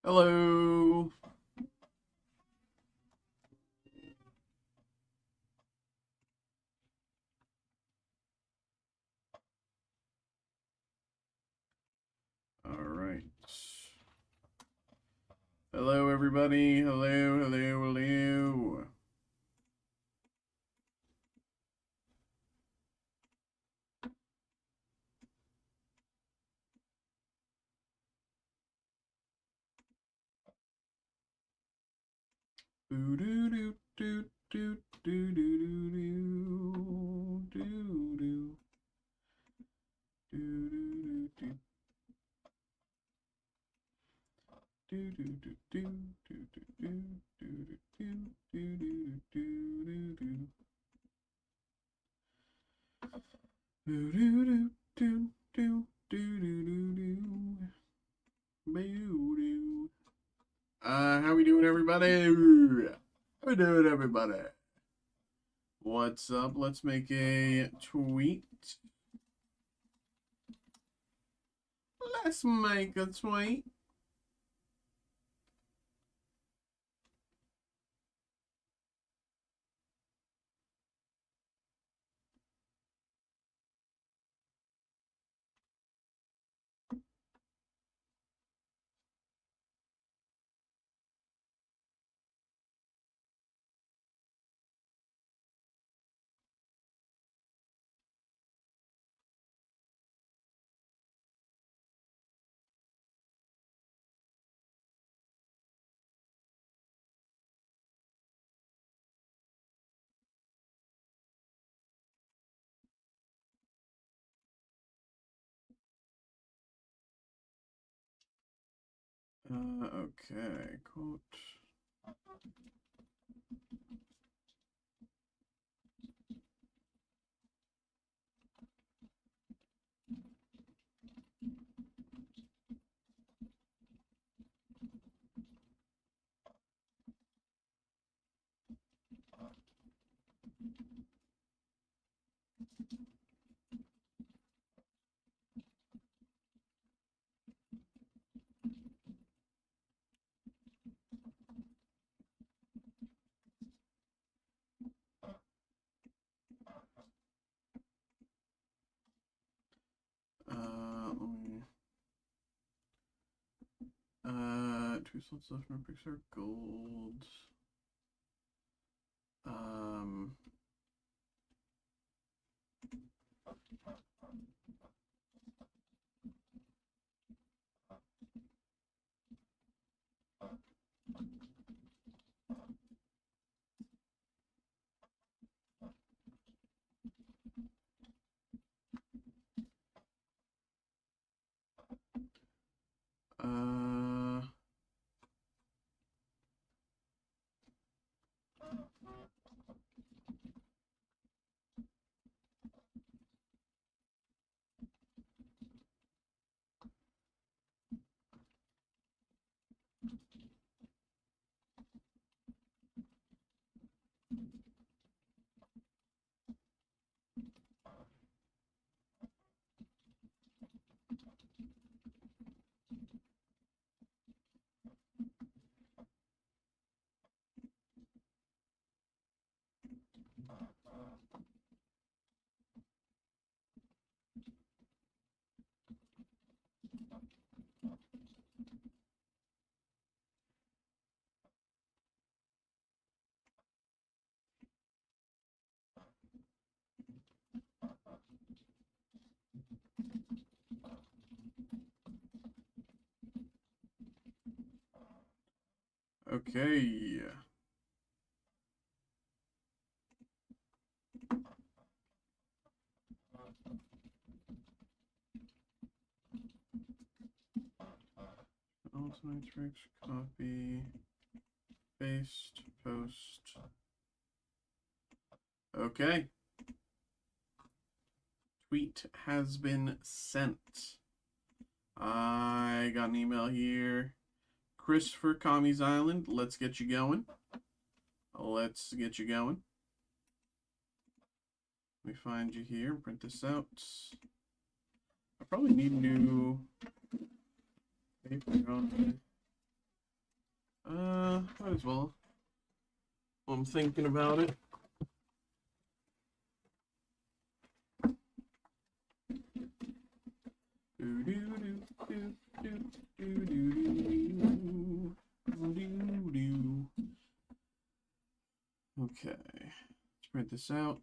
Hello. All right. Hello, everybody. Hello, hello, hello. Do do do do do do do do do do do how we doing, everybody? How we doing, everybody? What's up? Let's make a tweet. Let's make a tweet. Okay, quote. Two slots left. My picks are gold. Um. Okay. Ultimate tricks, copy, paste, post. Okay. Tweet has been sent. I got an email here. Christopher, Commies Island. Let's get you going. Let's get you going. Let me find you here. Print this out. I probably need new paper on Might as well. I'm thinking about it. Okay, let's print this out.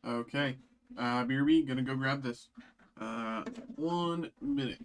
Okay. BRB, gonna go grab this. 1 minute.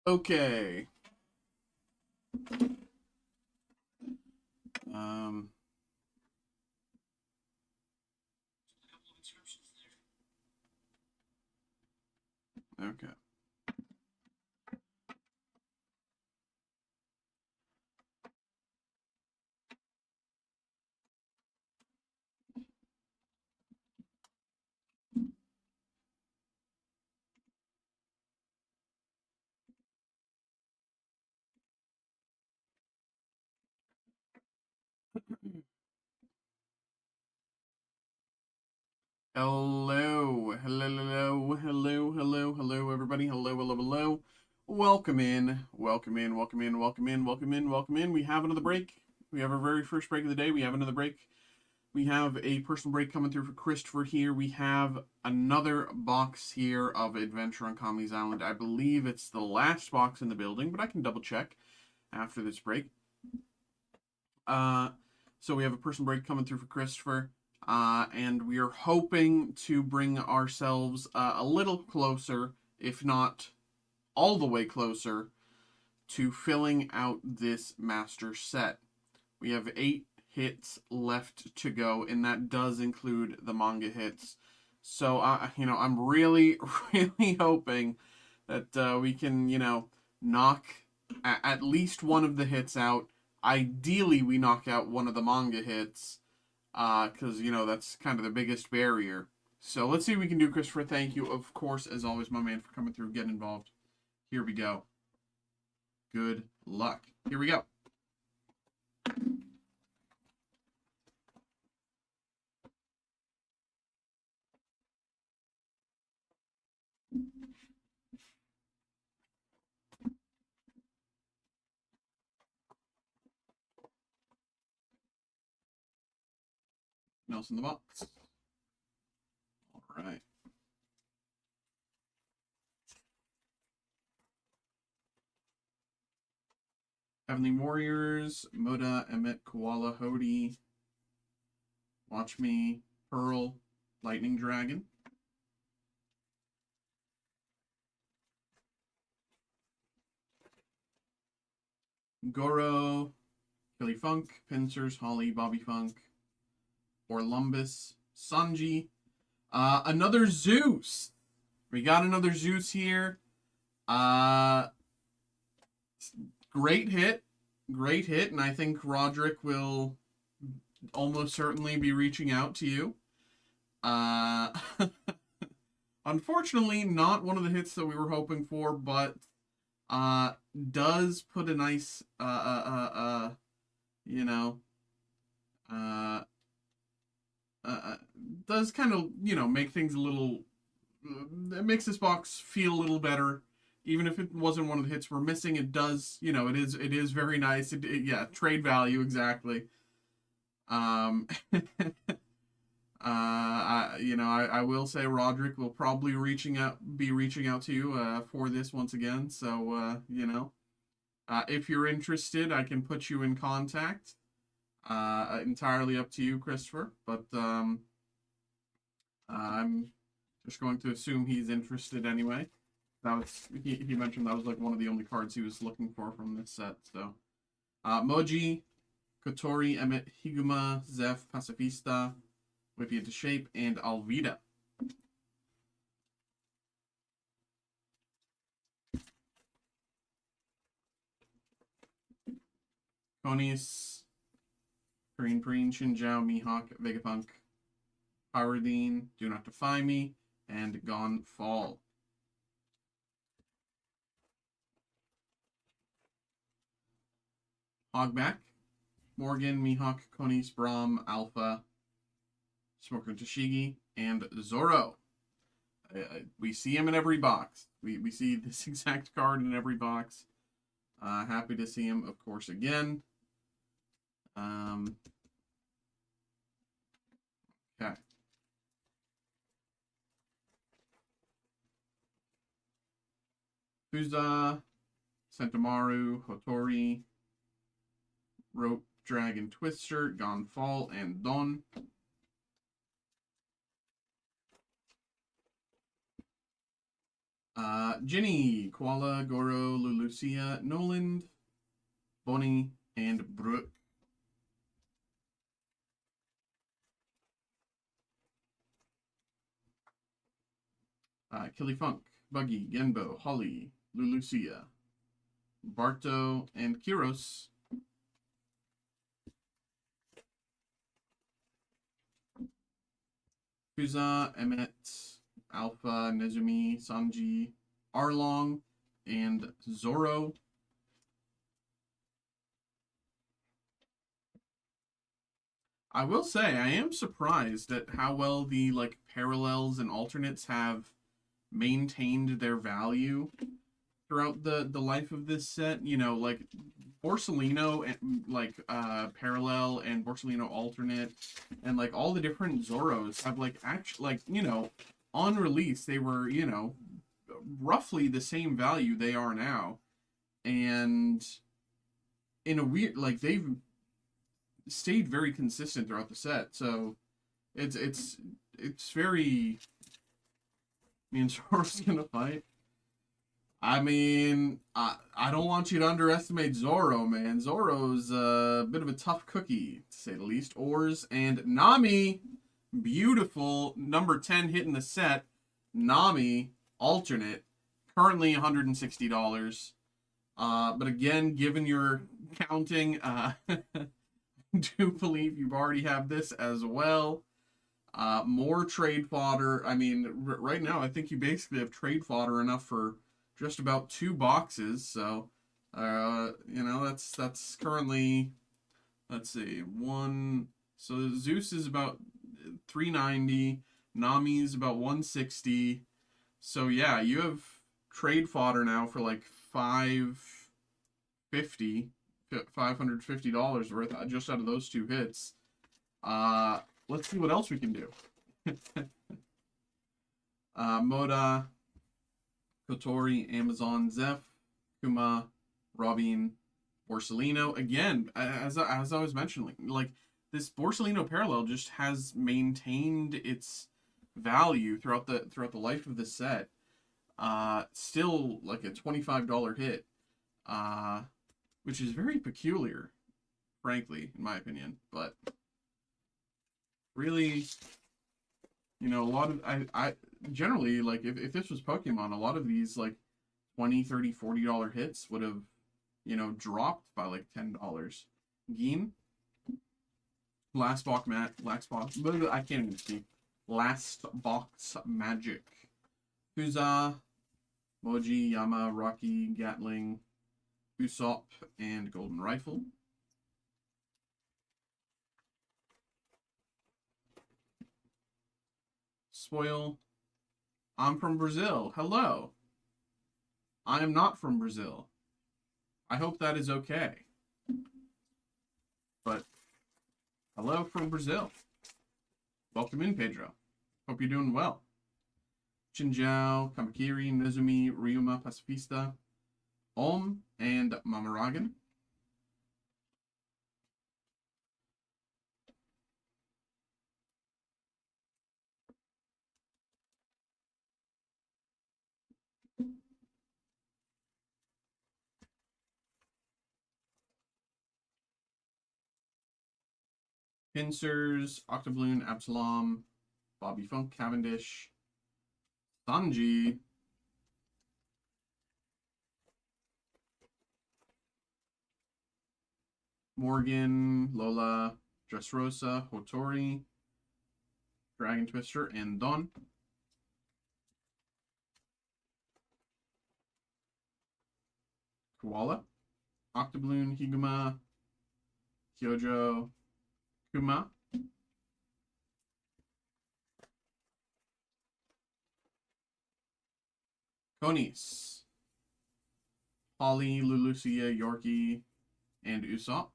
Okay. Um. Okay. Hello, hello, hello, hello, hello, everybody. Hello, hello, hello. Welcome in, welcome in, welcome in, welcome in, welcome in, welcome in. We have another break. We have our very first break of the day. We have another break. We have a personal break coming through for Christopher here. We have another box here of Adventure on Commies Island. I believe it's the last box in the building, but I can double check after this break. So we have a personal break coming through for Christopher. And we are hoping to bring ourselves a little closer, if not all the way closer, to filling out this master set. We have 8 hits left to go, and that does include the manga hits. So, you know, I'm really, really hoping that we can, you know, knock at least one of the hits out. Ideally, we knock out one of the manga hits, because, you know, that's kind of the biggest barrier. So let's see what we can do, Christopher. Thank you, of course, as always, my man, for coming through, getting involved. Here we go. Good luck. Here we go. Else in the box. All right. Heavenly Warriors, Moda, Emmet, Koala, Hody, Watch Me, Pearl, Lightning Dragon. Goro, Kelly Funk, Pincers, Holly, Bobby Funk, Orlumbus, Sanji. Another Zeus. We got another Zeus here. Great hit. Great hit, and I think Roderick will almost certainly be reaching out to you. Unfortunately, not one of the hits that we were hoping for, but does put a nice you know, does kind of, you know, make things a little, it makes this box feel a little better. Even if it wasn't one of the hits we're missing, it does, you know, it is very nice. Yeah, trade value, exactly. You know, I will say Roderick will probably be reaching out to you for this once again. So, you know, if you're interested, I can put you in contact. Entirely up to you, Christopher. But I'm just going to assume he's interested anyway. That was he mentioned that was like one of the only cards he was looking for from this set. So, Moji, Kotori, Emmet, Higuma, Zeph, Pacifista, Whip You Into Shape, and Alvida. Konis, Preen, Shinjao, Mihawk, Vegapunk, Pyrodine, Do Not Defy Me, and Gone Fall. Hogback, Morgan, Mihawk, Konis, Braum, Alpha, Smoker Tashigi, and Zoro. We see him in every box. We see this exact card in every box. Happy to see him, of course, again. Okay. Fuza, Sentamaru, Hotori, Rope Dragon Twister, Gone Fall, and Don. Ginny, Koala, Goro, Lulucia, Noland, Bonnie, and Brooke. Killy Funk, Buggy, Genbo, Holly, Lulucia, Barto, and Kiros. Fuza, Emmet, Alpha, Nezumi, Sanji, Arlong, and Zoro. I will say, I am surprised at how well the like parallels and alternates have maintained their value throughout the life of this set. You know, like Borsalino and like parallel and Borsalino alternate and like all the different Zoros have like actually like, you know, on release they were, you know, roughly the same value they are now. And in a weird, like, they've stayed very consistent throughout the set. So it's very, me and Zoro's gonna fight. I mean, I don't want you to underestimate Zoro, man. Zoro's a bit of a tough cookie, to say the least. Ors and Nami, beautiful. Number 10 hit in the set. Nami, alternate, currently $160. But again, given your counting, do believe you've already have this as well. More trade fodder. I mean, right now, I think you basically have trade fodder enough for just about 2 boxes. So, that's currently, let's see, one. So Zeus is about 390. Nami's about 160. So yeah, you have trade fodder now for like 550, $550 worth just out of those 2 hits. Let's see what else we can do. Moda, Kotori, Amazon, Zeph, Kuma, Robin, Borsellino. Again, as I was mentioning, like this Borsellino parallel just has maintained its value throughout the life of the set. Still like a $25 hit, which is very peculiar, frankly, in my opinion. But really, a lot of I generally, like, if this was Pokemon, a lot of these like 20, 30, $40 hits would have, dropped by like $10. Geen, last box I can't even speak. Last box magic. Huza, Moji, Yama, Rocky, Gatling, Usopp, and Golden Rifle. Spoil. I'm from Brazil. Hello. I am not from Brazil. I hope that is okay. But hello from Brazil. Welcome in, Pedro. Hope you're doing well. Chinjiao, Kamakiri, Nezumi, Ryuma, Pacifista, Om, and Mamaragan. Pincers, Octobloon, Absalom, Bobby Funk, Cavendish, Sanji, Morgan, Lola, Dressrosa, Hotori, Dragon Twister, and Don. Koala, Octobloon, Higuma, Kyojo, Kuma, Konis, Holly, Lulucia, Yorkie, and Usopp.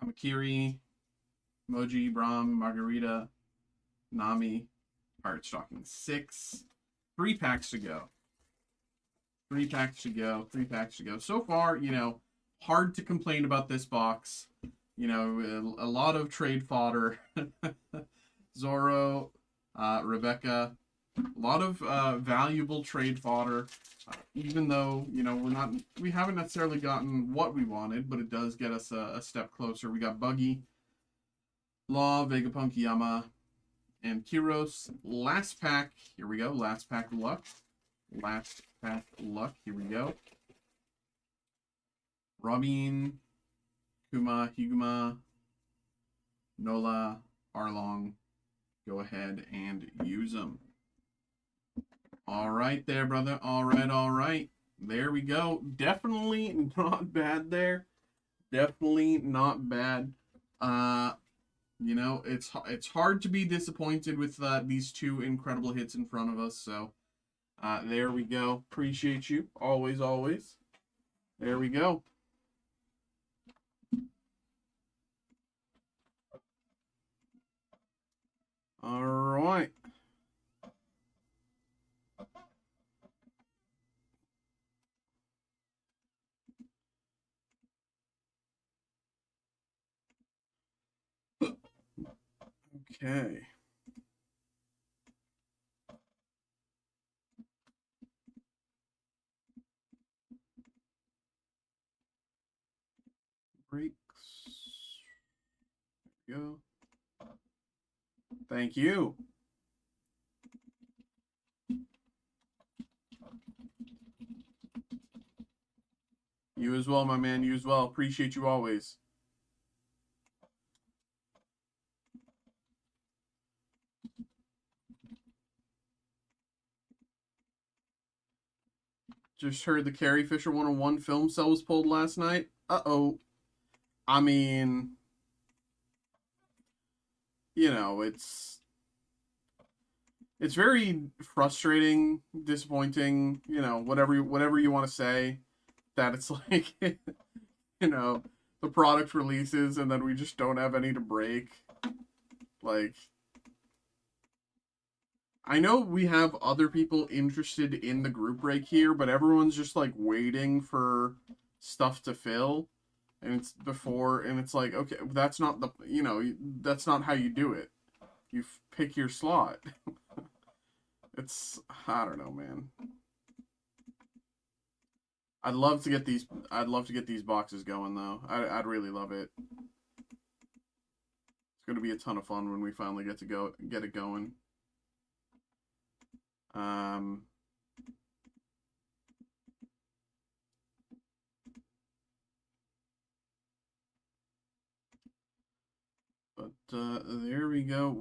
Kamakiri, Moji, Braum, Margarita, Nami, Pirate Stocking 6. 3 packs to go. 3 packs to go. 3 packs to go. So far, hard to complain about this box. A lot of trade fodder. Zoro, Rebecca, a lot of valuable trade fodder. Even though, we haven't necessarily gotten what we wanted, but it does get us a step closer. We got Buggy, Law, Vegapunk, Yama, and Kyros. Last pack. Here we go. Last pack luck. Last pack luck. Here we go. Robin, Kuma, Higuma, Nola, Arlong. Go ahead and use them. All right there, brother. All right. There we go. Definitely not bad there. Definitely not bad. It's hard to be disappointed with these 2 incredible hits in front of us. So, there we go. Appreciate you. Always. There we go. All right. Okay. breaks. There we go. Thank you. You as well, my man. You as well. Appreciate you always. Just heard the Carrie Fisher 101 film cell was pulled last night. Uh-oh. I mean, you know, it's very frustrating, disappointing, you know, whatever you want to say, that it's like, you know, the product releases and then we just don't have any to break. Like, I know we have other people interested in the group break here, but everyone's just like waiting for stuff to fill. And it's like, okay, that's not that's not how you do it. You pick your slot. I don't know, man. I'd love to get these boxes going though. I'd really love it. It's going to be a ton of fun when we finally get it going. But there we go.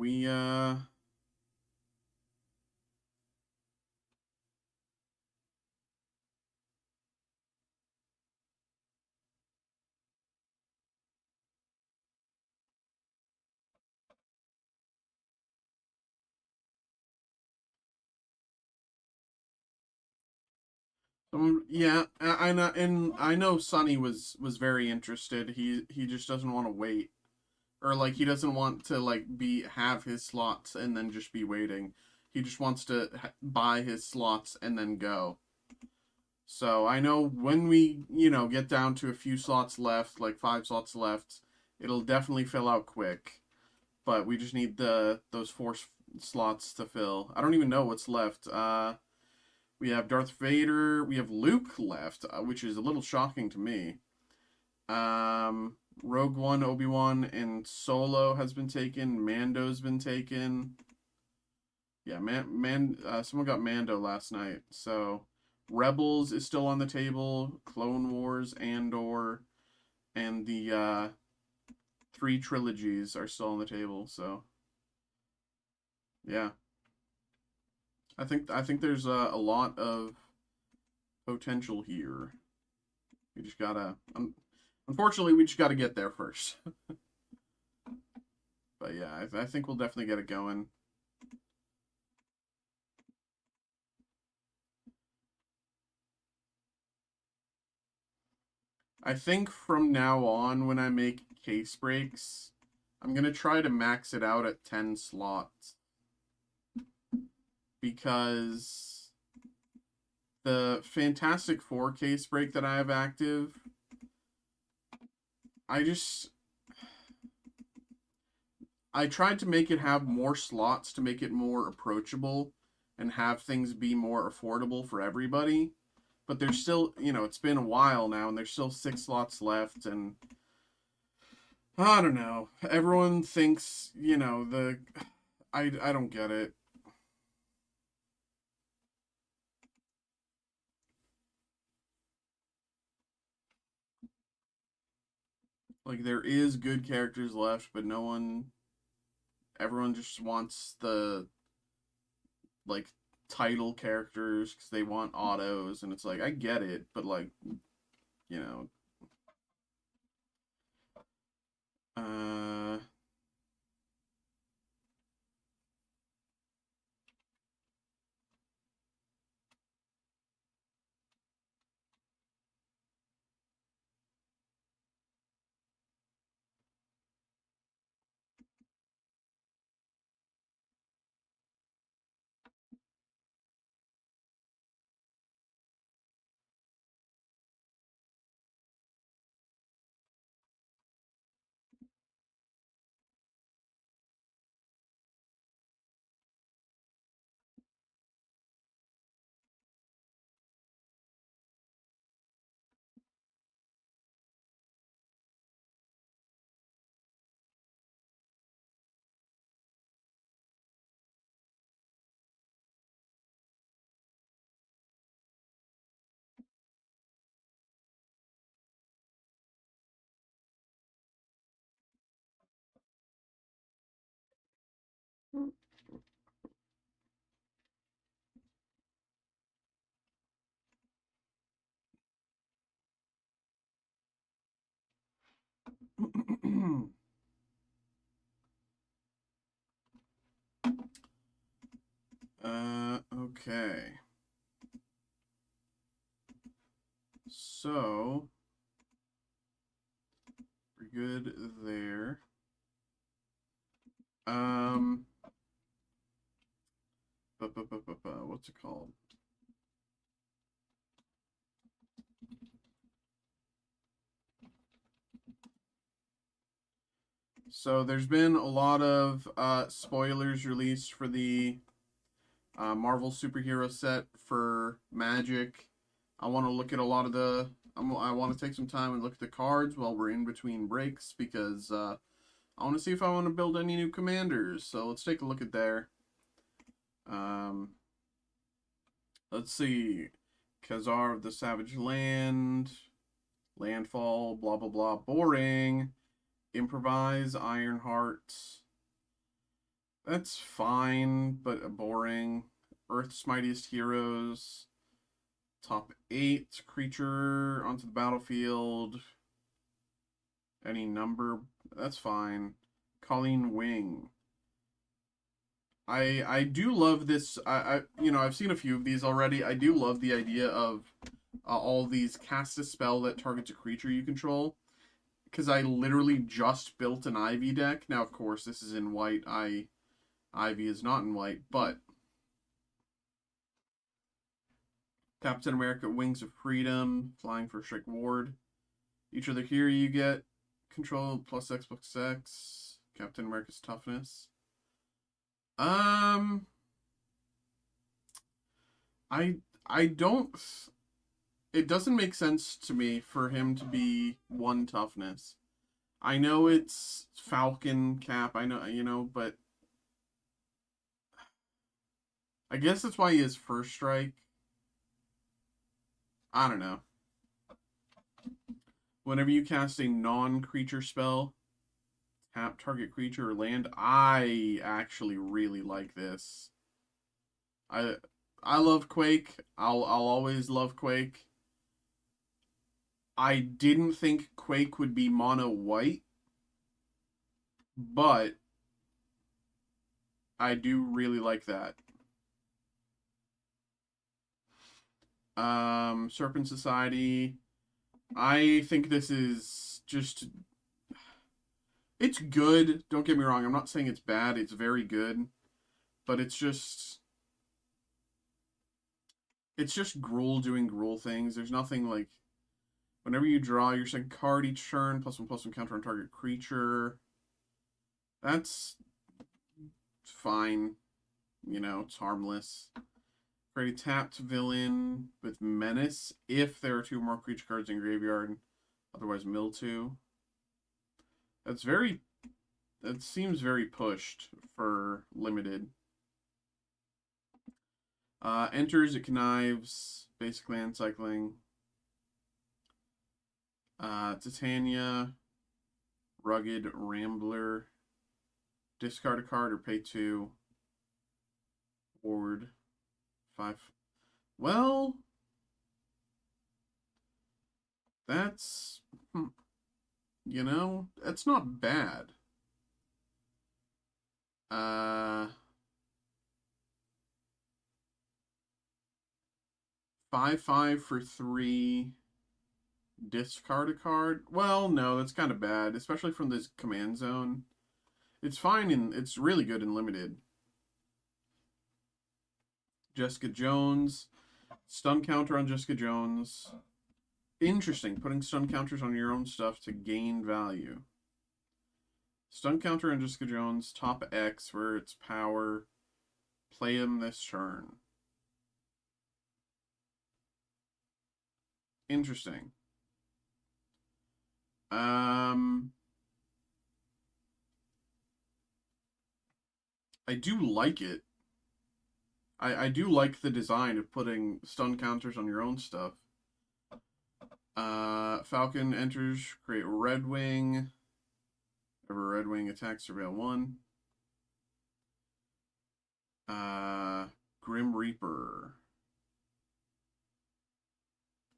Yeah, I know, and I know Sonny was very interested. He just doesn't want to wait, or like he doesn't want to like have his slots and then just be waiting. He just wants to buy his slots and then go. So I know when we get down to a few slots left, like 5 slots left, it'll definitely fill out quick. But we just need those 4 slots to fill. I don't even know what's left. We have Darth Vader. We have Luke left, which is a little shocking to me. Rogue One, Obi-Wan, and Solo has been taken. Mando's been taken. Yeah, someone got Mando last night. So Rebels is still on the table. Clone Wars, Andor, and the 3 trilogies are still on the table. So yeah, I think there's a lot of potential here. We just gotta, unfortunately, we just gotta get there first. But yeah, I think we'll definitely get it going. I think from now on, when I make case breaks, I'm gonna try to max it out at 10 slots. Because the Fantastic Four case break that I have active, I tried to make it have more slots to make it more approachable and have things be more affordable for everybody. But there's still, it's been a while now and there's still 6 slots left, and I don't know. Everyone thinks, I don't get it. Like, there is good characters left, but everyone just wants the like title characters because they want autos, and it's like, I get it, but like, you know, uh, Okay. So, we're good there. What's it called? So there's been a lot of spoilers released for the Marvel superhero set for Magic. I want to look at a lot of the. I want to take some time and look at the cards while we're in between breaks because I want to see if I want to build any new commanders. So let's take a look at there. Let's see. Khazar of the Savage Land. Landfall. Blah, blah, blah. Boring. Improvise. Ironheart. That's fine, but boring. Earth's Mightiest Heroes. Top 8 creature onto the battlefield. Any number. That's fine. Colleen Wing. I do love this. I've seen a few of these already. I do love the idea of all these cast a spell that targets a creature you control. Because I literally just built an Ivy deck. Now, of course, this is in white. Ivy is not in white, but Captain America Wings of Freedom, flying for Strict Ward. Each other hero you get control +X+X. Captain America's toughness. I don't. It doesn't make sense to me for him to be 1 toughness. I know it's Falcon Cap. I know, but I guess that's why he has First Strike. I don't know. Whenever you cast a non-creature spell, tap target creature or land. I actually really like this. I love Quake. I'll always love Quake. I didn't think Quake would be mono white, but I do really like that. Serpent Society. I think this is just... It's good. Don't get me wrong. I'm not saying it's bad. It's very good. But it's just... It's just Gruul doing Gruul things. There's nothing like... Whenever you draw your second card each turn, +1/+1 counter on target creature. That's fine. You know, it's harmless. Create a tapped villain with Menace if there are 2 more creature cards in graveyard. Otherwise, mill 2. That's very... That seems very pushed for limited. Enters, it connives, basic land cycling. Titania, Rugged Rambler. Discard a card or pay 2. Ward. 5. Well, that's, you know, that's not bad. 5/5 for 3. Discard a card. Well, no, that's kind of bad, especially from this command zone. It's fine and it's really good in limited. Jessica Jones. Stun counter on Jessica Jones. Interesting, putting stun counters on your own stuff to gain value. Stun counter on Jessica Jones, top X, where it's power. Play him this turn. Interesting. I do like it. I do like the design of putting stun counters on your own stuff. Falcon enters, create Red Wing. Whenever Red Wing attacks, surveil 1. Grim Reaper.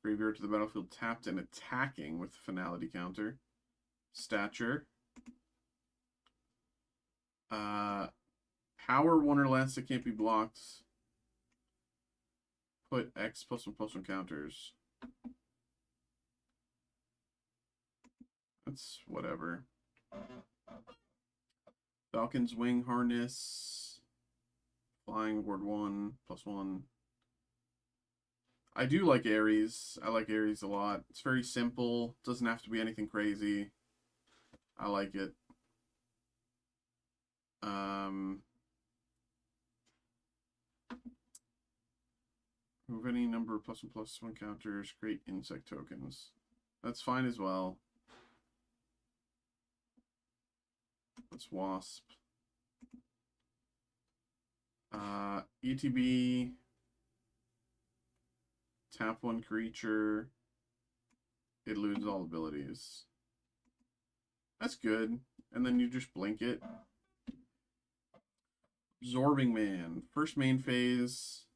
Graveyard to the battlefield tapped and attacking with finality counter. Stature. Power 1 or less that can't be blocked. put X +1/+1 counters. That's whatever. Falcon's Wing Harness. Flying Ward 1 +1. I do like Ares. I like Ares a lot. It's very simple. Doesn't have to be anything crazy. I like it. Move any number of +1/+1 counters. Create insect tokens. That's fine as well. That's Wasp. ETB. Tap one creature. It loses all abilities. That's good. And then you just blink it. Absorbing Man. First main phase.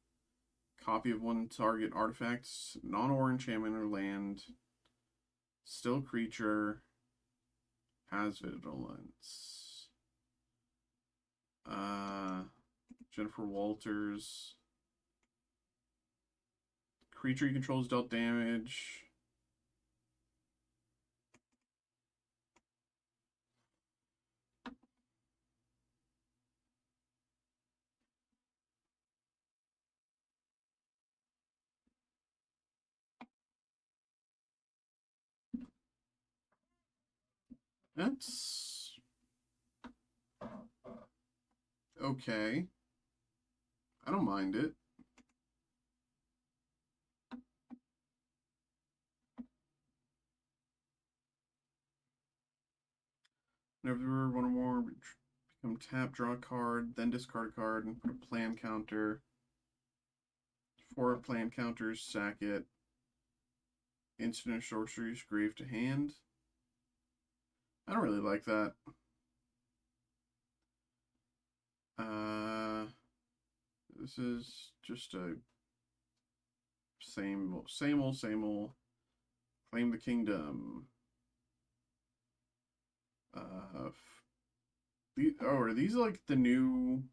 Copy of one target artifact. Non-or enchantment or land. Still creature. Has vigilance. Jennifer Walters. Creature you control is dealt damage. That's okay. I don't mind it. Whenever one or more become tap, draw a card, then discard a card and put a plan counter. 4 plan counters, sack it. Instant or sorceries, grave to hand. I don't really like that. This is just a same old. Claim the kingdom. Are these like the new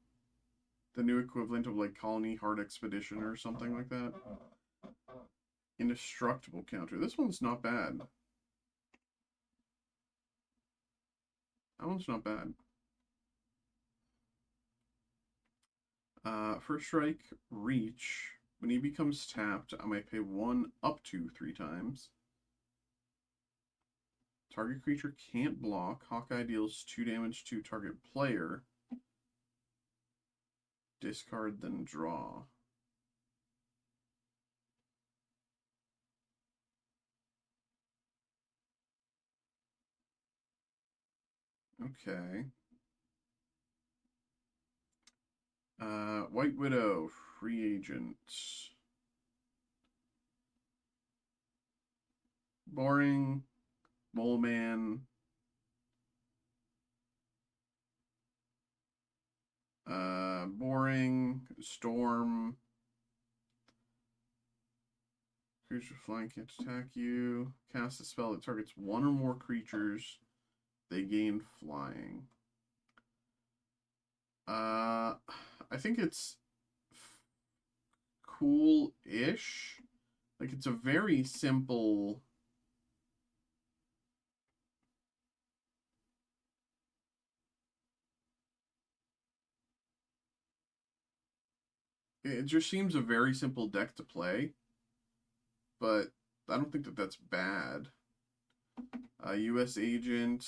equivalent of like Colony Hard Expedition or something like that? Indestructible counter. This one's not bad. That one's not bad. First strike, reach. When he becomes tapped, I might pay 1 up to 3 times. Target creature can't block. Hawkeye deals 2 damage to target player. Discard, then draw. Okay. White Widow, free agent. Boring. Mole Man. Boring. Storm. Creature flying can't attack you. Cast a spell that targets 1 or more creatures. They gain flying. I think it's cool-ish. Like, it's a very simple... It just seems a very simple deck to play. But I don't think that that's bad. U.S. Agent...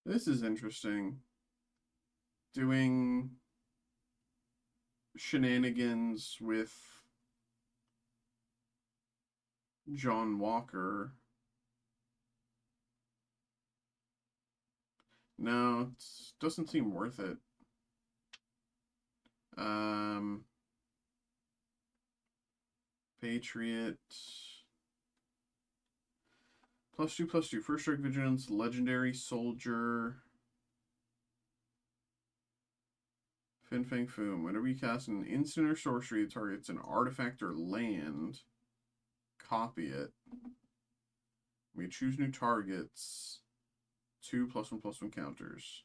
This is interesting. Doing shenanigans with John Walker. No, it doesn't seem worth it. Patriot. +2/+2. First strike vigilance, legendary soldier. Fin Fang Foom. Whenever you cast an instant or sorcery that targets an artifact or land, copy it. Okay, choose new targets. 2+1/+1 counters.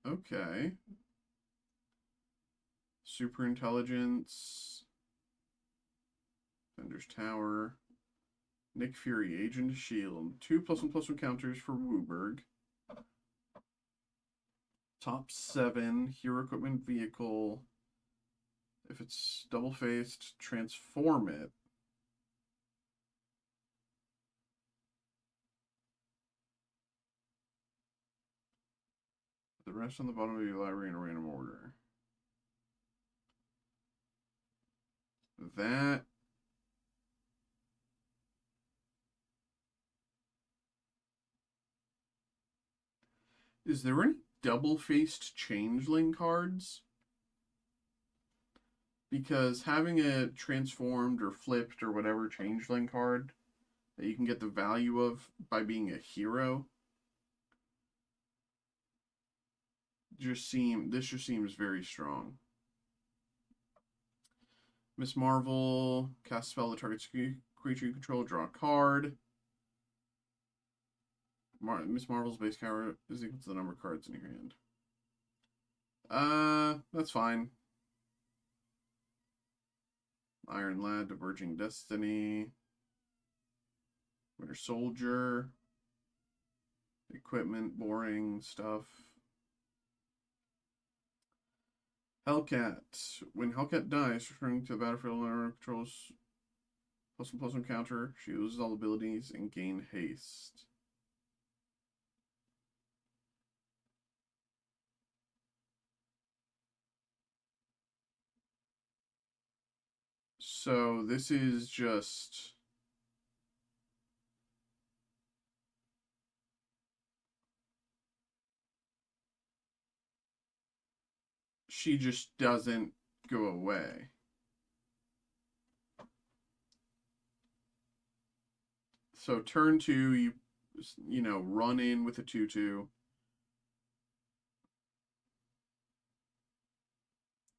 Okay. Super intelligence. Defender's Tower. Nick Fury, Agent of S.H.I.E.L.D. 2+1/+1 counters for Wooburg. Top 7, Hero Equipment Vehicle. If it's double-faced, transform it. The rest on the bottom of your library in a random order. That... Is there any double-faced changeling cards? Because having a transformed or flipped or whatever changeling card that you can get the value of by being a hero this just seems very strong. Miss Marvel, cast spell the target creature you control, draw a card. Miss Marvel's base power is equal to the number of cards in your hand. That's fine. Iron Lad, Diverging Destiny, Winter Soldier, equipment, boring stuff. Hellcat. When Hellcat dies, returning to the battlefield and controls +1/+1 counter. She loses all abilities and gain haste. So this is just... She just doesn't go away. So turn 2, you know, run in with a 2/2.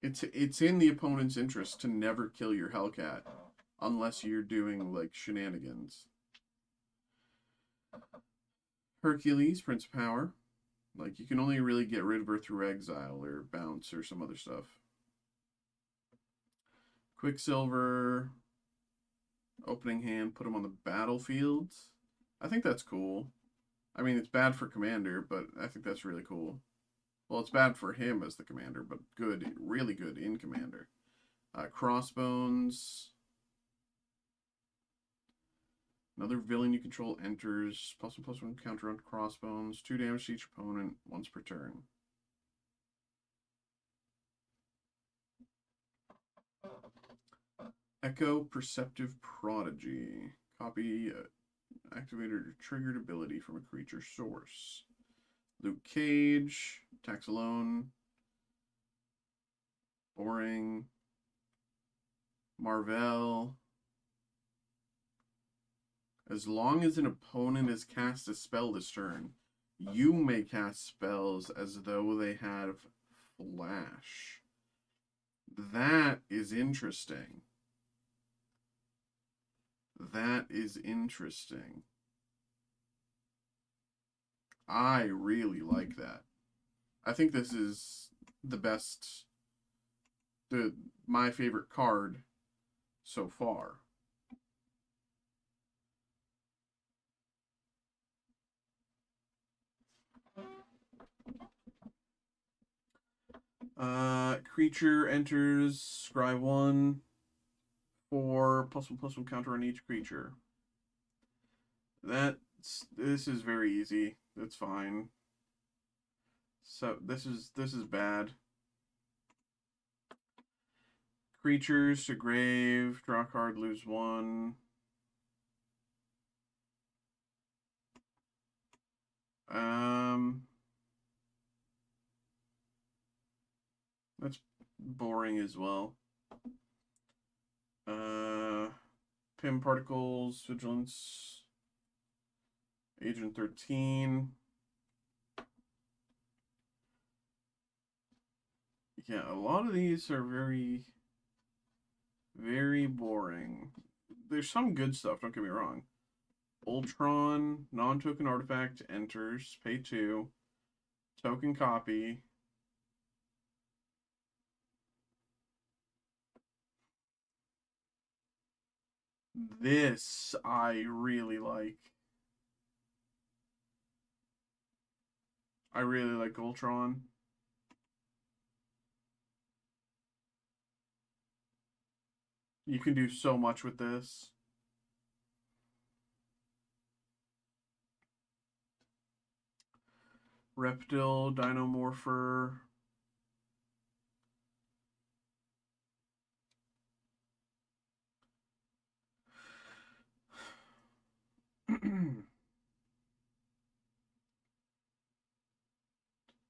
It's in the opponent's interest to never kill your Hellcat unless you're doing like shenanigans. Hercules, Prince of Power. Like, you can only really get rid of her through exile or bounce or some other stuff. Quicksilver, opening hand, put him on the battlefield. I think that's cool. I mean, it's bad for Commander, but I think that's really cool. Well, it's bad for him as the Commander, but good, really good in Commander. Crossbones. Another villain you control enters. +1/+1 counter on Crossbones. 2 damage to each opponent once per turn. Echo Perceptive Prodigy. Copy activated or triggered ability from a creature source. Luke Cage. Attacks alone. Boring. Marvel. As long as an opponent has cast a spell this turn, you may cast spells as though they have flash. That is interesting. That is interesting. I really like that. I think this is the best, my favorite card so far. Creature enters, scry 1 for +1/+1 counter on each creature. This is very easy. That's fine. So this is bad. Creatures to grave, draw a card, lose 1. That's boring as well. Pim Particles, Vigilance. Agent 13. Yeah, a lot of these are very, very boring. There's some good stuff, don't get me wrong. Ultron, non-token artifact, enters, pay 2. Token copy. This I really like. I really like Ultron. You can do so much with this. Reptile, Dinomorpher.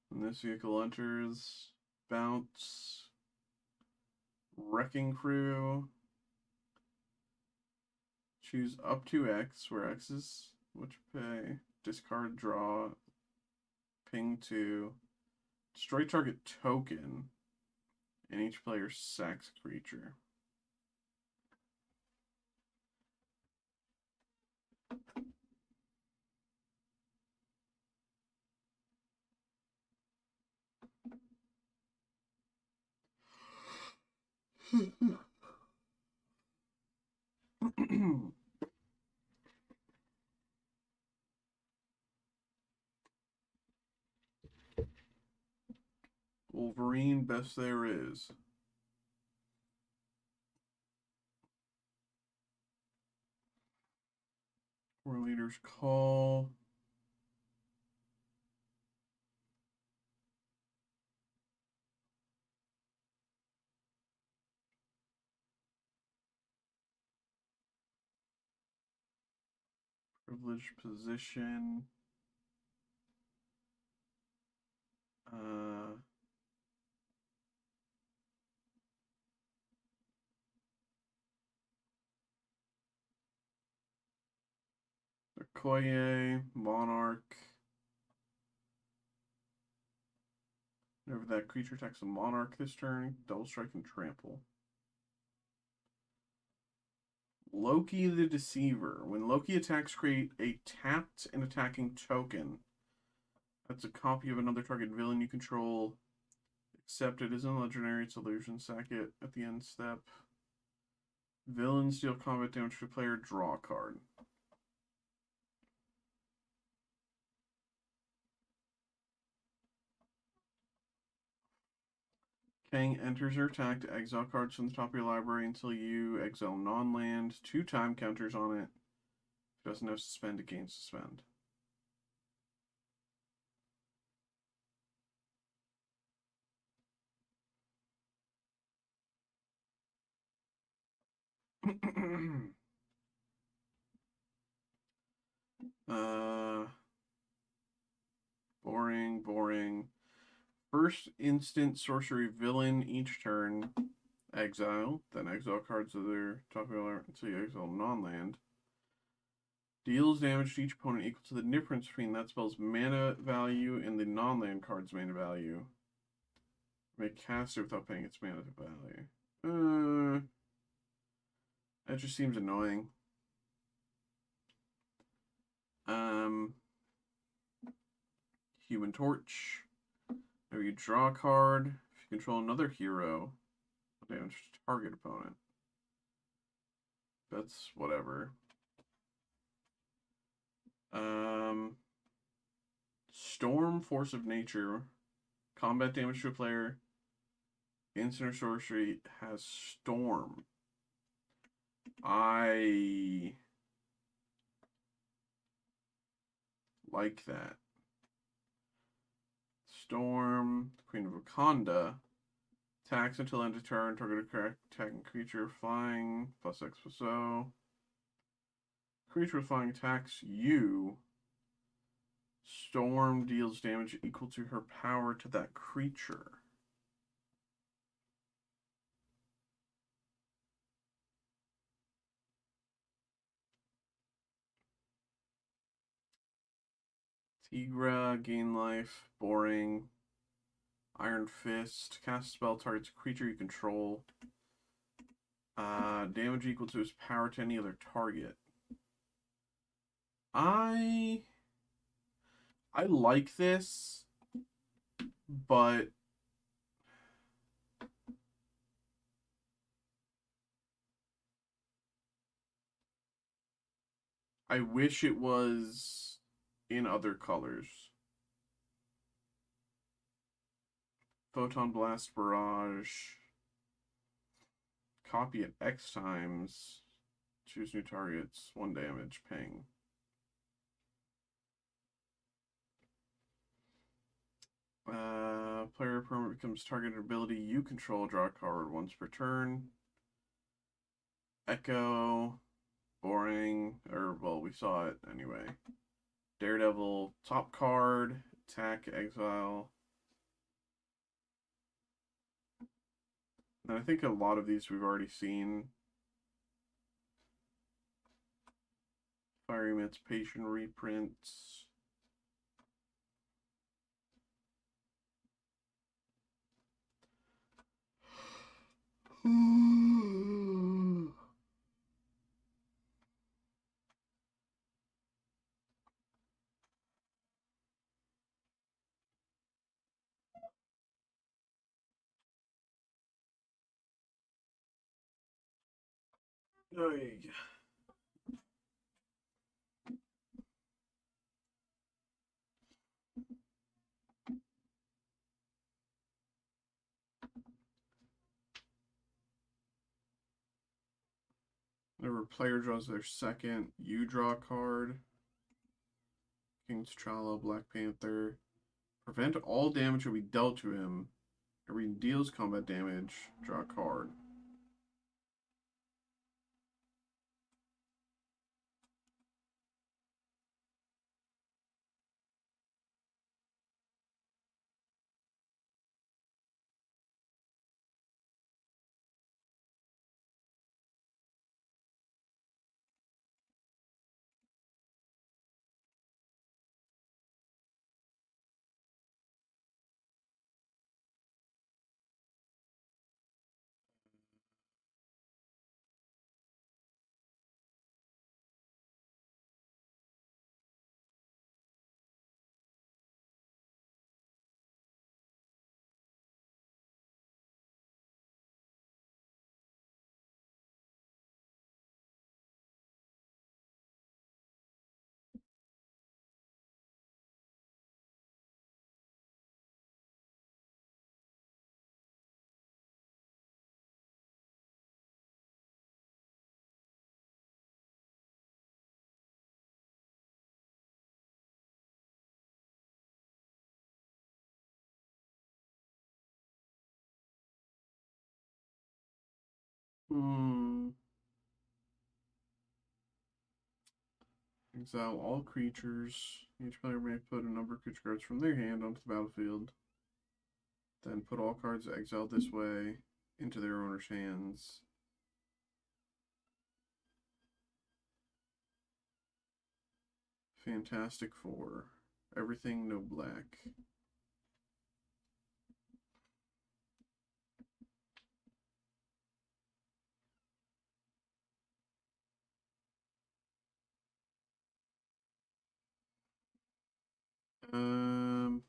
When this vehicle enters, bounce, Wrecking Crew, choose up to X, where X is what you pay, discard, draw, ping 2, destroy target token, and each player sacks a creature. Wolverine, best there is. War Leader's Call. Privileged Position. Okoye, Monarch. Whenever that creature attacks a Monarch this turn, double strike and trample. Loki the Deceiver. When Loki attacks, create a tapped and attacking token. That's a copy of another target villain you control. Except it isn't legendary, it's illusion. Sack it at the end step. Villains deal combat damage to player, draw a card. Kang enters or attack to exile cards from the top of your library until you exile non-land. 2 time counters on it. If it doesn't have suspend, it gains suspend. Boring. First instant sorcery villain each turn. Exile. Then exile cards to their top of your library until you exile non-land. Deals damage to each opponent equal to the difference between that spell's mana value and the non-land card's mana value. May cast it without paying its mana value. That just seems annoying. Human Torch. If you draw a card, if you control another hero, damage to target opponent. That's whatever. Storm, Force of Nature. Combat damage to a player. Instant or sorcery has Storm. I like that. Storm, Queen of Wakanda. Attacks until end of turn. Target attacking creature flying. +X+O. Creature with flying attacks you. Storm deals damage equal to her power to that creature. Tigra, gain life, boring. Iron Fist, cast a spell targets a creature you control. Damage equal to his power to any other target. I like this, but I wish it was in other colors. Photon Blast Barrage. Copy it X times. Choose new targets. 1 damage. Ping. Player permanent becomes targeted ability you control. Draw a card once per turn. Echo. Boring. Well, we saw it anyway. Daredevil. Top card. Attack. Exile. And I think a lot of these we've already seen. Fire Emancipation reprints. Whenever a player draws their second, you draw a card. King's T'Challa, Black Panther. Prevent all damage will be dealt to him. Every deals combat damage, draw a card. Exile all creatures. Each player may put a number of creature cards from their hand onto the battlefield. Then put all cards exiled this way into their owner's hands. Fantastic Four. Everything no black. Um,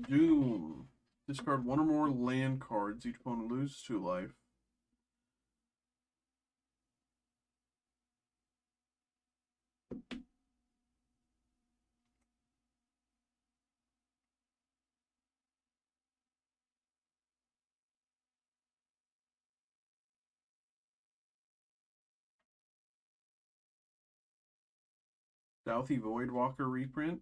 Doom. Discard 1 or more land cards. Each opponent loses 2 life. Stealthy Voidwalker reprint.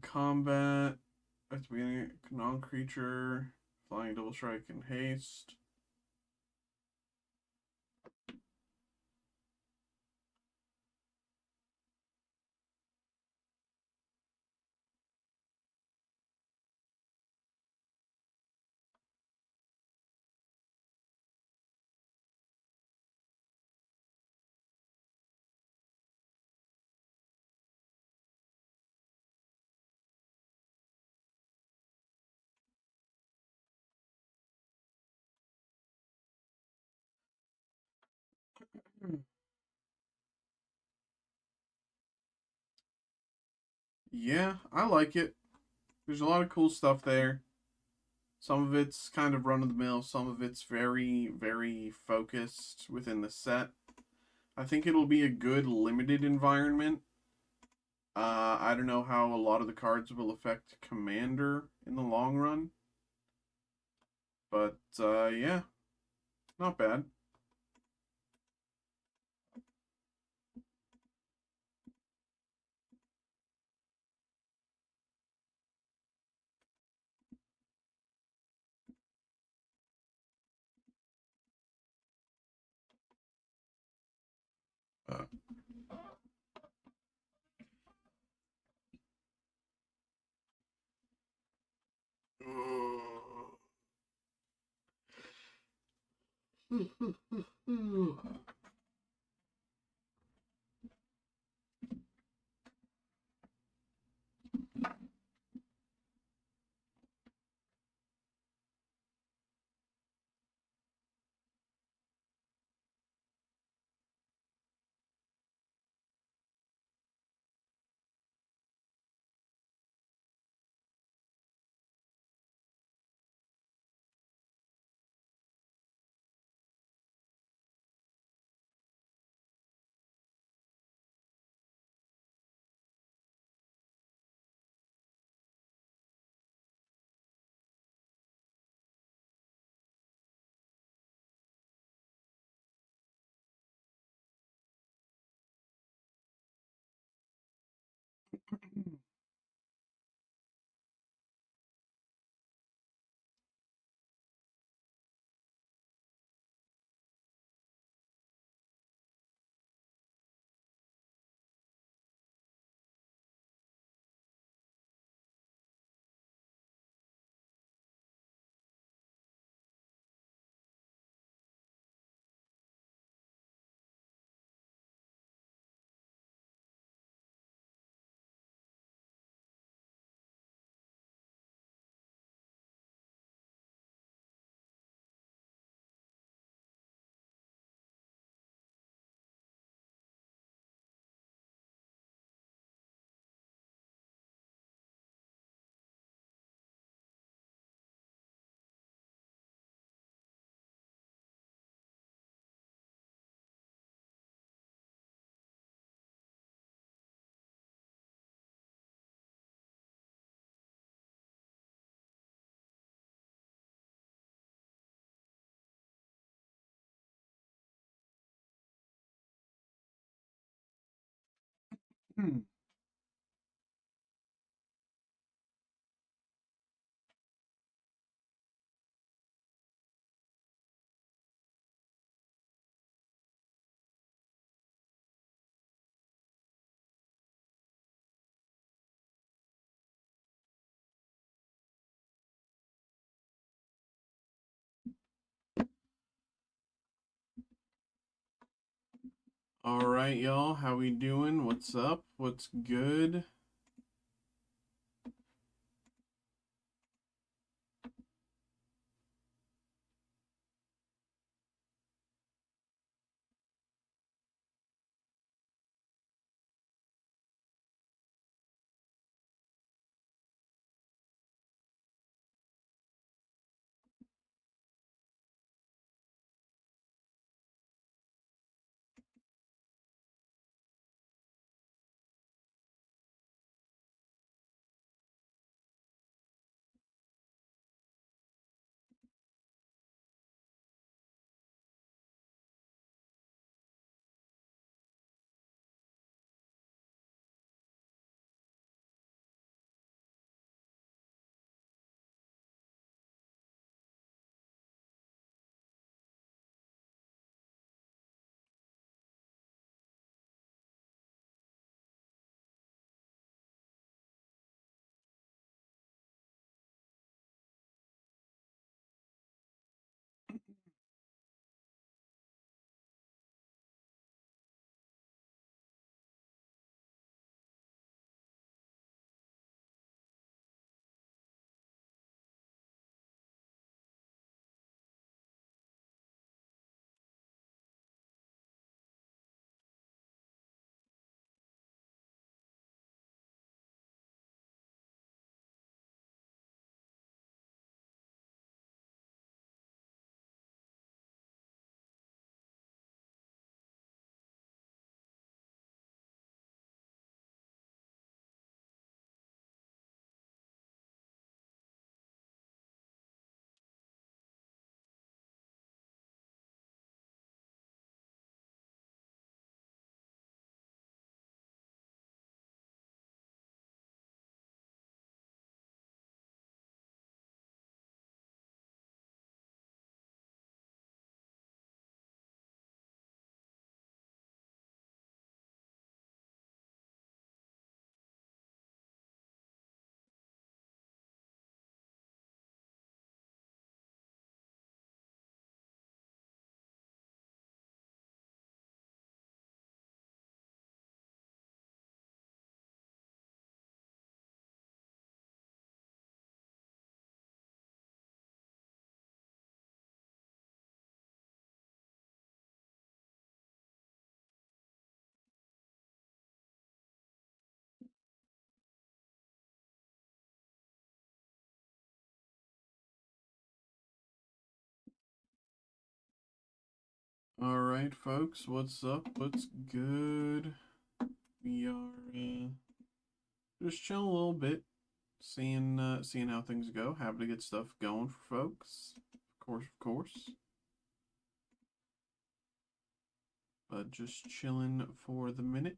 Combat at the beginning, non-creature, flying double strike and haste. Yeah, I like it. There's a lot of cool stuff there. Some of it's kind of run of the mill, some of it's very, very focused within the set. I think it'll be a good limited environment. I don't know how a lot of the cards will affect Commander in the long run. But, yeah, not bad. Uh, All right, y'all. How we doing? What's up? What's good? All right, folks, what's up? What's good? We are just chilling a little bit, seeing how things go. Happy to get stuff going for folks. Of course, of course. But just chilling for the minute.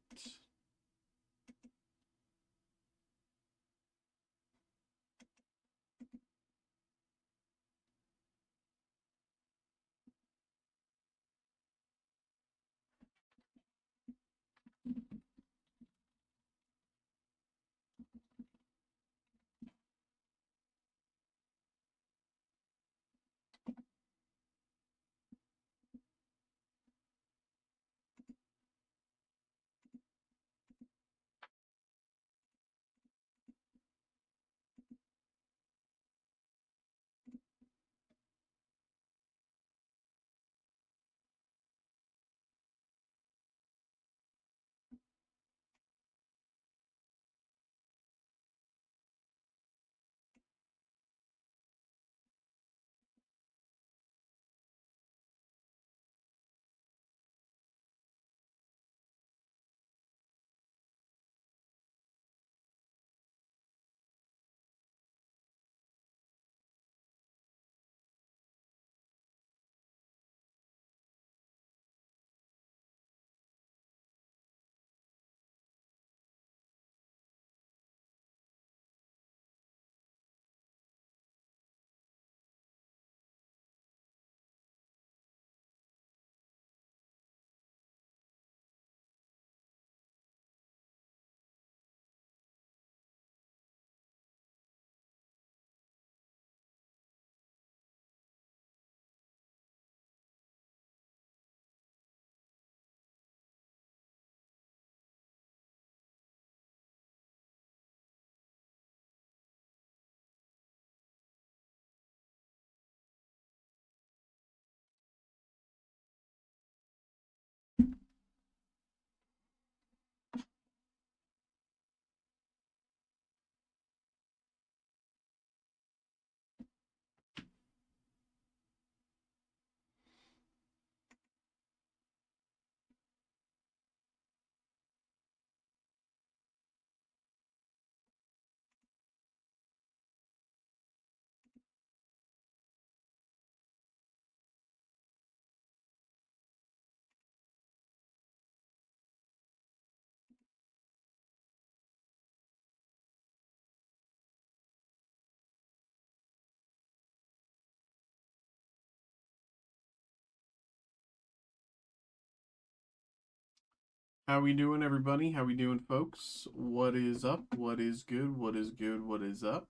How we doing, everybody? How we doing, folks? What is up? What is good? What is good? What is up?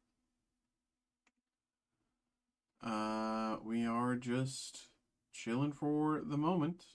We are just chilling for the moment.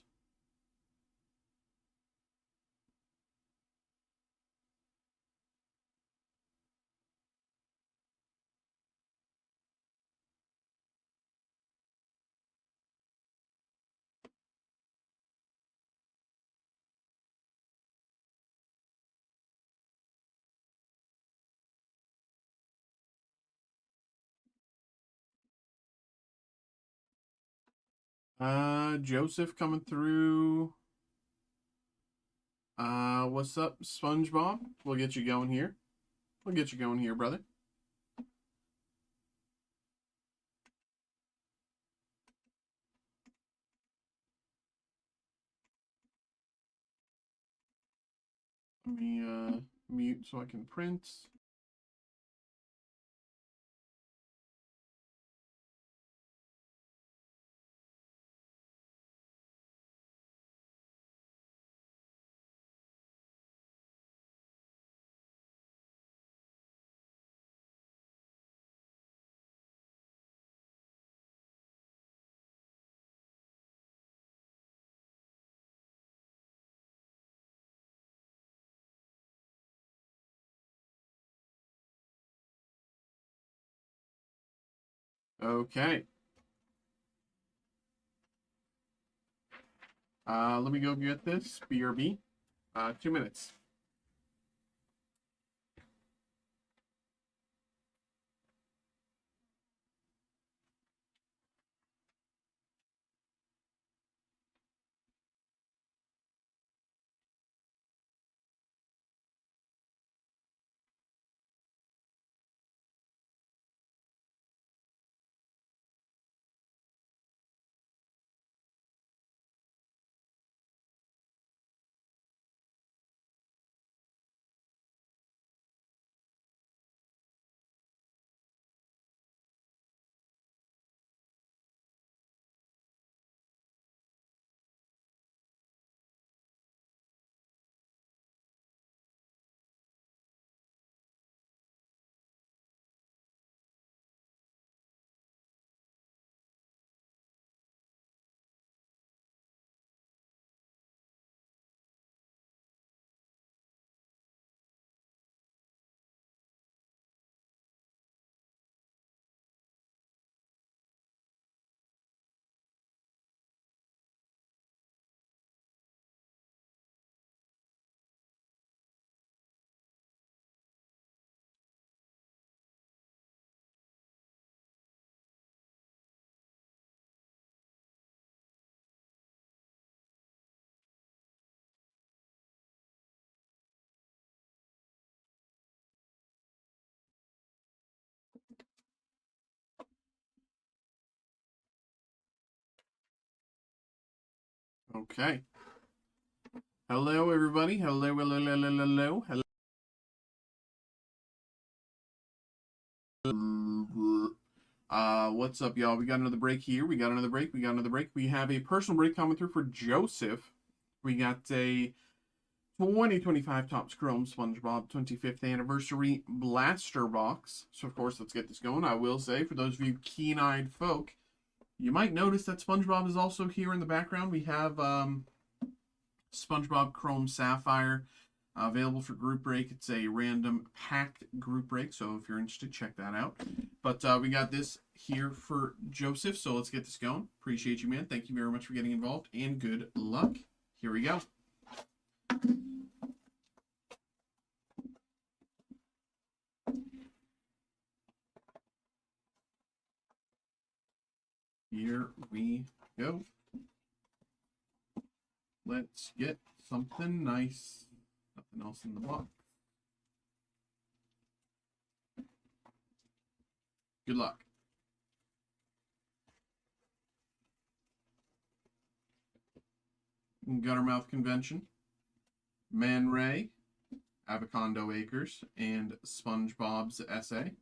Joseph coming through. What's up, SpongeBob? We'll get you going here. We'll get you going here, brother. Let me mute so I can print. Okay. Let me go get this. BRB. 2 minutes. Okay. Hello, everybody. Hello, hello, hello, hello, hello. What's up, y'all? We got another break here. We got another break. We got another break. We have a personal break coming through for Joseph. We got a 2025 Topps Chrome SpongeBob 25th Anniversary Blaster Box. So, of course, let's get this going. I will say, for those of you keen-eyed folk, you might notice that SpongeBob is also here in the background. We have SpongeBob Chrome Sapphire available for group break. It's a random packed group break, so if you're interested, check that out. But we got this here for Joseph, so let's get this going. Appreciate you, man. Thank you very much for getting involved, and good luck. Here we go. Here we go. Let's get something nice. Nothing else in the box. Good luck. Guttermouth Convention, Man Ray, Avocondo Acres, and SpongeBob's Essay.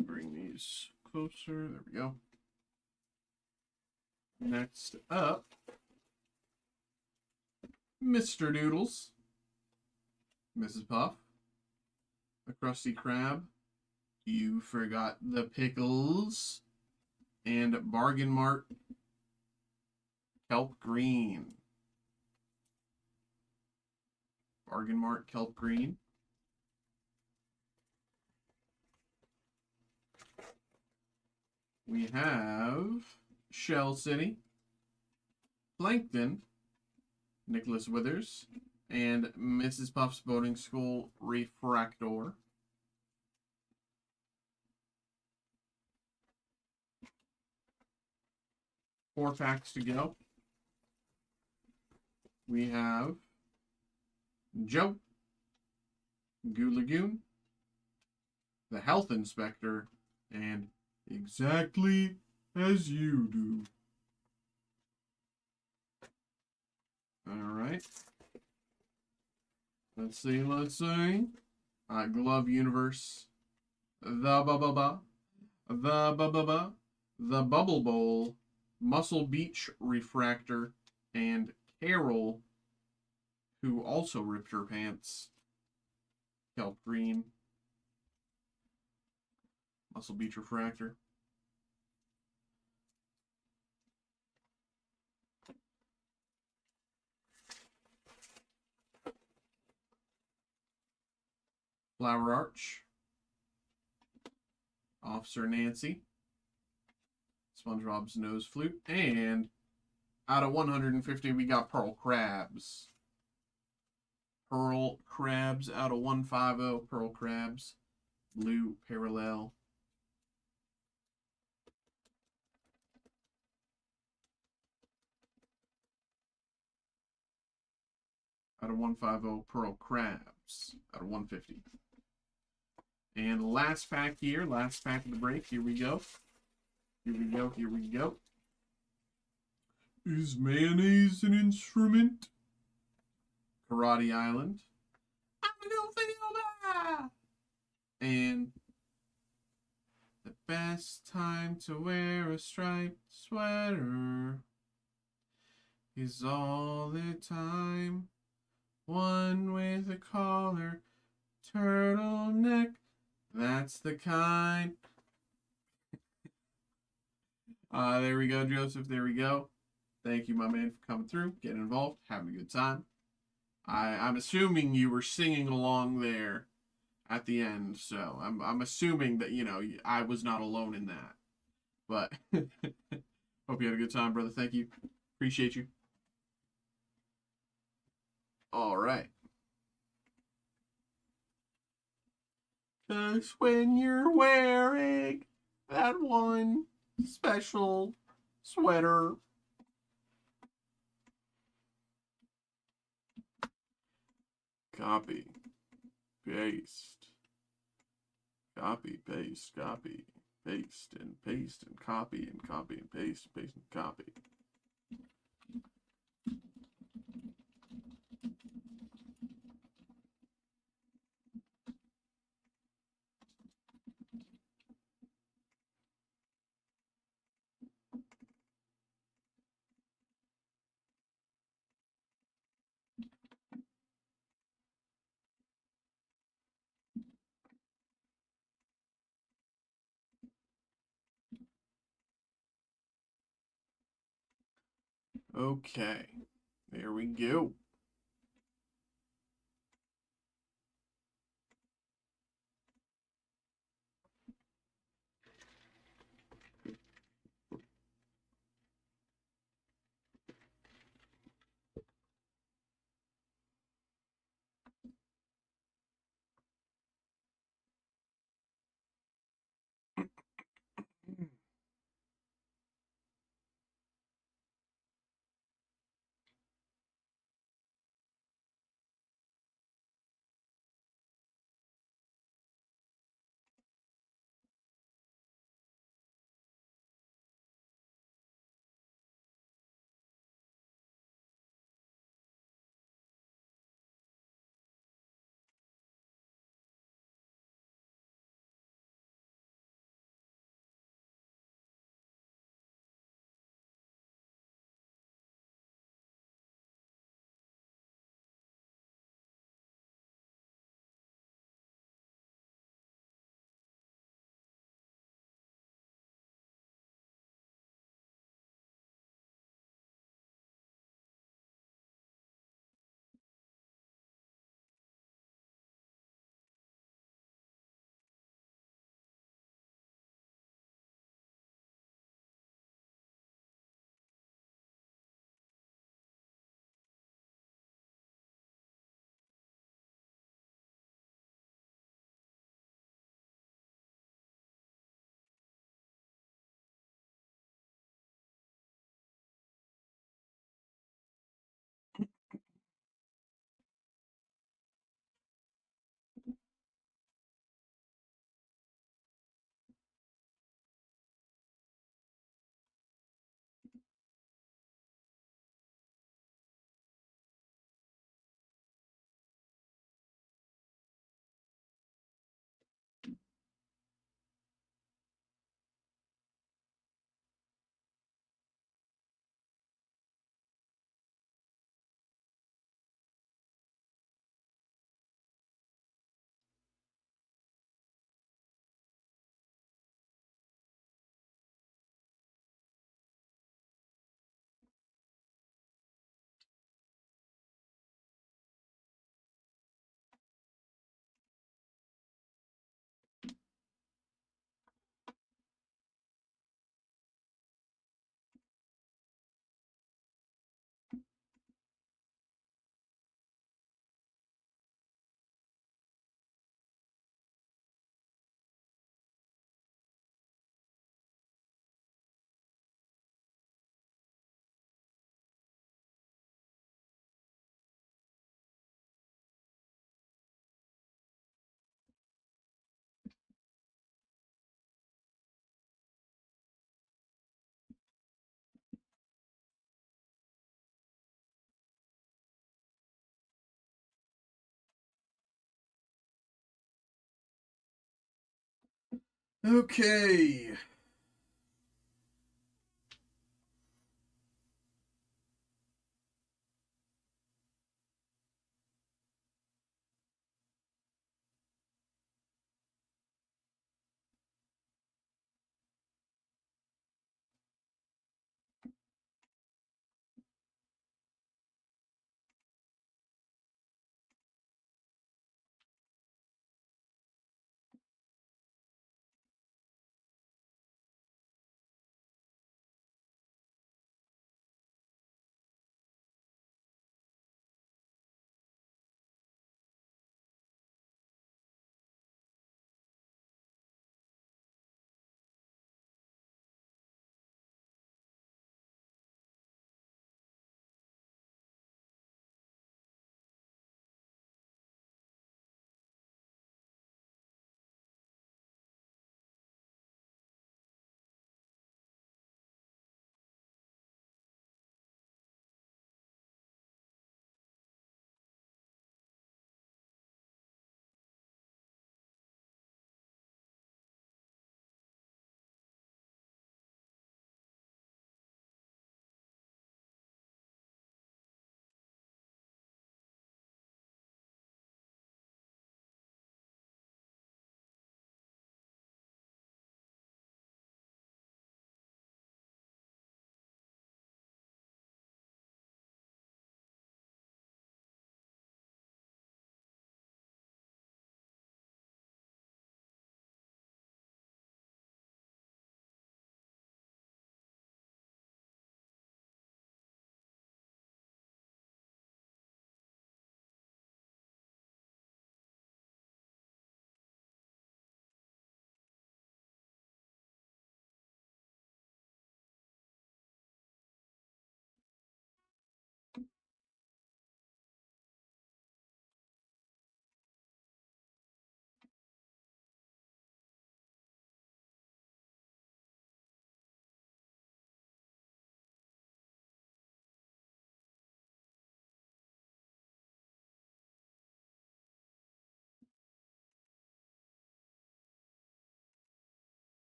Bring these closer. There we go. Next up, Mr. Noodles, Mrs. Puff, the Krusty Krab, You Forgot the Pickles, and Bargain Mart Kelp Green. Bargain Mart Kelp Green. We have Shell City, Plankton, Nicholas Withers, and Mrs. Puff's Boating School Refractor. Four packs to go. We have Joe, Goo Lagoon, the Health Inspector, and Exactly as You Do. Alright. Let's see. Glove Universe, the Bubble Bowl, Muscle Beach Refractor, and Carol, who also ripped her pants. Kelp Green. Muscle Beach Refractor. Flower Arch. Officer Nancy. SpongeBob's Nose Flute. And out of 150, we got Pearl Crabs. Pearl Crabs out of 150. Pearl Crabs. Blue Parallel. Out of 150, Pearl Crabs. Out of 150. And last pack here. Last pack of the break. Here we go. Here we go. Here we go. Is mayonnaise an instrument? Karate Island. I'm gonna feel bad. And the best time to wear a striped sweater is all the time. One with a collar, turtleneck, that's the kind. There we go, Joseph. There we go. Thank you, my man, for coming through, getting involved, having a good time. I'm assuming you were singing along there at the end, so I'm assuming that, you know, I was not alone in that. But hope you had a good time, brother. Thank you. Appreciate you. All right. 'Cause when you're wearing that one special sweater, copy, paste, copy, paste, copy, paste, and copy and copy and paste and copy. Okay, there we go. Okay.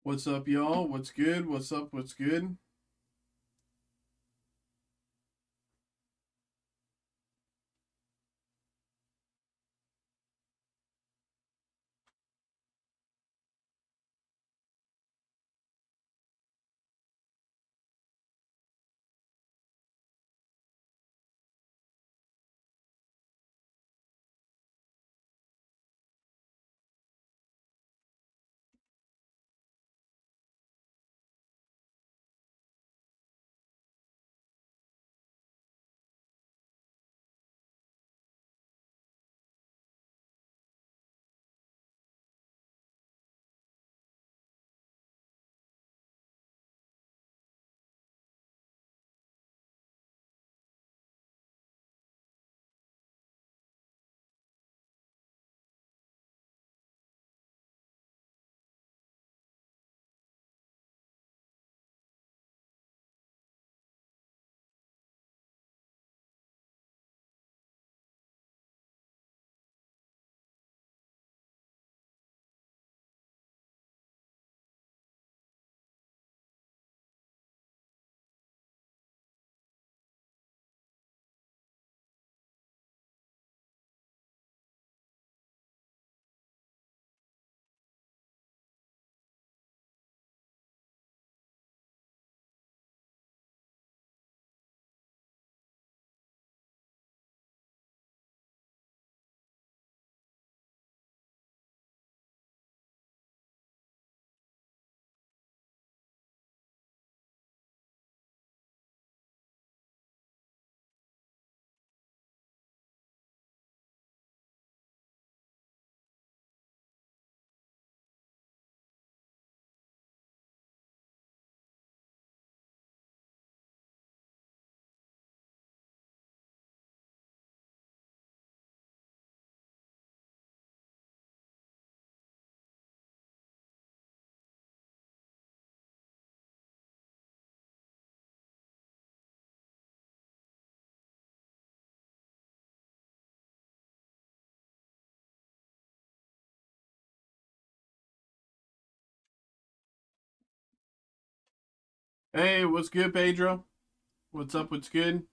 What's up, y'all? What's good? What's up? What's good? Hey, what's good, Pedro? What's up? What's good?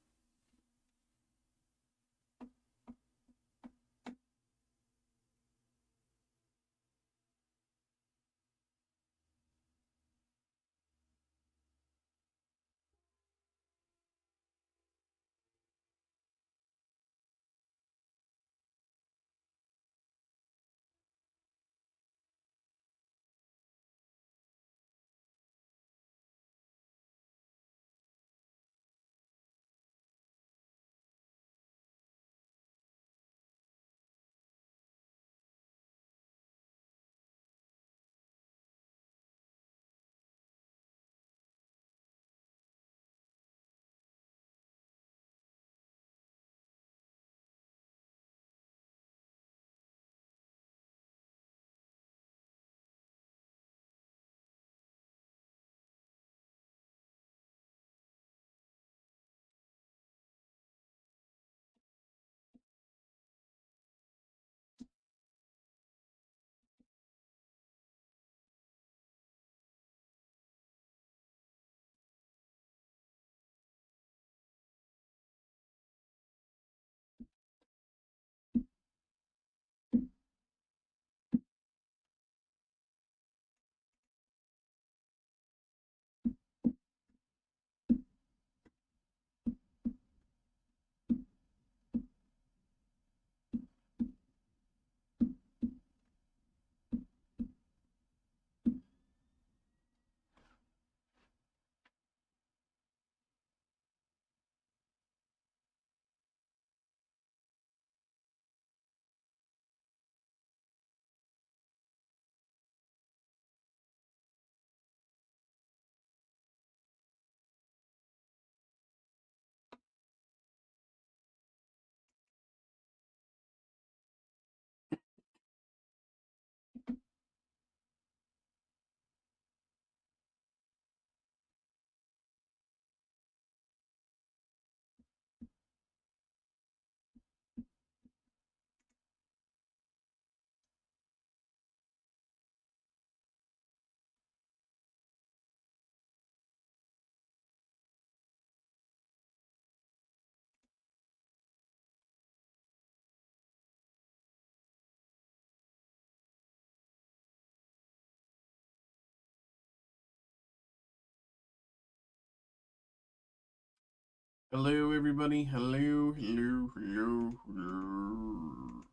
Hello, everybody. Hello, hello, hello, hello.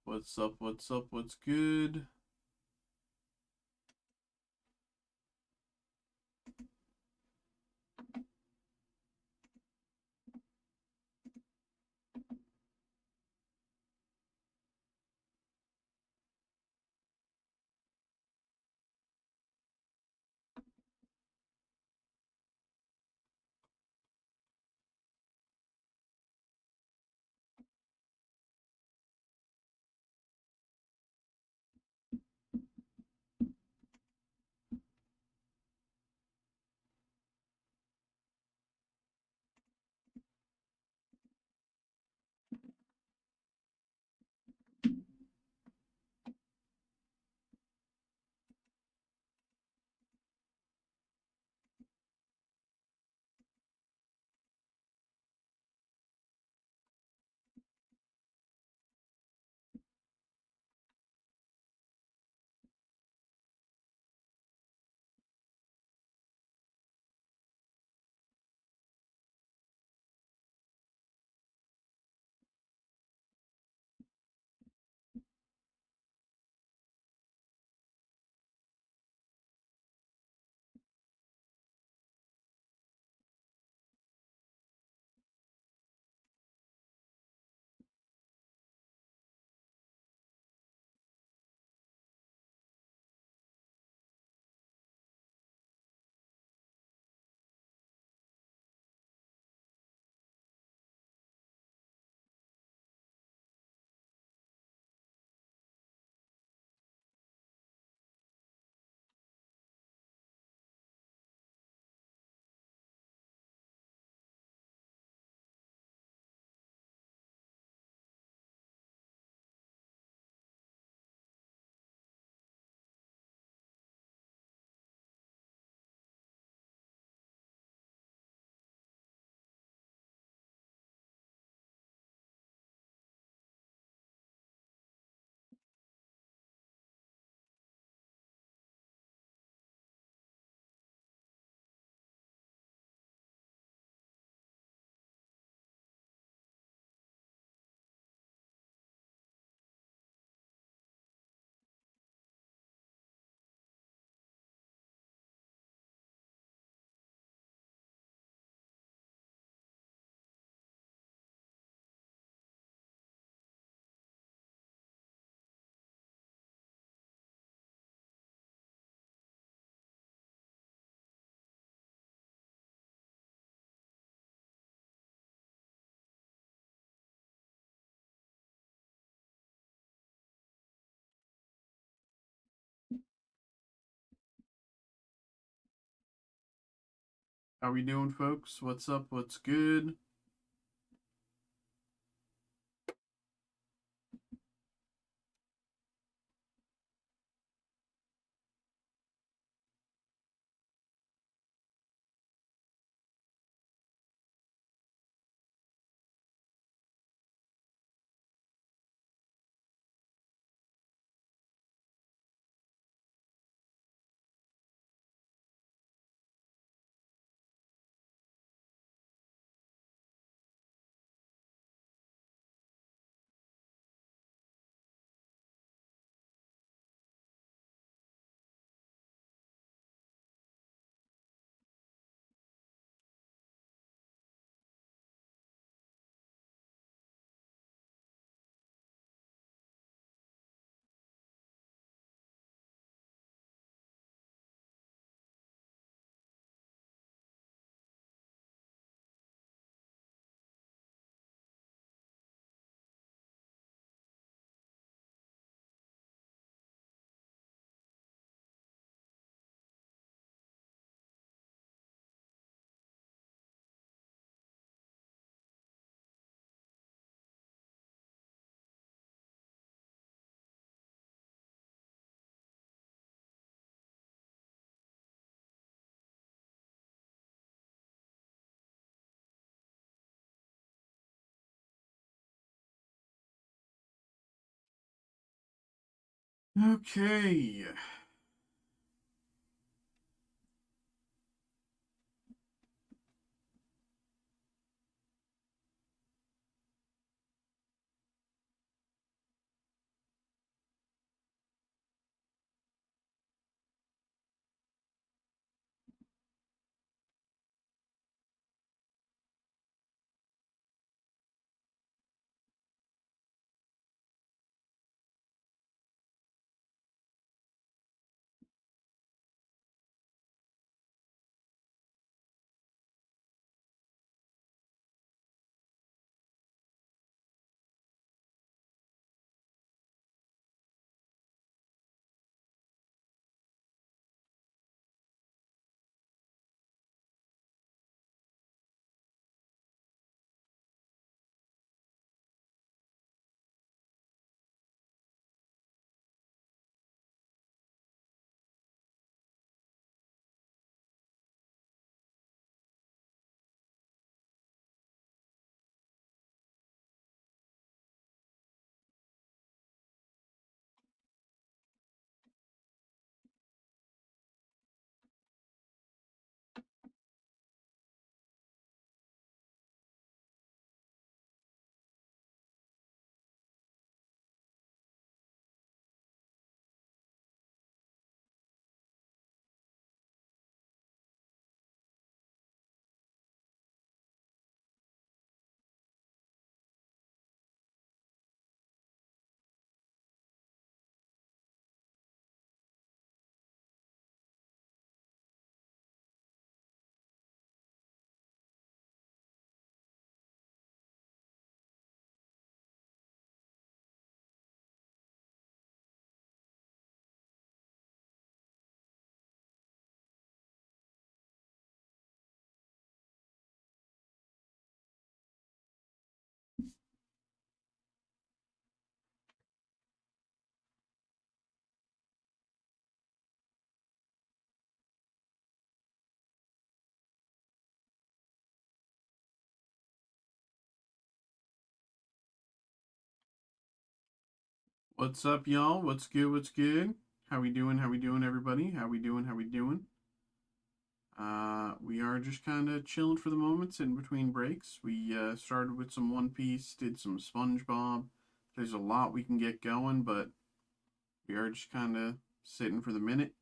What's up? What's up? What's good? How we doing, folks? What's up? What's good? Okay. What's up, y'all? What's good? What's good? How we doing? How we doing, everybody? How we doing? How we doing? We are just kind of chilling for the moments in between breaks. We started with some One Piece, did some SpongeBob. There's a lot we can get going, but we are just kind of sitting for the minute.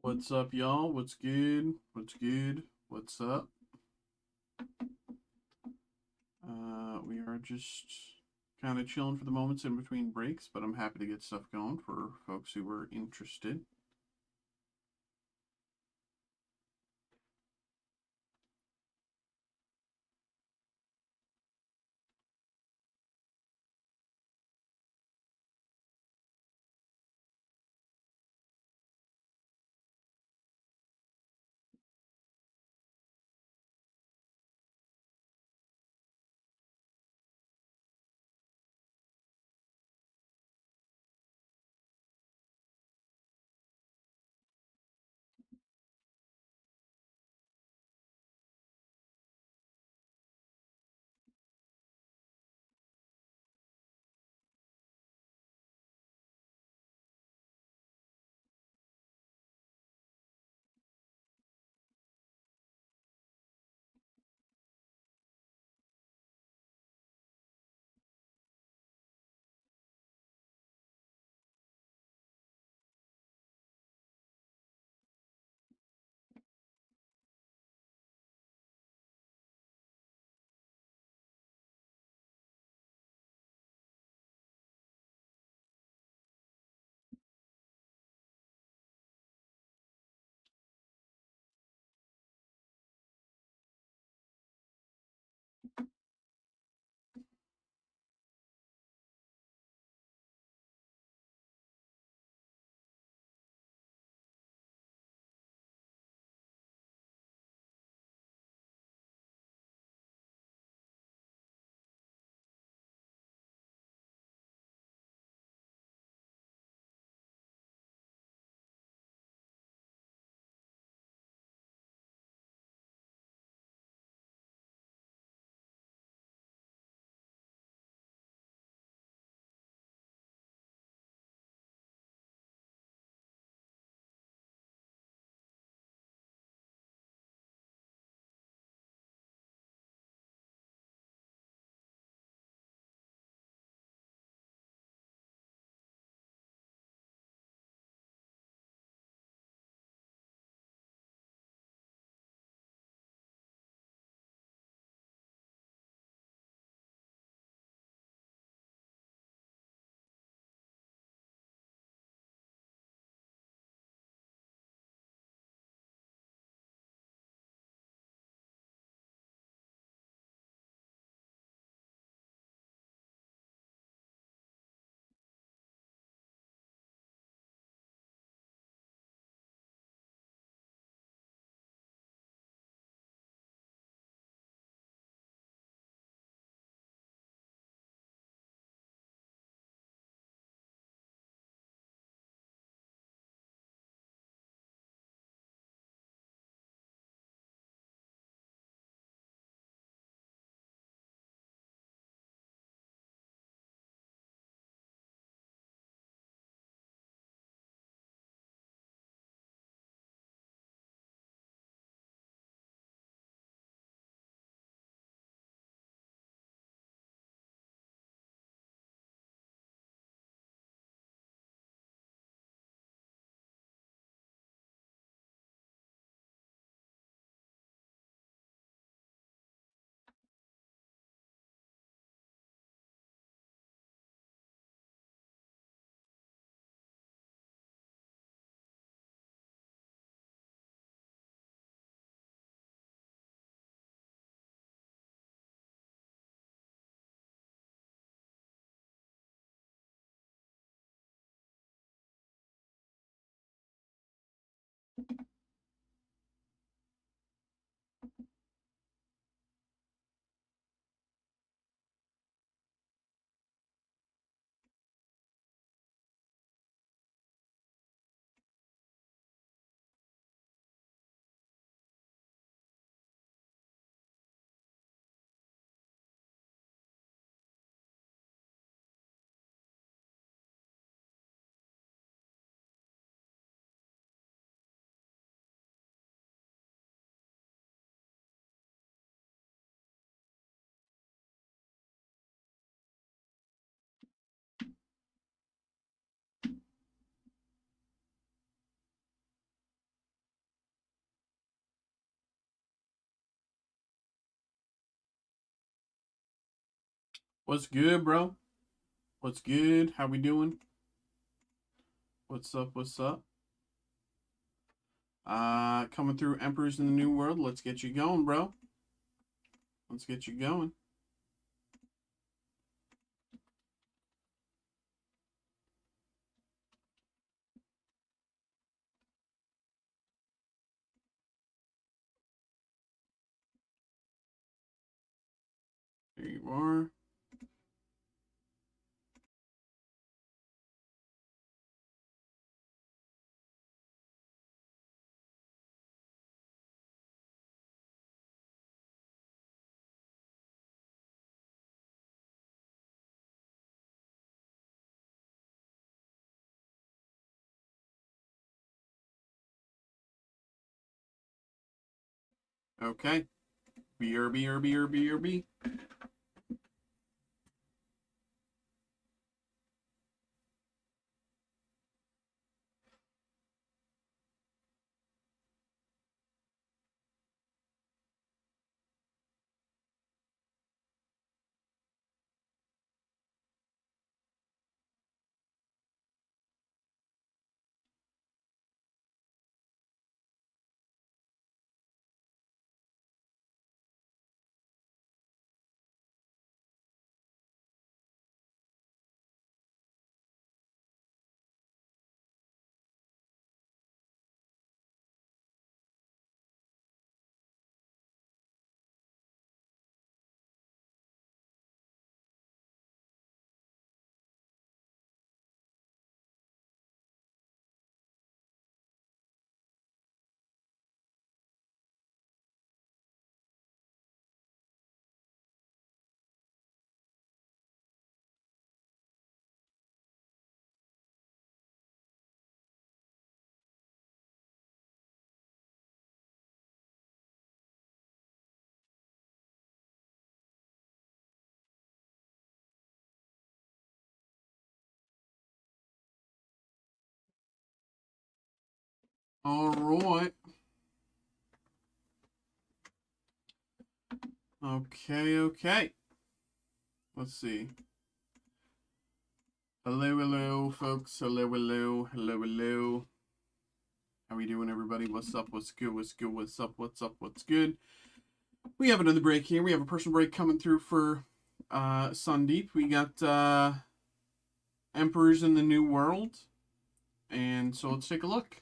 What's up, y'all? What's good? What's good? What's up? We are just kind of chilling for the moments in between breaks, but I'm happy to get stuff going for folks who were interested. What's good, bro? What's good? How we doing? What's up? What's up? Coming through Emperors in the New World. Let's get you going, bro. Let's get you going. There you are. Okay. BRB. All right. Okay. Let's see. Hello, folks. Hello. How we doing, everybody? What's up? What's good? What's good? We have another break here. We have a personal break coming through for Sundeep. We got Emperors in the New World. And so let's take a look.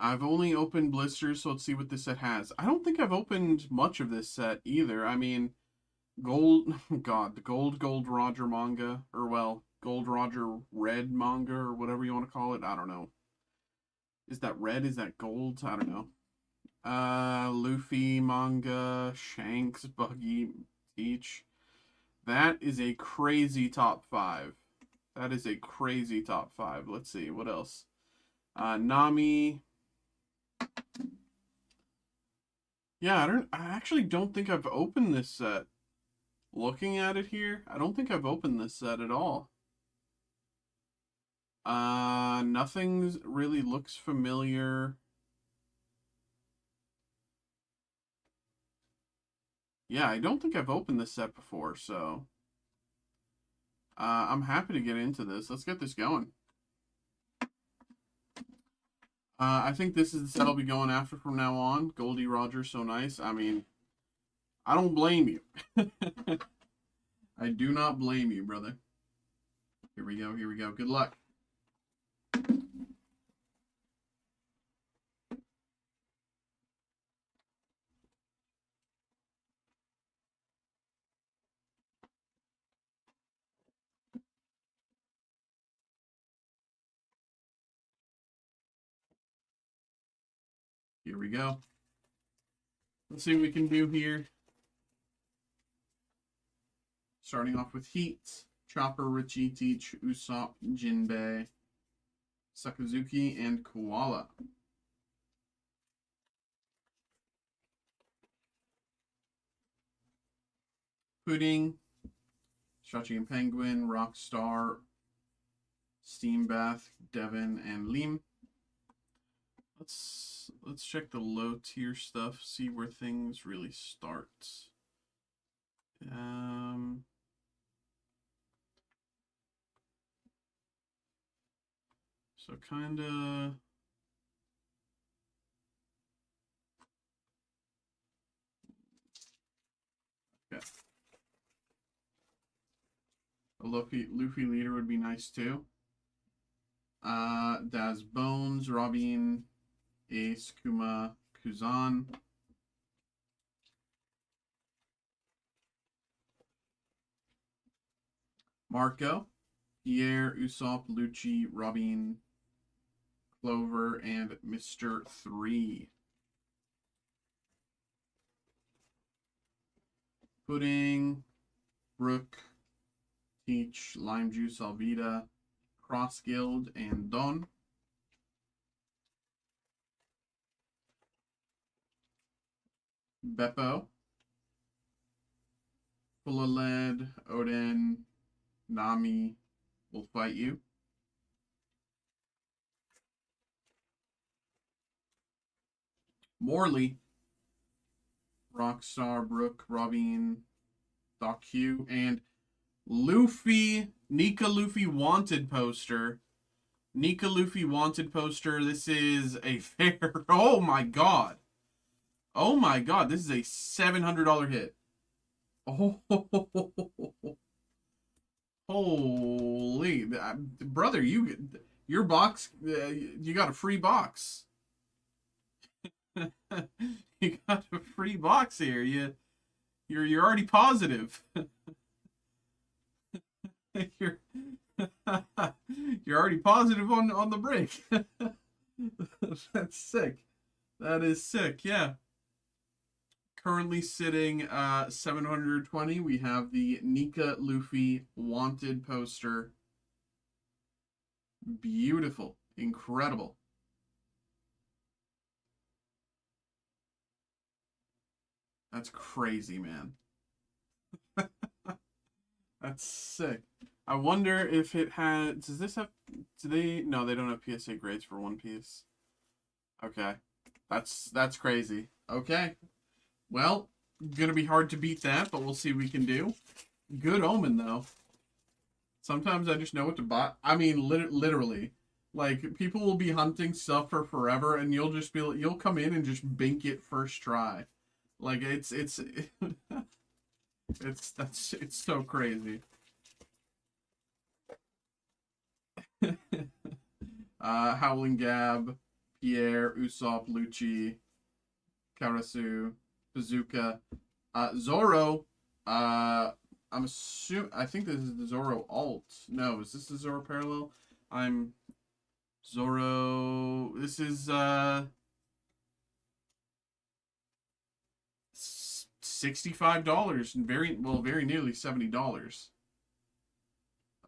I've only opened blisters, so let's see what this set has. I don't think I've opened much of this set either. I mean, Gold Roger manga, or well, Gold Roger Red manga, or whatever you want to call it. I don't know. Is that red? Is that gold? I don't know. Luffy manga, Shanks, Buggy, Teach. That is a crazy top 5. That is a crazy top 5. Let's see, what else? Nami. Yeah, I actually don't think I've opened this set. Looking at it here, I don't think I've opened this set at all. Nothing really looks familiar. Yeah, I don't think I've opened this set before, so I'm happy to get into this. Let's get this going. I think this is the set I'll be going after from now on. Goldie Roger, so nice. I mean, I don't blame you. I do not blame you, brother. Here we go. Good luck. Here we go. Let's see what we can do here. Starting off with Heat, Chopper, Richie, Teach, Usopp, Jinbei, Sakazuki, and Koala. Pudding, Shachi and Penguin, Rockstar, Steam Bath, Devin, and Lim. Let's check the low tier stuff, see where things really start. So kinda yeah. A Luffy leader would be nice too. Daz Bones, Robin, Ace, Kuma, Kuzan. Marco, Pierre, Usopp, Lucci, Robin, Clover, and Mr. 3. Pudding, Brooke, Teach, Lime Juice, Alvida, Cross Guild, and Don. Beppo, Full of Lead, Odin, Nami will fight you. Morley, Rockstar, Brooke, Robin, Doc Hugh, and Luffy, Nika Luffy wanted poster. Nika Luffy wanted poster. This is a fair. Oh my god. Oh my god. This is a $700 hit. Oh, holy brother! Your box. You got a free box. You got a free box here. You're already positive. you're you're already positive on the break. That's sick. That is sick. Yeah. Currently sitting 720. We have the Nika Luffy wanted poster. Beautiful. Incredible. That's crazy, man. That's sick. I wonder if it had. Does this have? Do they? No, they don't have PSA grades for One Piece. Okay, that's crazy. Okay, well, gonna be hard to beat that, but we'll see what we can do. Good omen though. Sometimes I just know what to buy. I mean, literally, like people will be hunting stuff for forever, and you'll come in and just bink it first try. Like it's it's so crazy. Howling Gab, Pierre, Usopp, Lucci, Karasu, Bazooka, Zoro. I think this is the Zoro alt. No, is this the Zoro parallel? I'm Zoro. This is $65 and very nearly $70.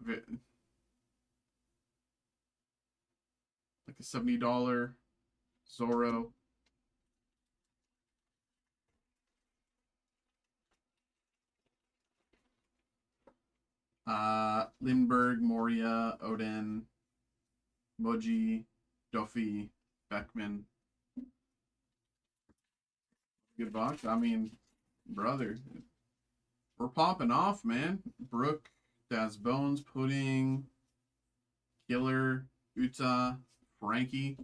Like a $70 Zoro. Lindbergh, Moria, Odin, Moji, Duffy, Beckman. Good box. I mean, brother, we're popping off, man. Brooke, Daz Bones, Pudding, Killer, Uta, Frankie.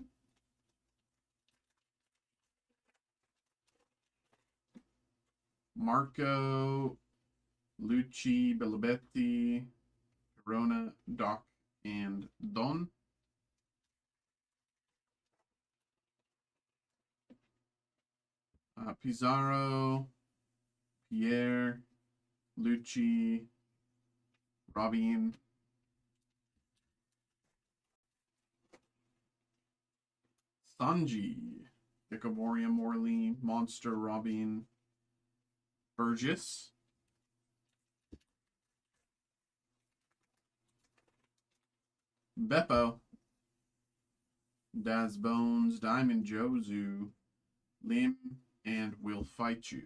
Marco, Lucci, Bellobetti, Corona, Doc, and Don. Pizarro, Pierre, Lucci, Robin, Sanji, Ikaboria Morley, Monster Robin, Burgess, Beppo, Daz Bones, Diamond Jozu, Lim, and Will Fight You.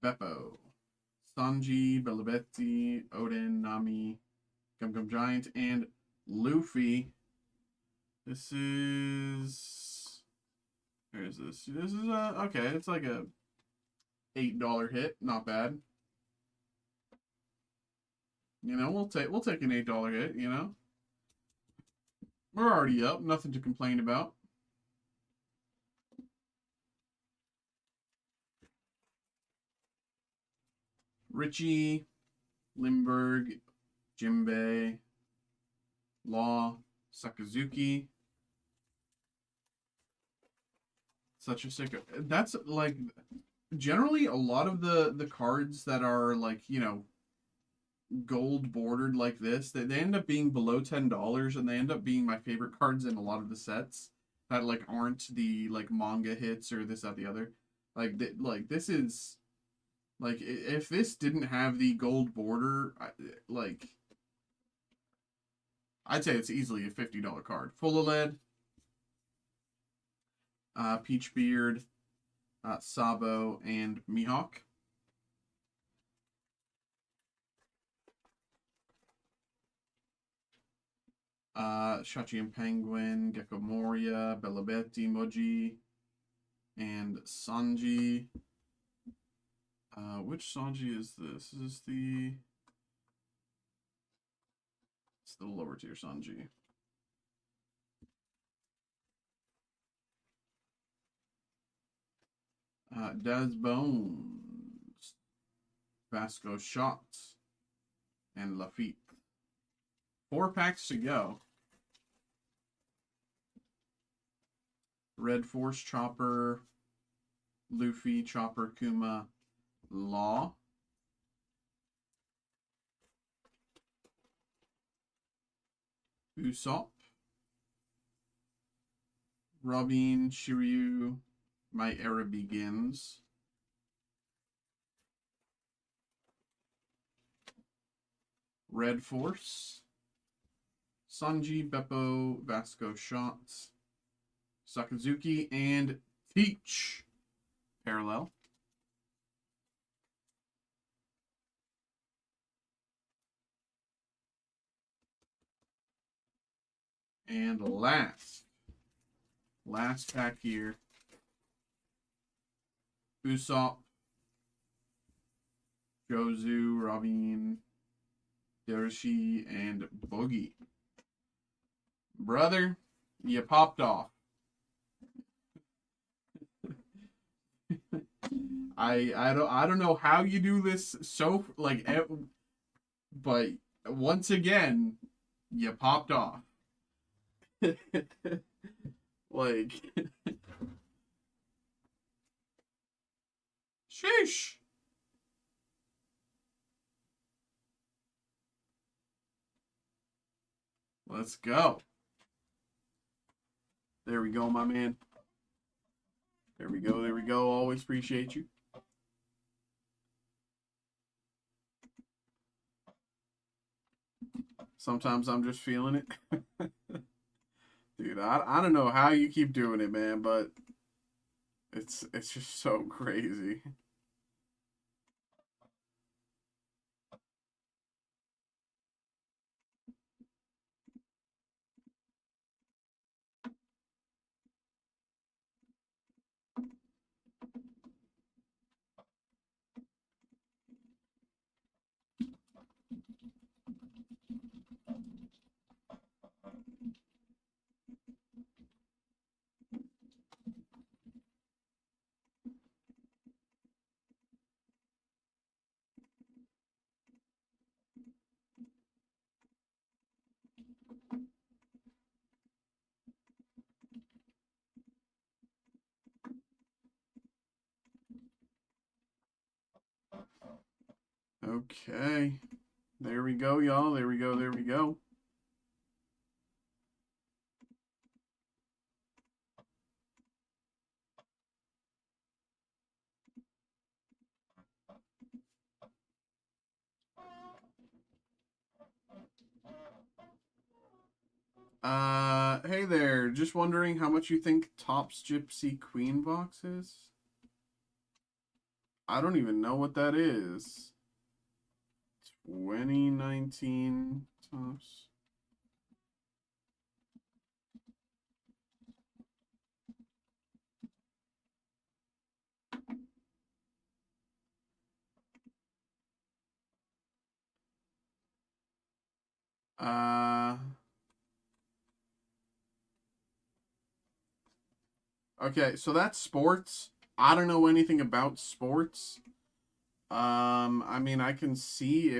Beppo, Sanji, Belabetti, Odin, Nami, Gum Giant, and Luffy. This is... Where is this? This is okay, it's like a $8 hit. Not bad. You know, we'll take an $8 hit, you know. We're already up, nothing to complain about. Richie, Limburg, Jimbei, Law, Sakazuki. Such a sick... That's, like, generally a lot of the cards that are, like, you know, gold bordered like this, they end up being below $10, and they end up being my favorite cards in a lot of the sets that, like, aren't the, like, manga hits or this, that, the other. Like, this is... Like, if this didn't have the gold border, like... I'd say it's easily a $50 card. Full of lead. Peachbeard, Sabo, and Mihawk. Shachi and Penguin, Gecko Moria, Belabetti, Moji, and Sanji. Which Sanji is this? Is this the... It's the lower tier Sanji. Daz Bones, Vasco Shots, and Lafitte. 4 packs to go. Red Force Chopper, Luffy, Chopper, Kuma, Law. Usopp, Robin, Shiryu, My Era Begins. Red Force, Sanji, Beppo, Vasco Shots, Sakazuki, and Teach. Parallel. And last pack here. Usopp, Jozu, Robin, Derishi, and Boogie. Brother, you popped off. I don't know how you do this so, like, but once again, you popped off. Like, sheesh. Let's go. There we go, my man. There we go. There we go. Always appreciate you. Sometimes I'm just feeling it. Dude, I don't know how you keep doing it, man, but it's just so crazy. Okay. There we go, y'all. There we go. There we go. Hey there. Just wondering how much you think Topps Gypsy Queen box is? I don't even know what that is. 2019 Topps. Uh, okay, so that's sports. I don't know anything about sports. I mean, I can see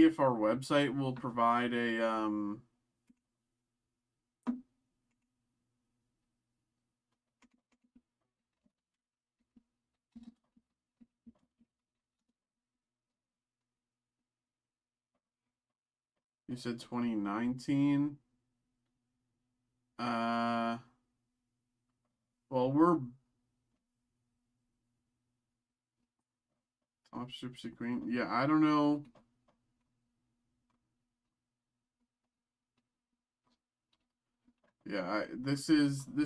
if our website will provide a you said 2019. Uh, well, we're Top Gypsy Queen. Yeah, I don't know. Yeah, this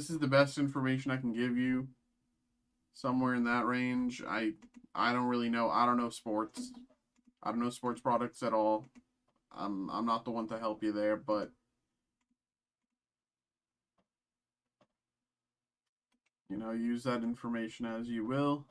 is the best information I can give you. Somewhere in that range. I don't really know. I don't know sports. I don't know sports products at all. I'm not the one to help you there, but use that information as you will.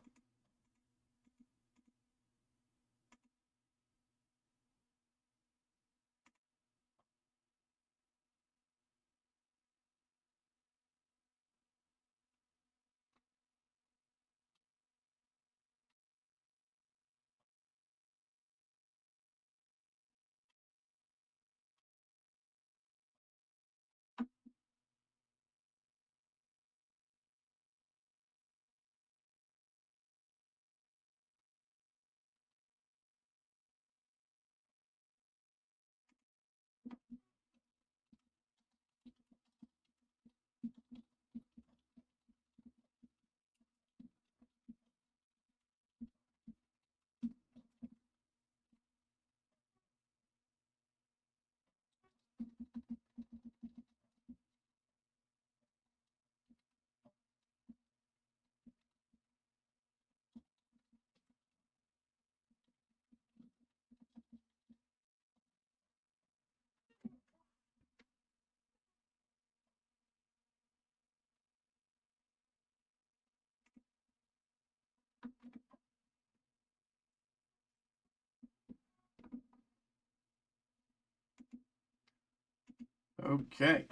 Okay.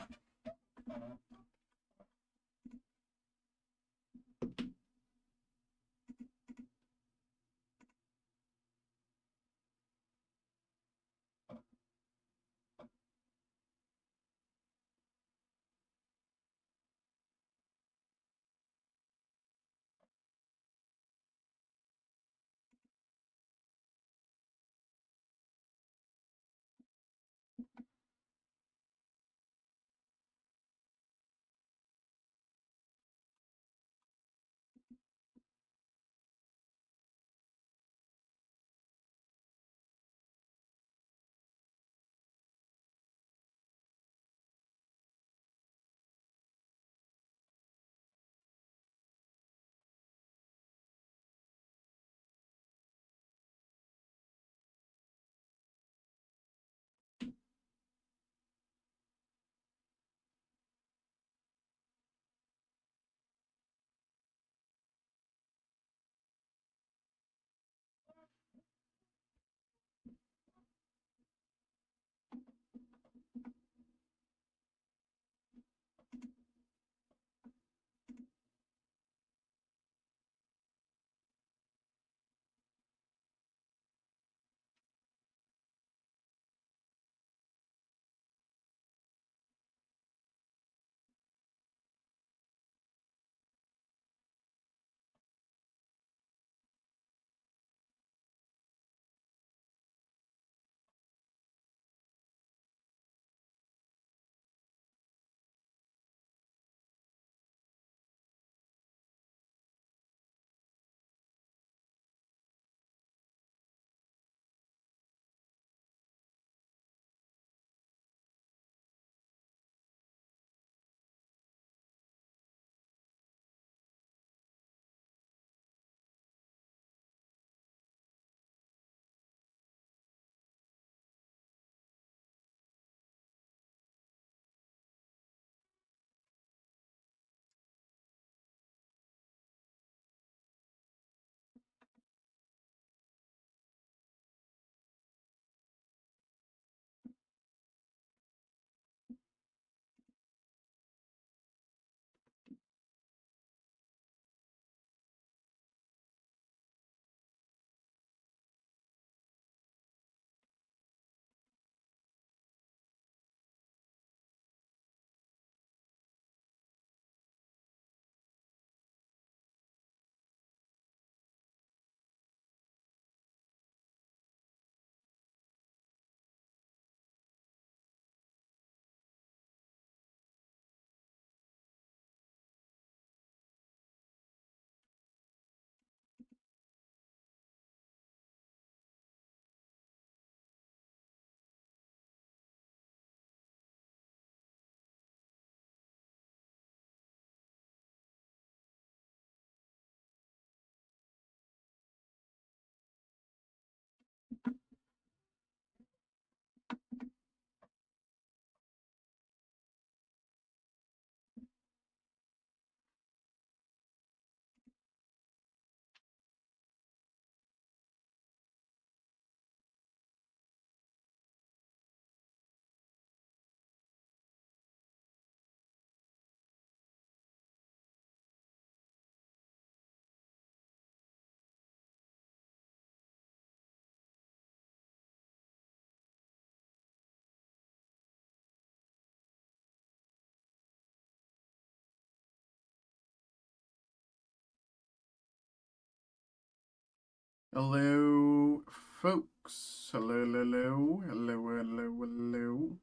Hello, folks. Hello, hello, hello, hello, hello.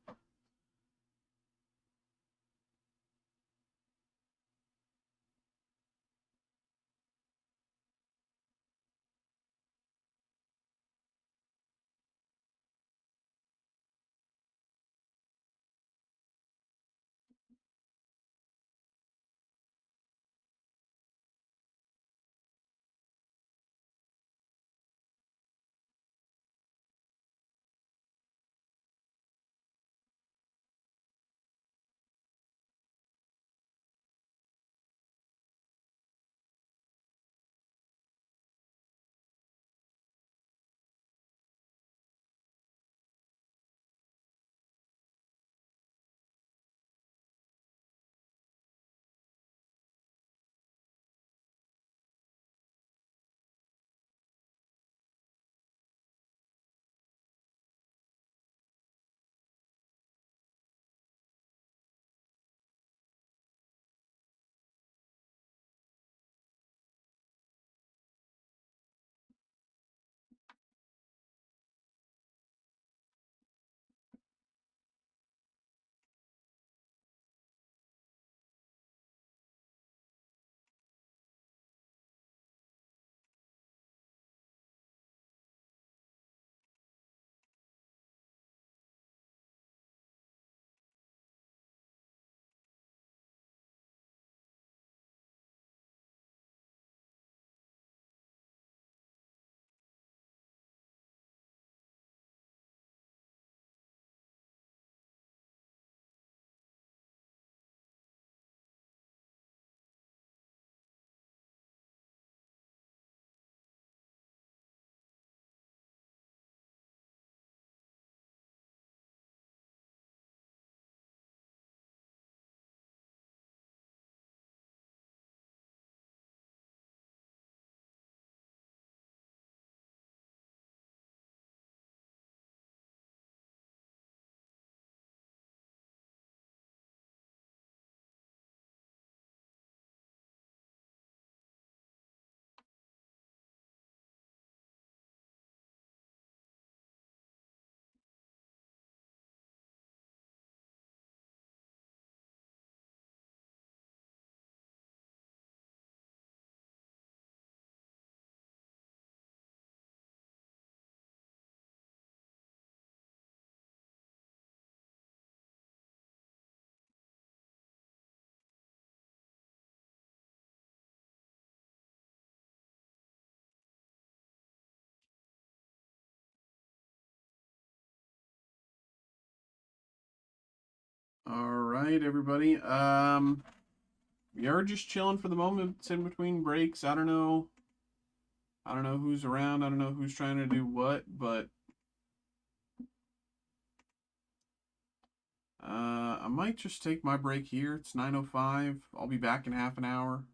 All right, everybody. We are just chilling for the moment. It's in between breaks. I don't know. I don't know who's around. I don't know who's trying to do what, but I might just take my break here. It's 9:05. I'll be back in half an hour.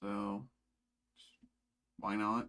So, why not?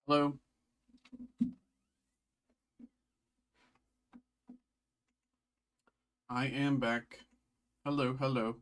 Hello. I am back. Hello, hello.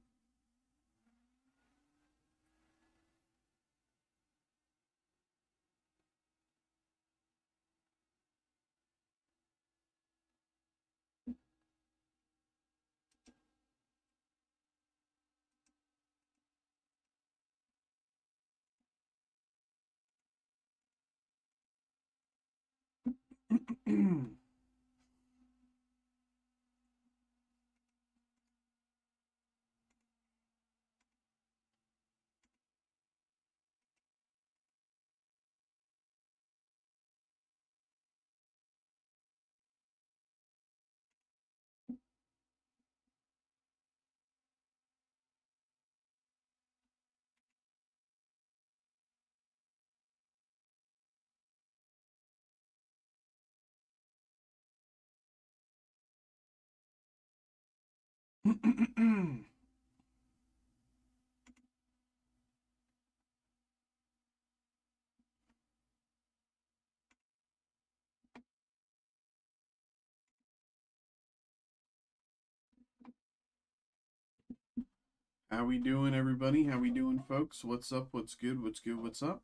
How we doing, everybody? How we doing, folks? What's up? What's good? What's good? What's up?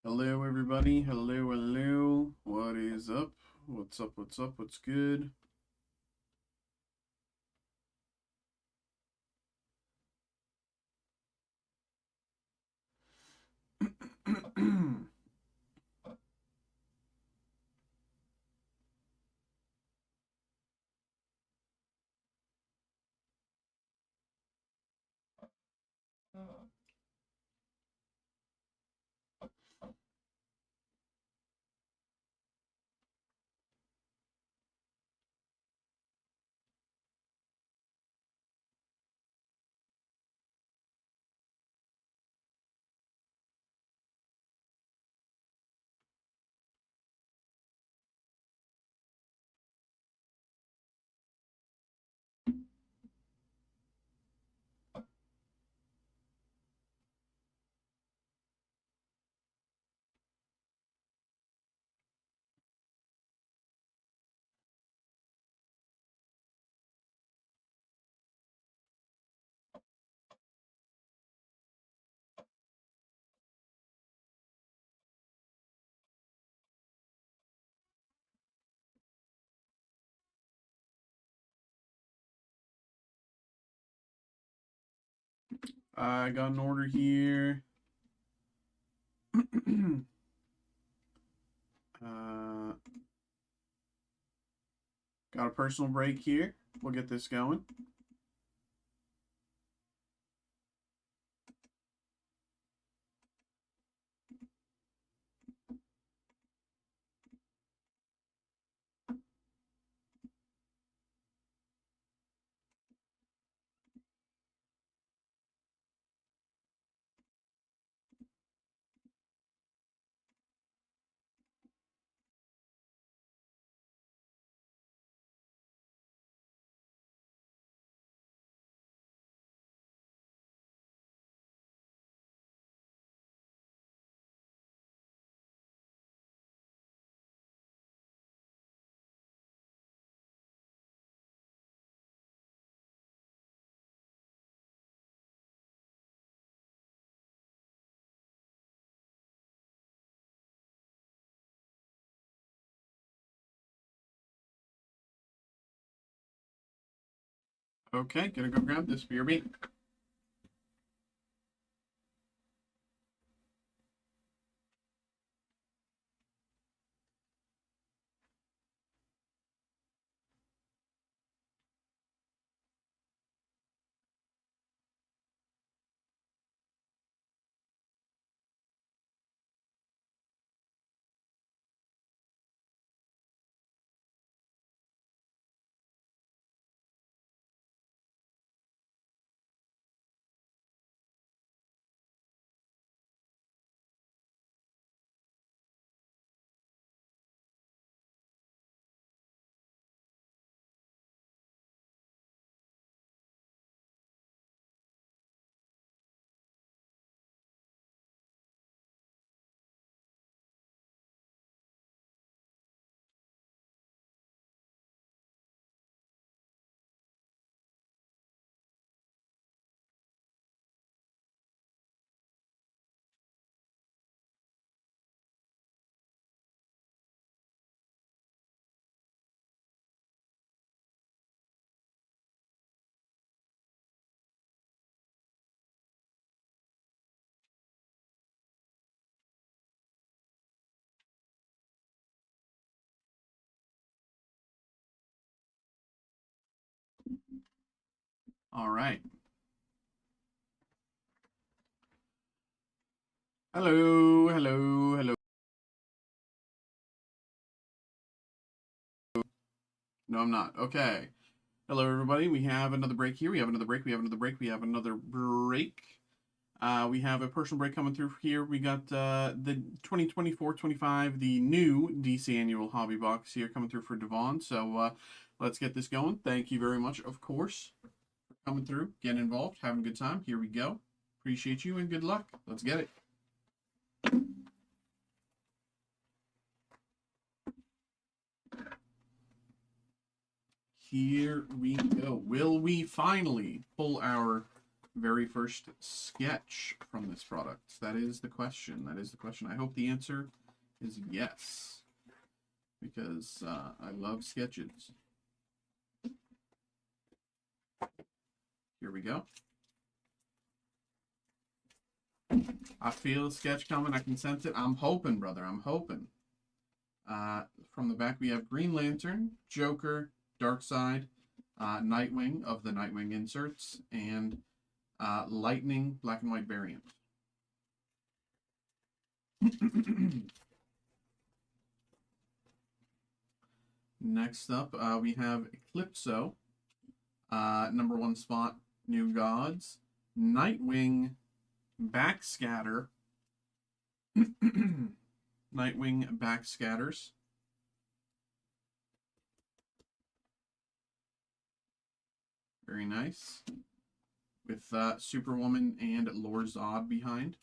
Hello, everybody. Hello, hello. What is up? What's up? What's up? What's good? I got an order here. Got a personal break here. We'll get this going. Okay, gonna go grab this BRB. All right. Hello, hello, hello. No, I'm not. Okay. Hello, everybody. We have another break here. We have another break. We have another break. We have another break. We have a personal break coming through here. We got the 2024-25, the new DC Annual Hobby Box here coming through for Devon. So let's get this going. Thank you very much, of course, for coming through, getting involved, having a good time. Here we go. Appreciate you and good luck. Let's get it. Here we go. Will we finally pull our very first sketch from this product? That is the question. That is the question. I hope the answer is yes, because I love sketches. Here we go. I feel a sketch coming. I can sense it. I'm hoping, brother. I'm hoping. From the back, we have Green Lantern, Joker, Darkseid, Nightwing of the Nightwing inserts, and Lightning black and white variant. Next up, we have Eclipso, #1 spot, New Gods, Nightwing Backscatter, Nightwing Backscatters. Very nice. With Superwoman and Lord Zod behind.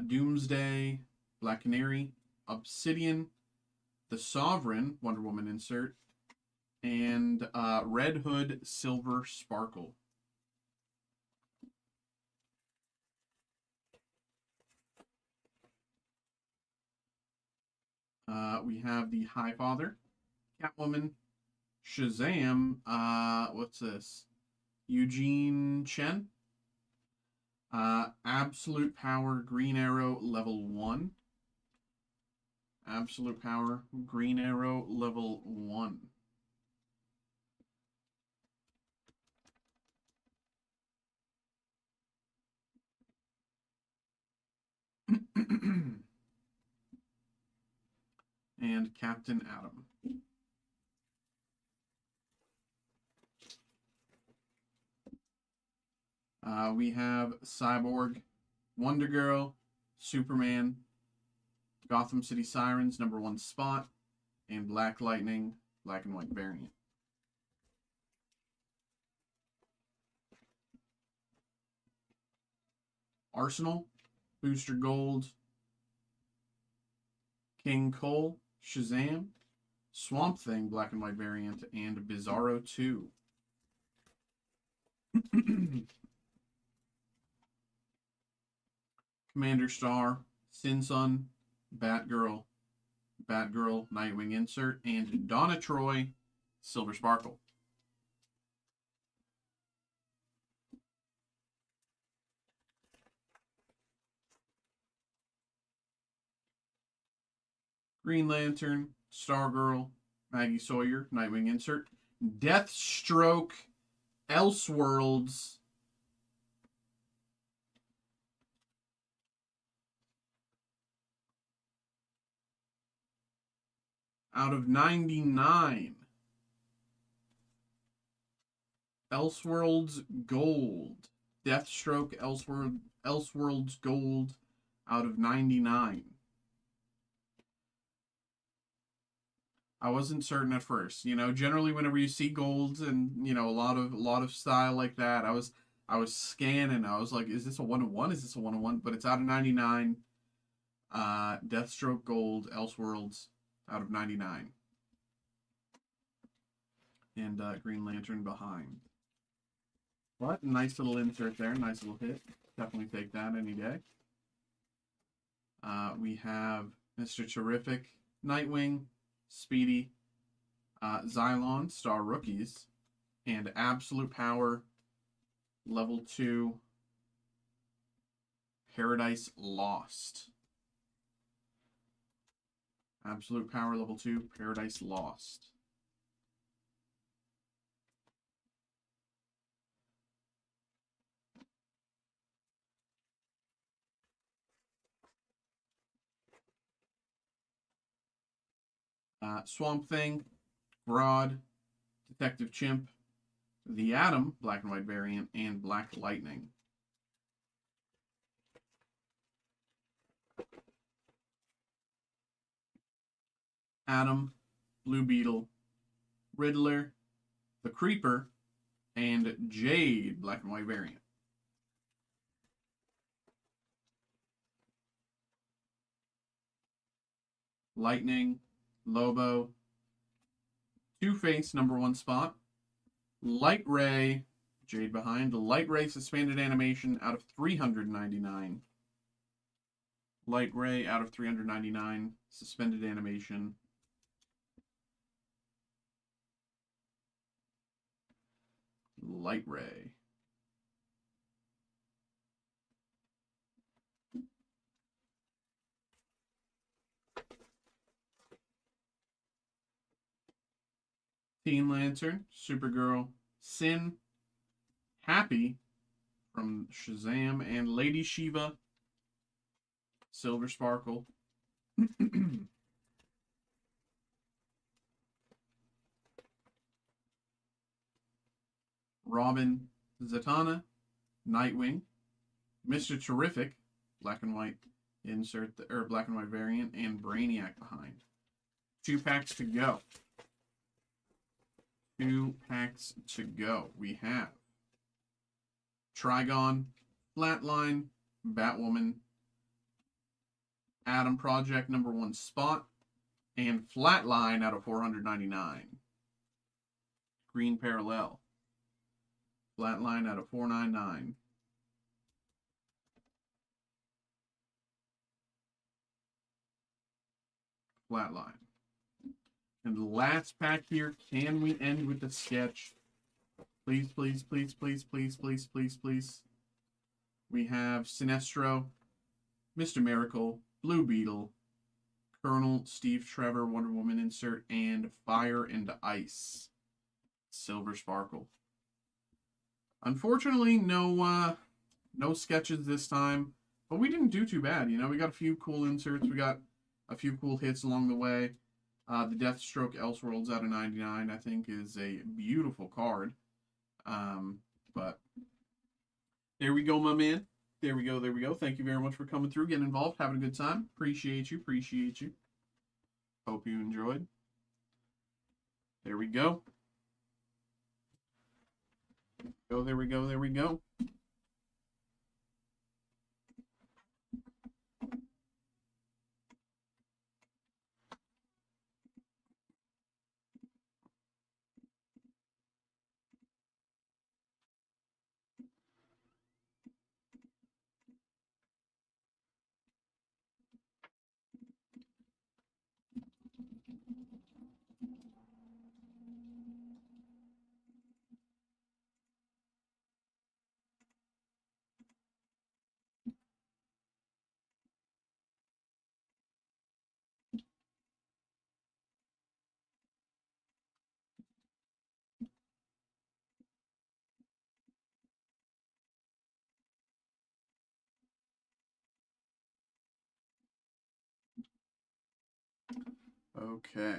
Doomsday, Black Canary, Obsidian, the Sovereign, Wonder Woman insert, and Red Hood, Silver Sparkle. We have the High Father, Catwoman, Shazam, what's this? Eugene Chen. Absolute Power Green Arrow level 1. Absolute Power Green Arrow level 1. And Captain Atom. We have Cyborg, Wonder Girl, Superman, Gotham City Sirens, #1 spot, and Black Lightning, black and white variant. Arsenal, Booster Gold, King Cole, Shazam, Swamp Thing, black and white variant, and Bizarro 2. Commander Star, Sin Sun, Batgirl, Nightwing insert, and Donna Troy, Silver Sparkle. Green Lantern, Stargirl, Maggie Sawyer, Nightwing insert, Deathstroke, Elseworlds, out of 99. Elseworlds Gold. Deathstroke, Elseworlds Gold, out of 99. I wasn't certain at first. You know, generally whenever you see golds and, you know, a lot of style like that, I was scanning. I was like, is this a 1-1? Is this a 1-1? But it's out of 99. Deathstroke Gold, Elseworlds, out of 99. And Green Lantern behind. What? Nice little insert there. Nice little hit. Definitely take that any day. We have Mr. Terrific, Nightwing, Speedy, Xylon, Star Rookies, and Absolute Power, level 2, Paradise Lost. Absolute Power, level 2, Paradise Lost. Swamp Thing, Grodd, Detective Chimp, The Atom, black and white variant, and Black Lightning. Atom, Blue Beetle, Riddler, the Creeper, and Jade, black and white variant. Lightning, Lobo, Two-Face, #1 spot, Light Ray, Jade behind, Light Ray suspended animation out of 399. Light Ray out of 399, suspended animation. Light Ray. Teen Lantern, Supergirl, Sin, Happy from Shazam, and Lady Shiva, Silver Sparkle. Robin, Zatanna, Nightwing, Mr. Terrific, black and white insert, or black and white variant, and Brainiac behind. 2 packs to go. 2 packs to go. We have Trigon, Flatline, Batwoman, Atom Project, #1 spot, and Flatline out of 499. Green Parallel. Flatline out of 499. Flatline. And the last pack here, can we end with the sketch? Please, please, please, please, please, please, please, please. We have Sinestro, Mr. Miracle, Blue Beetle, Colonel, Steve Trevor, Wonder Woman insert, and Fire and Ice. Silver Sparkle. Unfortunately, no sketches this time, but we didn't do too bad. You know, we got a few cool inserts. We got a few cool hits along the way. The Deathstroke Elseworlds out of 99, I think, is a beautiful card. But there we go, my man. There we go, there we go. Thank you very much for coming through, getting involved, having a good time. Appreciate you, appreciate you. Hope you enjoyed. There we go. There we go, there we go. Okay.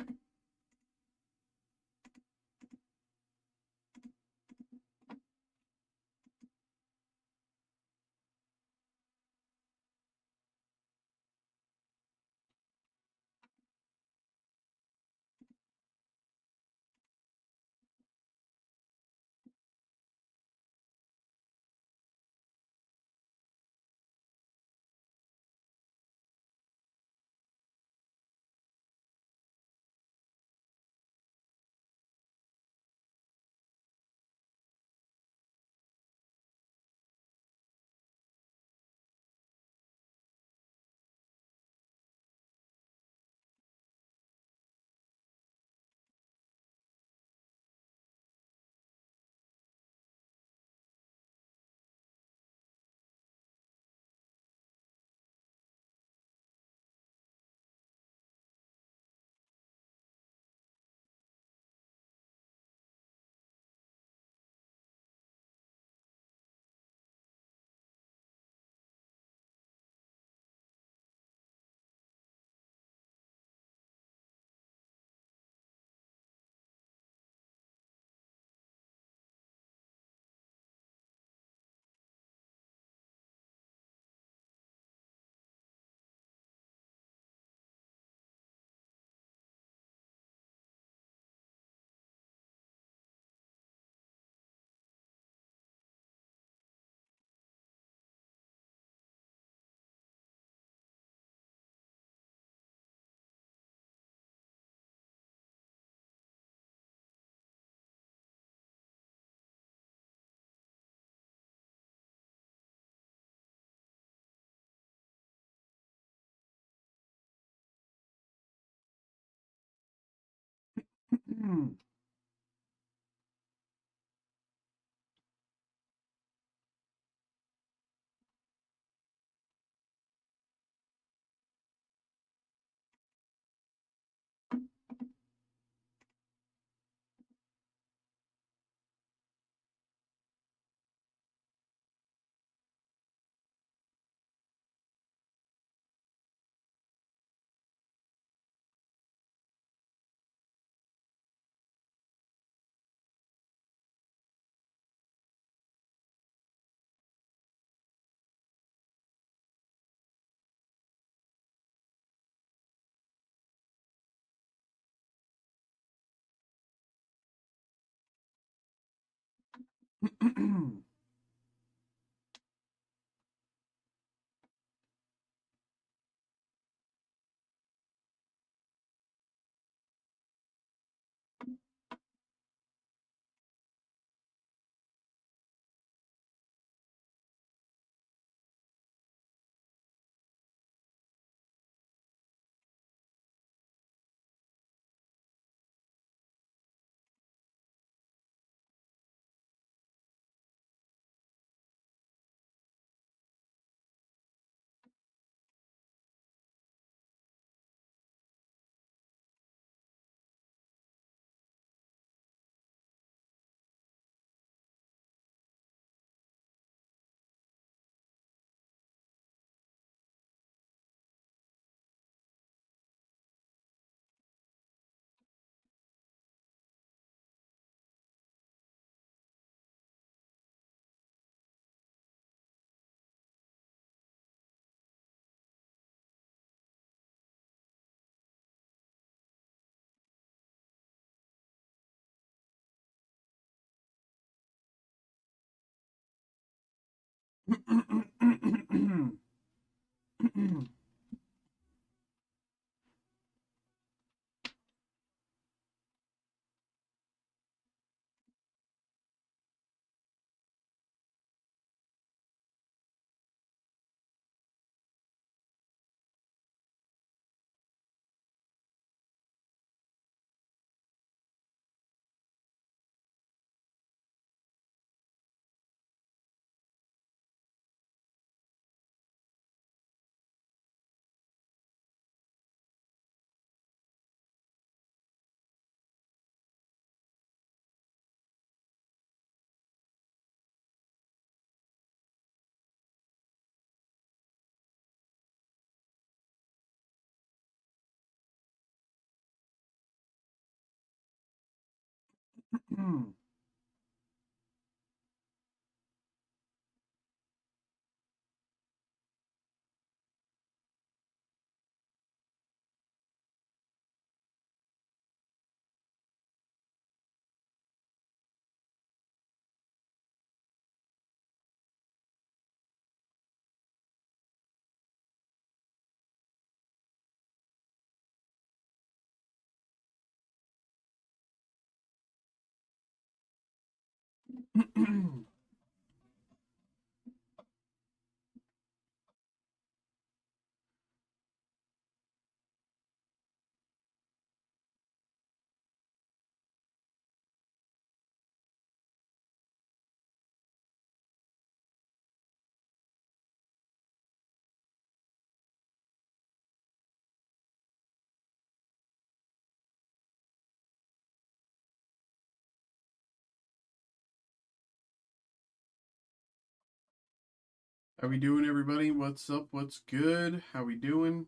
How we doing, everybody? What's up? What's good? How we doing?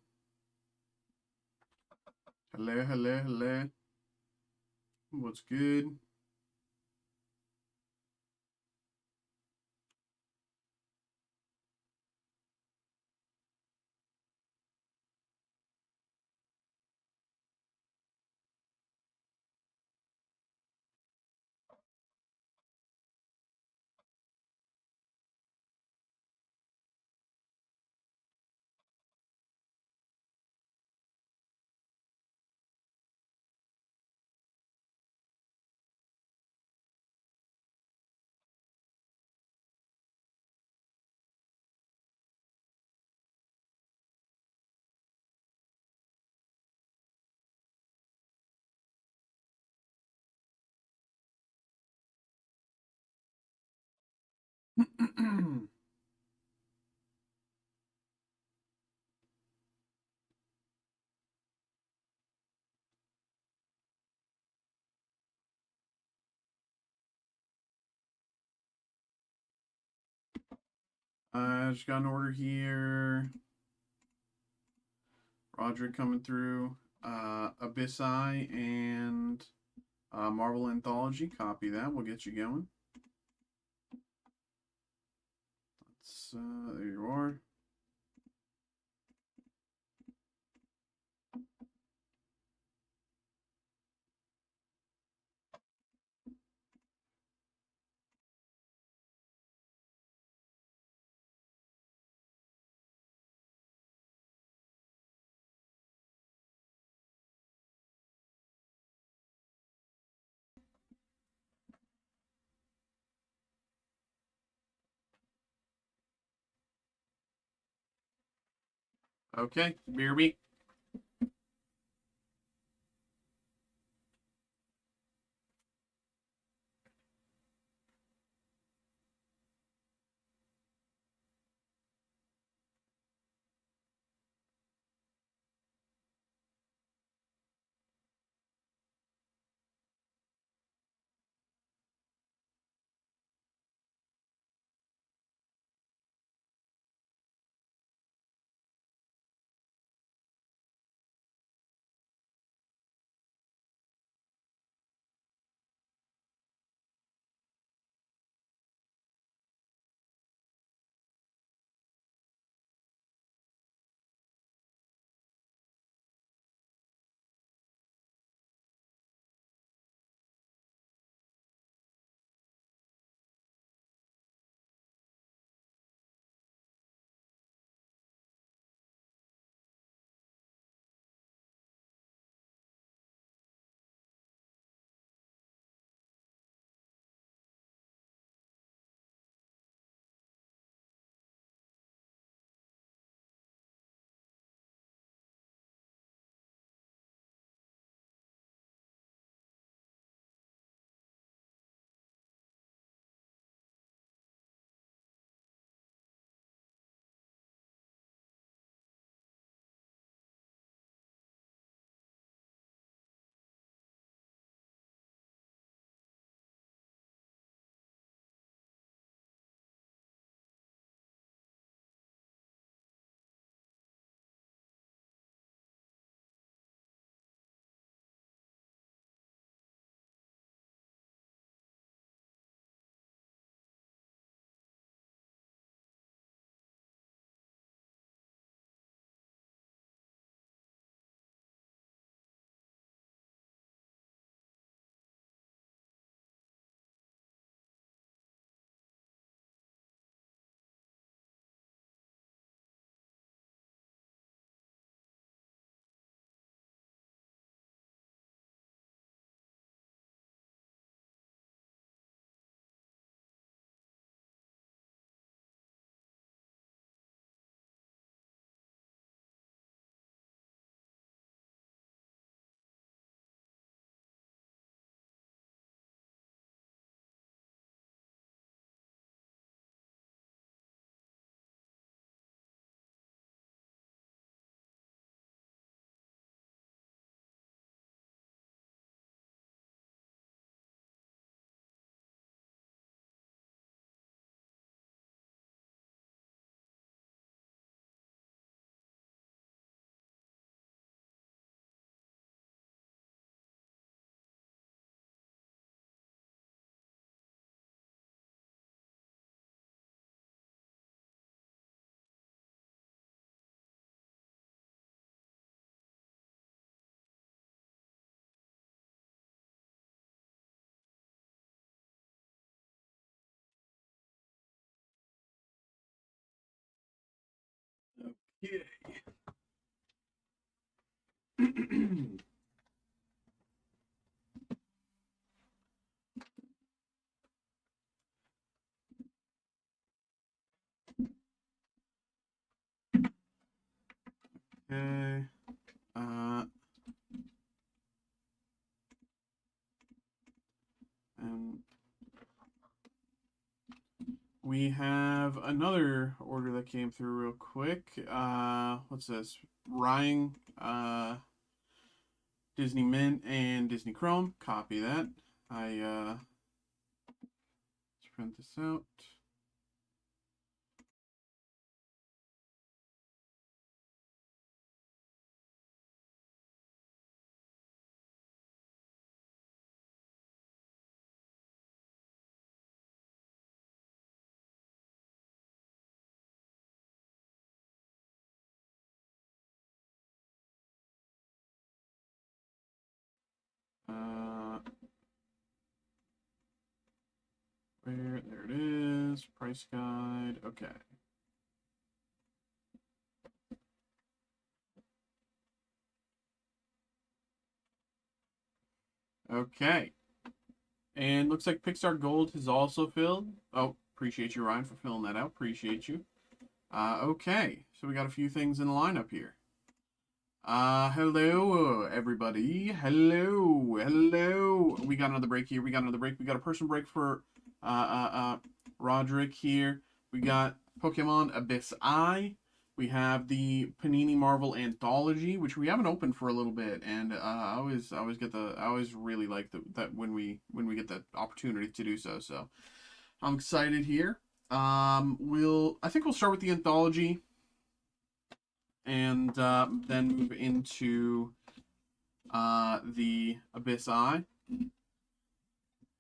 Hello, hello, hello. What's good? I just got an order here. Roderick coming through. Abyssai and Marvel Anthology. Copy that. We'll get you going. There you are. Okay, BRB. Yeah. Okay. And we have another order that came through real quick. What's this? Ryan, Disney Mint and Disney Chrome. Copy that. Let's print this out. There it is. Price guide. Okay. Okay. And looks like Pixar Gold has also filled. Oh, appreciate you, Ryan, for filling that out. Appreciate you. Okay. So we got a few things in the lineup here. Hello, everybody. Hello. We got another break here. We got a person break for Roderick here. We got Pokemon Abyss Eye. We have the Panini Marvel Anthology, which we haven't opened for a little bit, and I always really like that when we get the opportunity to do so. So I'm excited here. I think we'll start with the anthology, and then move into the Abyss Eye.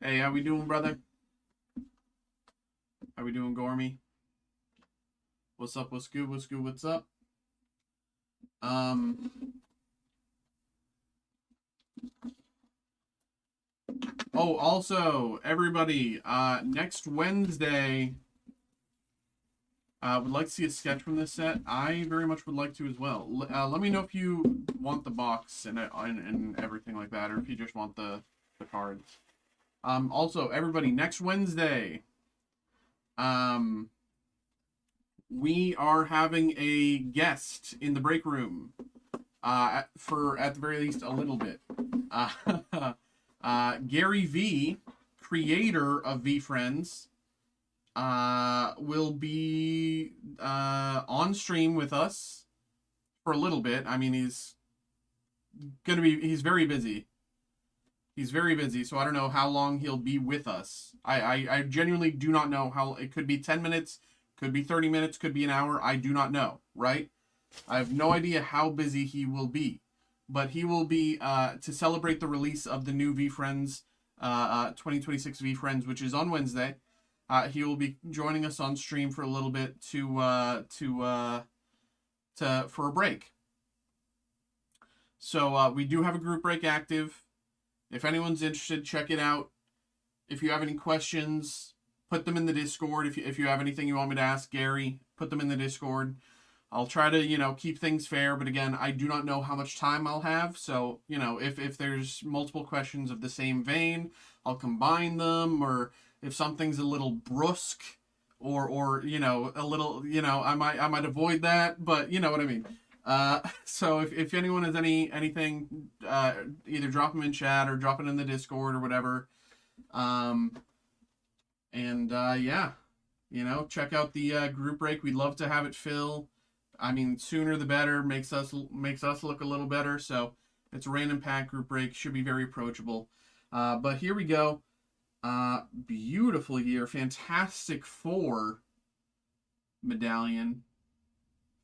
Hey, how we doing, brother? How we doing, Gormy? What's up? What's good? What's good? What's up? Oh, also, everybody, next Wednesday, would like to see a sketch from this set. I very much would like to as well. Let me know if you want the box and everything like that, or if you just want the cards. Also, everybody, next Wednesday, we are having a guest in the break room, for at the very least a little bit. Gary V, creator of V Friends, will be on stream with us for a little bit. I mean, he's very busy. He's very busy, so I don't know how long he'll be with us. I genuinely do not know how. It could be 10 minutes, could be 30 minutes, could be an hour. I do not know, right? I have no idea how busy he will be. But he will be, to celebrate the release of the new V Friends, 2026 V Friends, which is on Wednesday. He will be joining us on stream for a little bit for a break. So we do have a group break active. If anyone's interested, check it out. If you have any questions, put them in the Discord. If you have anything you want me to ask Gary, put them in the Discord. I'll try to, keep things fair, but again, I do not know how much time I'll have. So, if there's multiple questions of the same vein, I'll combine them, or if something's a little brusque or a little, I might avoid that, but you know what I mean. So if anyone has anything, either drop them in chat or drop it in the Discord or whatever. Yeah, check out the group break. We'd love to have it fill. I mean, sooner the better. Makes us look a little better. So it's a random pack group break. Should be very approachable. But here we go. Beautiful year. Fantastic Four medallion.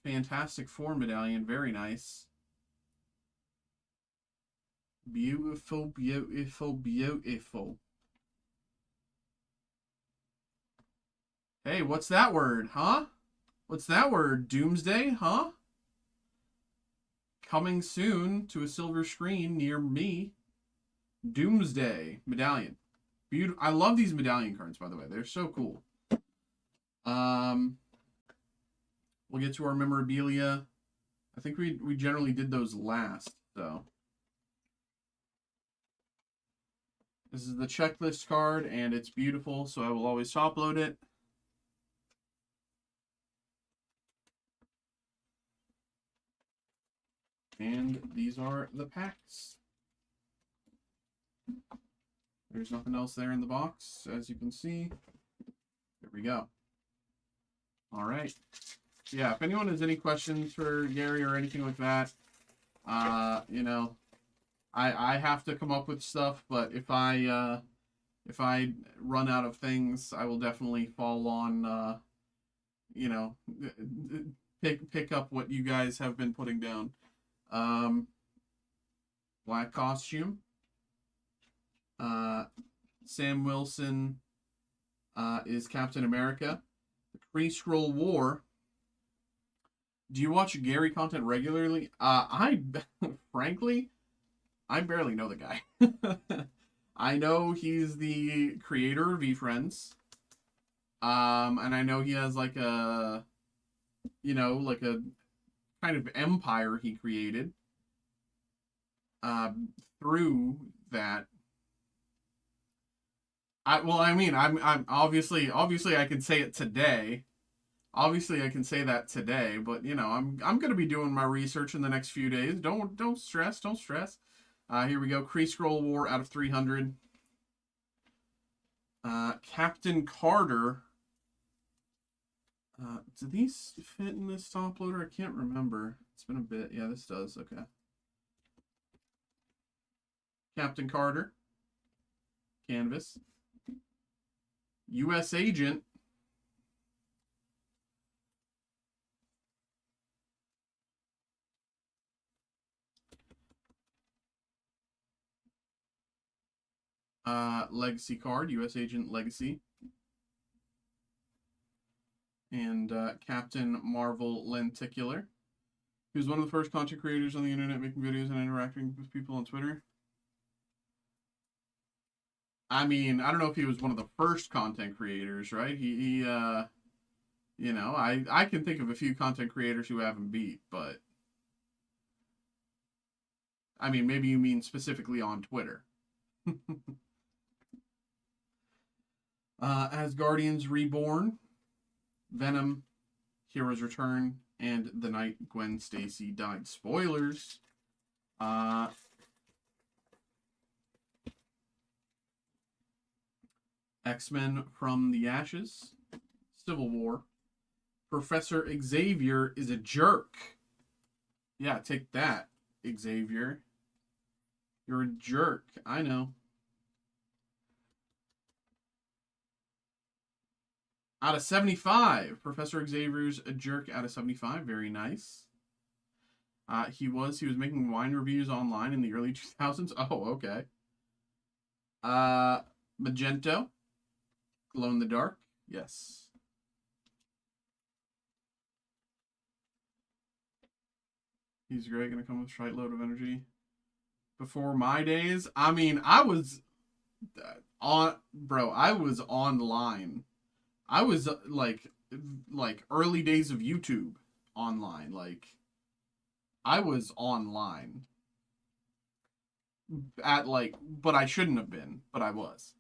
Fantastic Four medallion. Very nice. Beautiful, beautiful, beautiful. Hey, what's that word, huh? What's that word? Doomsday, huh? Coming soon to a silver screen near me. Doomsday medallion. Beautiful. I love these medallion cards, by the way. They're so cool. We'll get to our memorabilia I think we generally did those last, so. This is the checklist card, and it's beautiful, so I will always top load it. And these are the packs. There's nothing else there in the box, as you can see. There we go. All right. Yeah, if anyone has any questions for Gary or anything like that, you know, I have to come up with stuff, but if I run out of things, I will definitely fall on you know, pick up what you guys have been putting down. Black costume. Sam Wilson is Captain America. The Kree Skrull War. Do you watch Gary content regularly? I frankly, I barely know the guy. I know he's the creator of VFriends. And I know he has like a, you know, like a kind of empire he created. Through that. I'm obviously I can say it today. Obviously, I can say that today, but you know, I'm gonna be doing my research in the next few days. Don't stress, don't stress. Here we go. Kree Skrull War out of 300. Captain Carter. Do these fit in this top loader? I can't remember. It's been a bit. Yeah, this does. Okay. Captain Carter. Canvas. U.S. Agent. Legacy card, U.S. Agent Legacy. And Captain Marvel Lenticular, who's one of the first content creators on the internet making videos and interacting with people on Twitter. I mean, I don't know if he was one of the first content creators, right? He you know, I can think of a few content creators who haven't beat, but I mean, maybe you mean specifically on Twitter. As Guardians Reborn, Venom, Heroes Return, and the night Gwen Stacy died. Spoilers. X-Men from the Ashes, Civil War. Professor Xavier is a jerk. Yeah, take that, Xavier. You're a jerk. I know. Out of 75. Professor Xavier's a jerk out of 75. Very nice. He was making wine reviews online in the early 2000s. Oh, okay. Magento. Glow in the dark. Yes. He's great. Gonna come with a shite load of energy. Before my days, I mean, I was I was online. I was like early days of YouTube online. Like, I was online at but I shouldn't have been, but I was.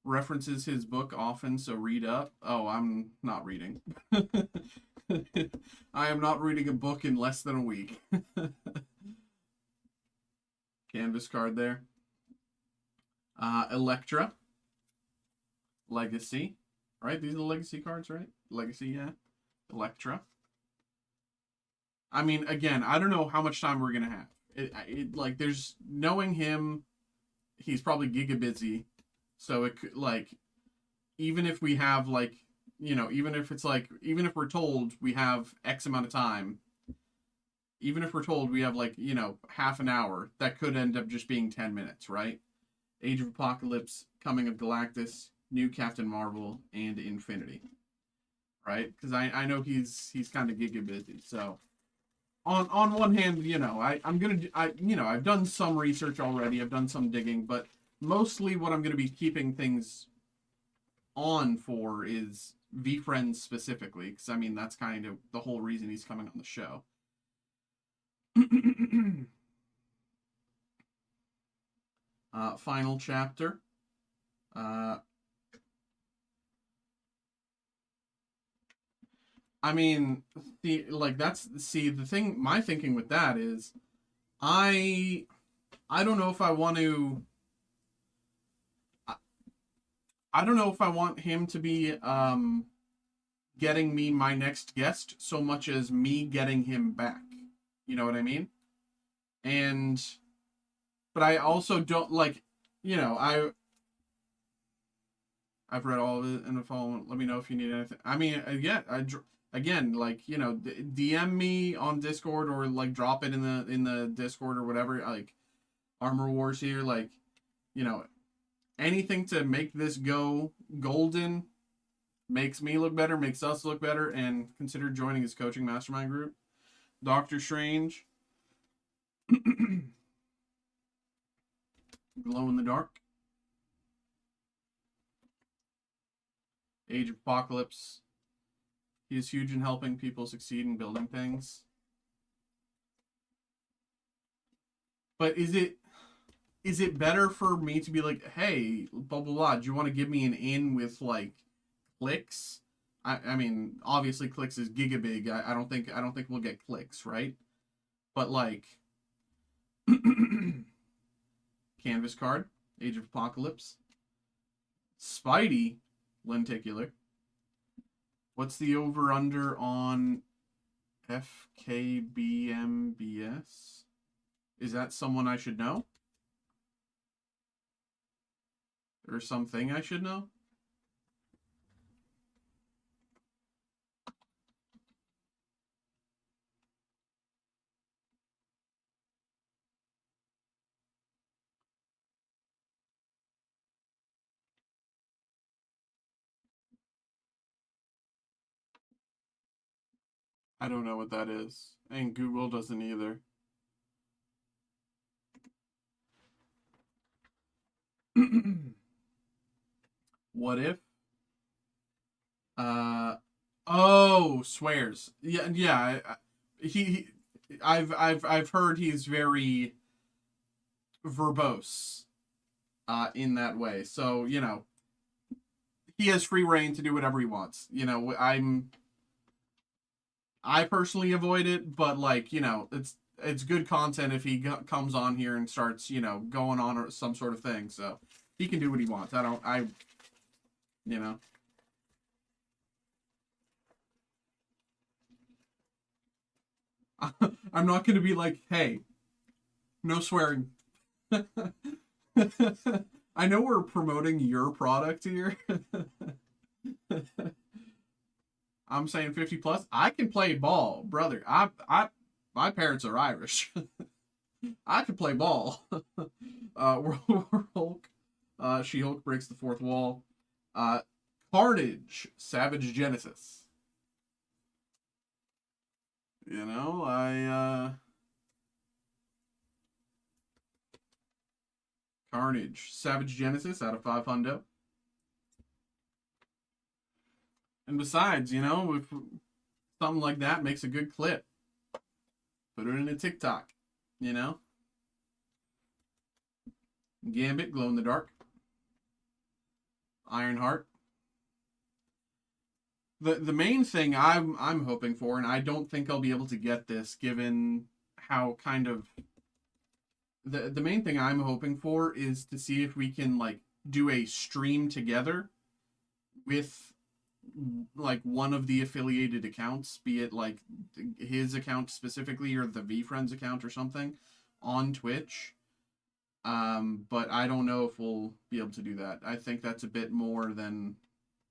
References his book often, so read up. Oh, I'm not reading. I am not reading a book in less than a week. Canvas card there. Electra. Legacy. Right? These are the legacy cards, right? Legacy, yeah. Electra. I mean, again, I don't know how much time we're gonna have. Like, there's, knowing him, he's probably giga busy. So it could, like, even if we have, like, you know, even if we're told we have X amount of time, even if we're told we have, like, you know, half an hour, that could end up just being 10 minutes, right? Age of Apocalypse, Coming of Galactus, New Captain Marvel, and Infinity, right? Because I know he's kind of giga busy. So on one hand, you know, I've done some research already, I've done some digging, but mostly what I'm gonna be keeping things on for is VFriends specifically, because I mean that's kind of the whole reason he's coming on the show. Final chapter. I mean, the thing. My thinking with that is, I I don't know if I want to. I don't know if I want him to be getting me my next guest so much as me getting him back. You know what I mean? And but I also don't like, I've read all of it in the phone. Let me know if you need anything. I mean, again, like, DM me on Discord, or like drop it in the Discord or whatever. Like, Armor Wars here, like, you know, anything to make this go golden makes me look better, makes us look better, and consider joining his coaching mastermind group. Doctor Strange, Glow in the Dark, Age of Apocalypse. He is huge in helping people succeed in building things. But is it better for me to be like, hey, blah blah blah, do you want to give me an in with like clicks? I mean, obviously clicks is gigabig. I don't think we'll get clicks, right? But like Canvas card, Age of Apocalypse, Spidey, lenticular. What's the over under on FKBMBS? Is that someone I should know? Or something I should know? I don't know what that is. And Google doesn't either. What if? Oh, swears. Yeah. I've heard he's very verbose, in that way. So he has free reign to do whatever he wants. I personally avoid it, but like it's good content if he comes on here and starts going on or some sort of thing. So he can do what he wants. You know. I'm not going to be like, hey, no swearing. I know we're promoting your product here. I'm saying 50 plus. I can play ball, brother. My parents are Irish. I can play ball. World War Hulk. She-Hulk breaks the fourth wall. Carnage, Savage Genesis. Carnage, Savage Genesis out of 500. And besides, if something like that makes a good clip, put it in a TikTok, Gambit, Glow in the Dark. Ironheart. The main thing I'm hoping for, and I don't think I'll be able to get this given how kind of the main thing I'm hoping for is to see if we can like do a stream together with like one of the affiliated accounts, be it like his account specifically or the VFriends account or something on Twitch. But I don't know if we'll be able to do that. I think that's a bit more than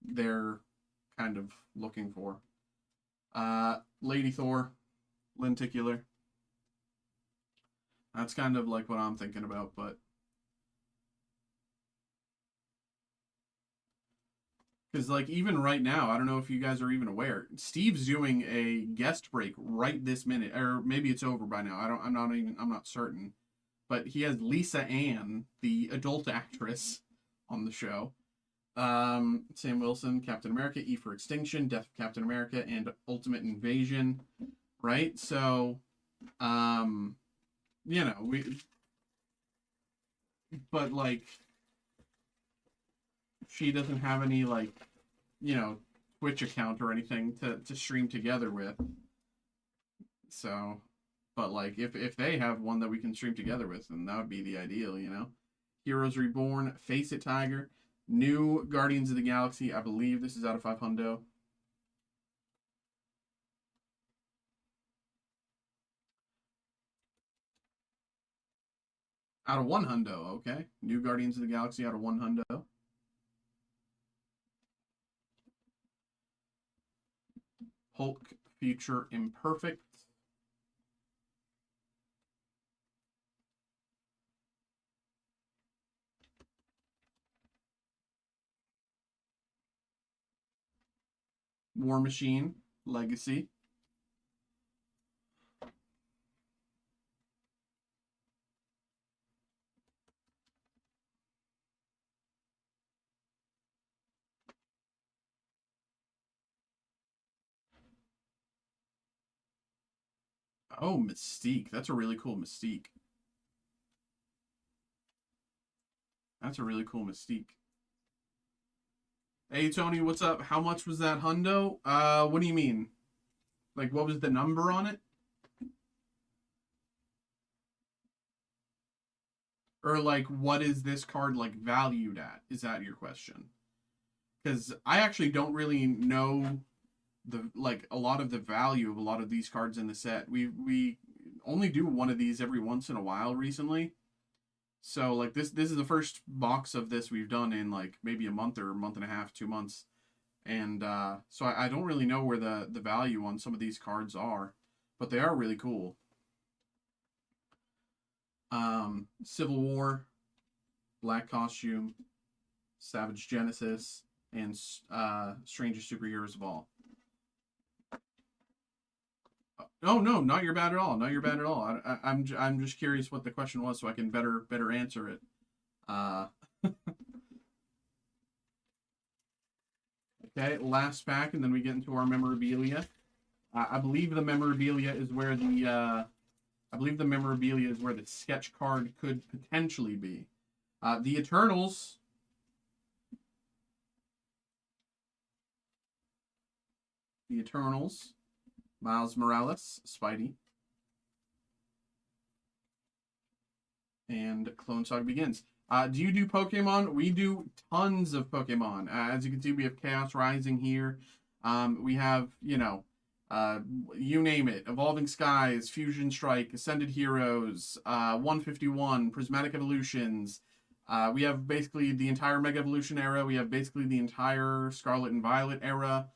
they're kind of looking for. Lady Thor, lenticular. That's kind of like what I'm thinking about, but because like even right now, I don't know if you guys are even aware, Steve's doing a guest break right this minute, or maybe it's over by now. I'm not certain, but he has Lisa Ann, the adult actress, on the show. Sam Wilson, Captain America, E for Extinction, Death of Captain America, and Ultimate Invasion. Right? So You know, but like, she doesn't have any, like, you know, Twitch account or anything to stream together with. So, but like, if they have one that we can stream together with, then that would be the ideal, you know. Heroes Reborn, Face It Tiger, new Guardians of the Galaxy. I believe this is out of 500. Out of 100, okay. New Guardians of the Galaxy out of 100. Hulk Future Imperfect. War Machine Legacy. Oh, Mystique. That's a really cool Mystique. That's a really cool Mystique. Hey, Tony, what's up? How much was that hundo? What do you mean? Like, what was the number on it? Or, like, what is this card, like, valued at? Is that your question? Because I actually don't really know a lot of the value of a lot of these cards in the set. We only do one of these every once in a while recently. So like this is the first box of this we've done in like maybe a month or a month and a half, 2 months. And so I don't really know where the value on some of these cards are, but they are really cool. Civil War, Black Costume, Savage Genesis, and Strangest Superheroes of All. Oh no, not your bad at all. Not your bad at all. I'm just curious what the question was, so I can better answer it. Okay, last pack, and then we get into our memorabilia. I believe the memorabilia is where the sketch card could potentially be. The Eternals. The Eternals. Miles Morales, Spidey. And Clone Saga begins. Do you do Pokemon? We do tons of Pokemon. As you can see, we have Chaos Rising here. We have, you know, you name it. Evolving Skies, Fusion Strike, Ascended Heroes, 151, Prismatic Evolutions. We have basically the entire Mega Evolution era. We have basically the entire Scarlet and Violet era.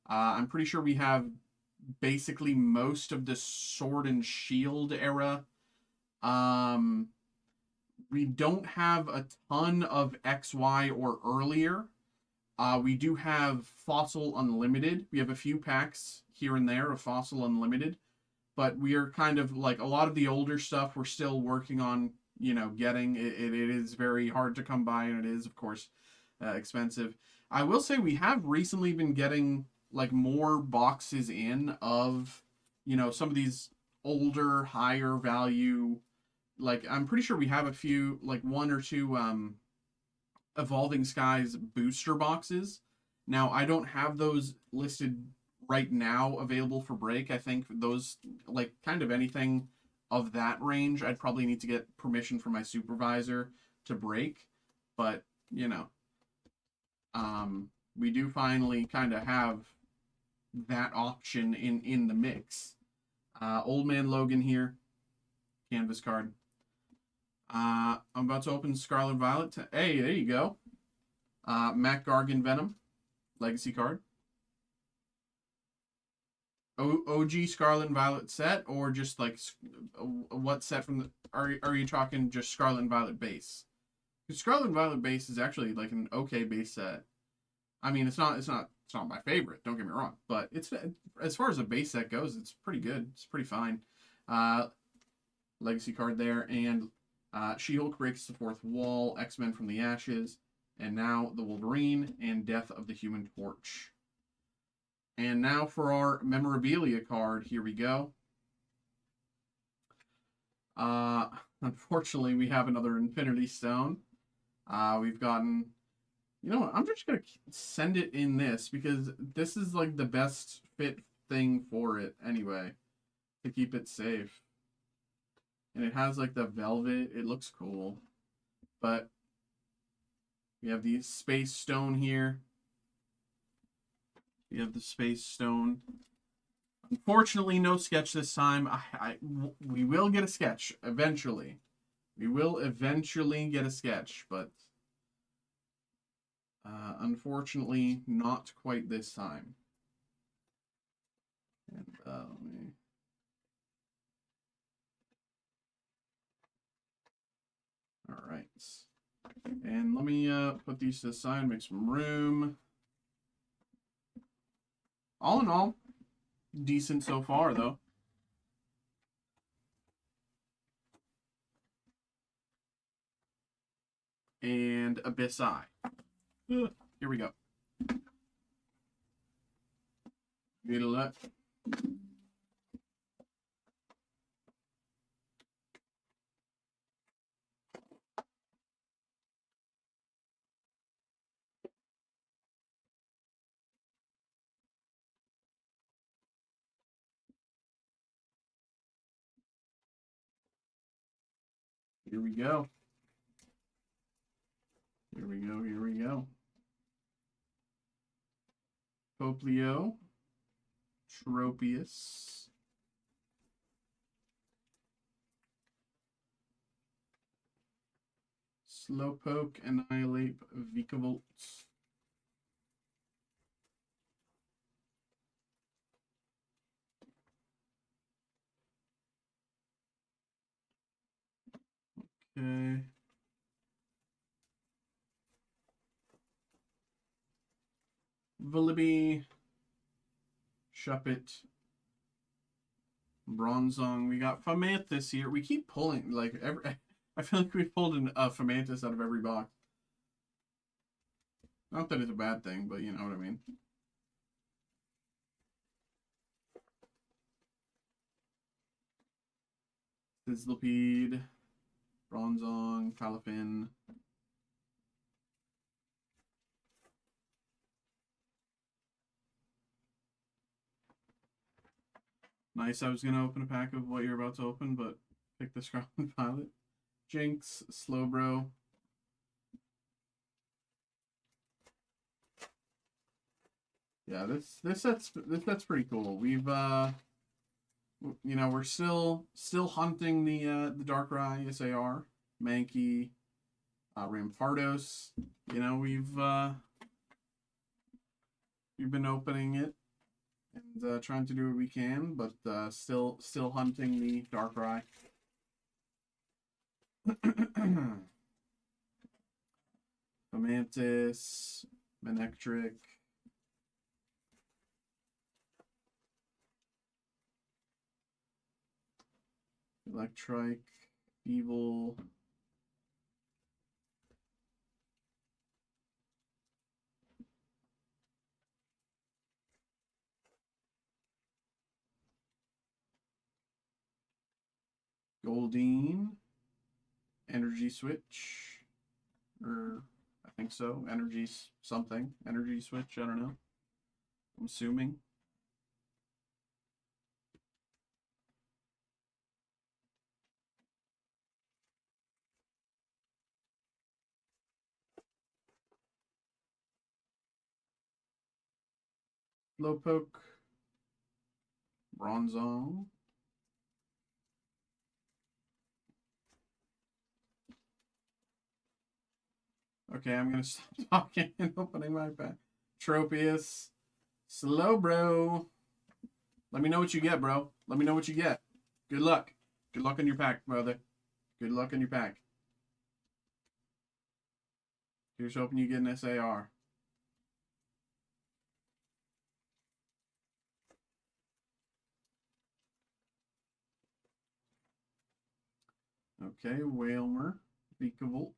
I'm pretty sure we have basically most of the Sword and Shield era. We don't have a ton of XY or earlier. We do have Fossil Unlimited. We have a few packs here and there of Fossil Unlimited, but we are kind of like a lot of the older stuff we're still working on, you know, getting. It is very hard to come by, and it is, of course, expensive. I will say we have recently been getting like more boxes in of, you know, some of these older, higher value. Like, I'm pretty sure we have a few, like one or two Evolving Skies booster boxes. Now, I don't have those listed right now available for break. I think those, like, kind of anything of that range, I'd probably need to get permission from my supervisor to break. But, you know, we do finally kind of have that option in the mix. Old Man Logan here, canvas card. I'm about to open Scarlet Violet. Hey, there you go. Mac Gargan Venom, legacy card. OG Scarlet and Violet set, or just like what set from the? Are you talking just Scarlet and Violet base? Because Scarlet and Violet base is actually like an okay base set. I mean, it's not my favorite. Don't get me wrong, but it's, as far as a base set goes, it's pretty good. It's pretty fine. Legacy card there, and She-Hulk breaks the fourth wall. X-Men from the Ashes, and now the Wolverine and Death of the Human Torch. And now for our memorabilia card. Here we go. Uh, Unfortunately, we have another Infinity Stone. We've gotten. You know what? I'm just gonna send it in this because this is like the best fit thing for it anyway to keep it safe. And it has like the velvet. It looks cool. But we have the space stone here. We have the space stone. Unfortunately, no sketch this time. We will get a sketch eventually. We will eventually get a sketch, but unfortunately, not quite this time. And let me. All right. And let me put these to the side, make some room. All in all, decent so far, though. And Abyss Eye. Here we go. Need a look. Here we go. Here we go. Here we go. Poplio. Tropius. Slowpoke, Annihilate, Vikavolt. Okay. Vullaby. Shuppet. Bronzong. We got Fomantis here. We keep pulling, like, I feel like we've pulled a Fomantis out of every box. Not that it's a bad thing, but you know what I mean. Sizzlipede, Bronzong, Palafin. Nice. I was going to open a pack of what you're about to open, but pick the Scarlet Violet. Jinx, Slowbro. Yeah, this set's pretty cool. We've you know, we're still hunting the Darkrai SAR, Mankey, Rampardos. You know, we've been opening it and trying to do what we can, but still hunting the Darkrai. Fomantis, Manectric. Electrike, Evil. Goldeen. Energy Switch. Or, I think so. Energy something. Energy Switch, I don't know. I'm assuming. Slowpoke. Bronzong. Okay, I'm gonna stop talking and opening my pack. Tropius. Slowbro. Let me know what you get, bro. Let me know what you get. Good luck. Good luck on your pack, brother. Good luck on your pack. Here's hoping you get an SAR. Okay, Whalmer. Vikavolt.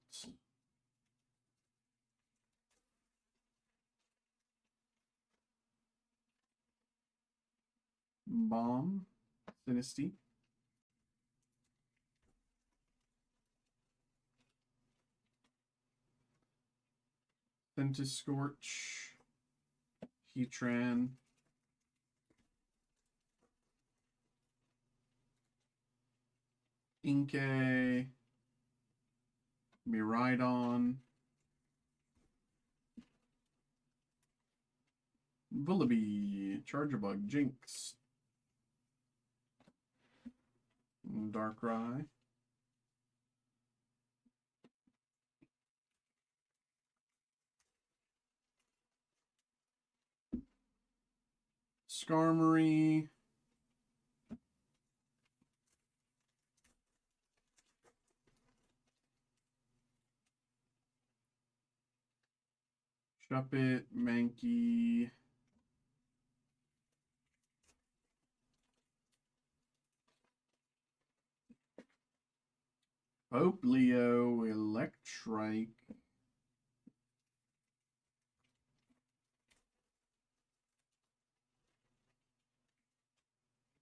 Bomb. Dynasty. Scorch, Heatran, Inkay, Miraidon, Vullaby, Chargerbug, Jinx, Darkrai, Skarmory, Shuppet, Mankey, Leo, Electrike,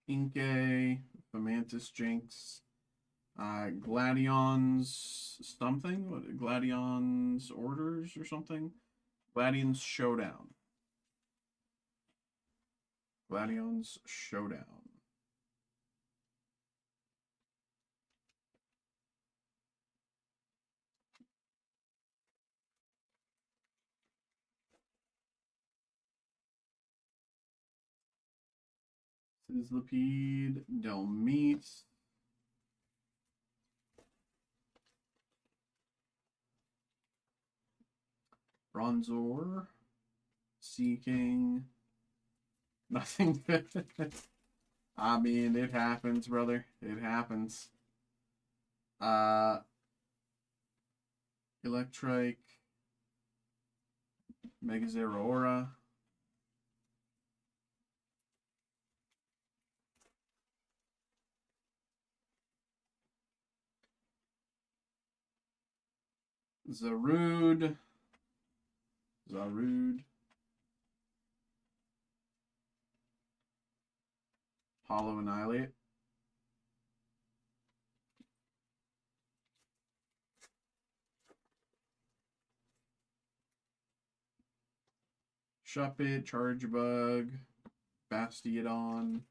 Inkay, Fomantis, Jinx, Gladion's something? What, Gladion's Orders or something? Gladion's Showdown. Gladion's Showdown. Sizzlipede, Delmeet, Bronzor, Seeking, nothing. I mean, it happens, brother. It happens. Electrike, Mega Zeraora, Zarude, Hollow Annihilate, Shuppet, Chargebug, Bastiodon,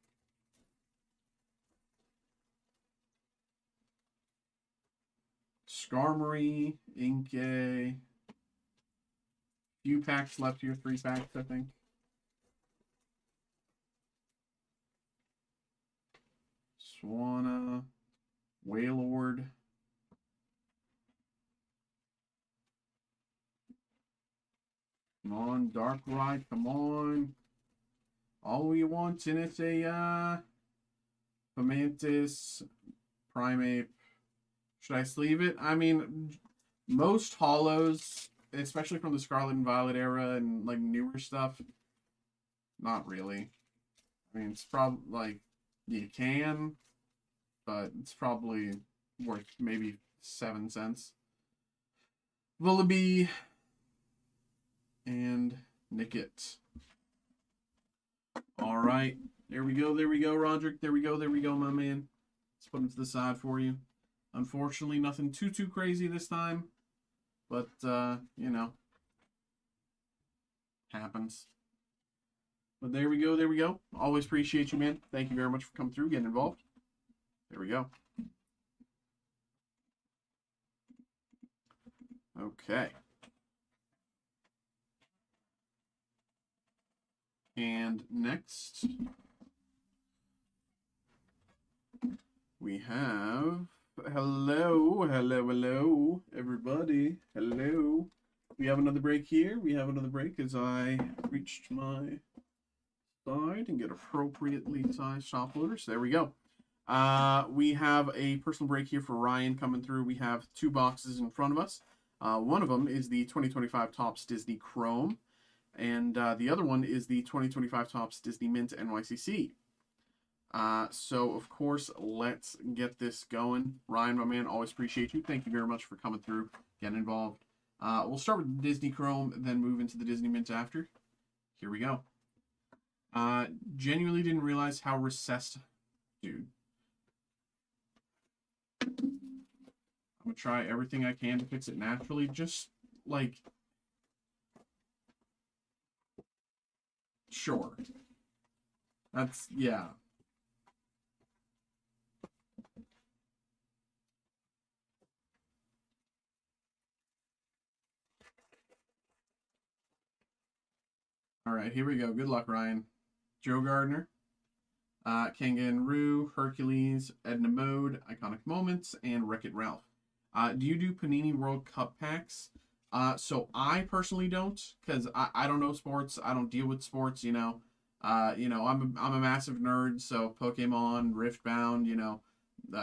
Skarmory, Inkay. Few packs left here, 3 packs, I think. Swanna, Wailord, come on, Darkrai, come on. All we want, and it's a Fomantis, Primeape. Should I sleeve it? I mean, most hollows, especially from the Scarlet and Violet era and like newer stuff, not really. I mean, it's probably like you can, but it's probably worth maybe 7 cents. Vullaby and Nickit. All right, there we go, Roderick. There we go, my man. Let's put him to the side for you. Unfortunately, nothing too crazy this time, but you know, happens. But there we go. Always appreciate you, man. Thank you very much for coming through, getting involved. There we go. Okay. And next, we have, hello, everybody. Hello. We have another break here. We have another break as I reached my side and get appropriately sized shop loaders. There we go. We have a personal break here for Ryan coming through. We have 2 boxes in front of us. One of them is the 2025 Topps Disney Chrome, and the other one is the 2025 Topps Disney Mint NYCC. So, of course, let's get this going. Ryan, my man, always appreciate you. Thank you very much for coming through, getting involved. We'll start with the Disney Chrome, then move into the Disney Mint after. Here we go. Genuinely didn't realize how recessed, dude. I'm gonna try everything I can to fix it naturally. Just like Sure. That's, yeah. All right, here we go. Good luck, Ryan. Joe Gardner, Kangaroo, Hercules, Edna Mode, Iconic Moments, and Wreck-It Ralph. Do you do Panini World Cup packs? So I personally don't, because I don't know sports. I don't deal with sports, you know. I'm a massive nerd, so Pokemon, Riftbound,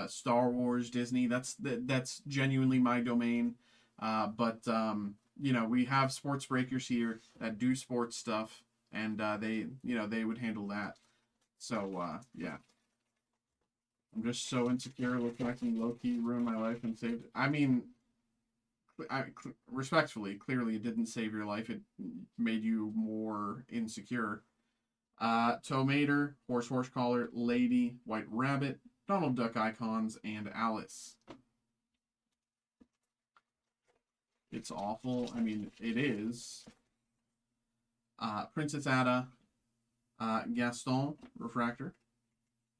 Star Wars, Disney. That's genuinely my domain. But we have sports breakers here that do sports stuff, and they would handle that. So yeah, I'm just so insecure looking like some low key ruin my life and saved. I mean, respectfully, clearly it didn't save your life. It made you more insecure. Tomater, Horse Collar, Lady, White Rabbit, Donald Duck icons, and Alice. It's awful. I mean, it is. Princess Ada, Gaston, Refractor,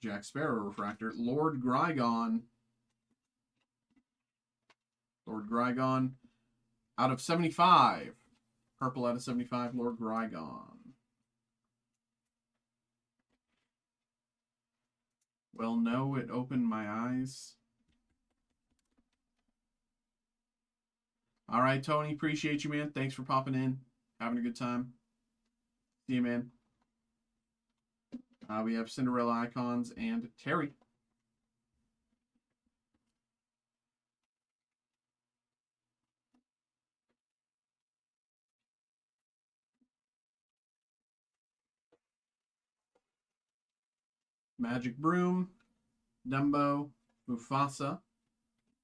Jack Sparrow, Refractor, Lord Grygon, out of 75. Purple out of 75, Lord Grygon. Well, no, it opened my eyes. All right, Tony, appreciate you, man. Thanks for popping in. Having a good time. See you, man. We have Cinderella icons and Terry. Magic Broom, Dumbo, Mufasa,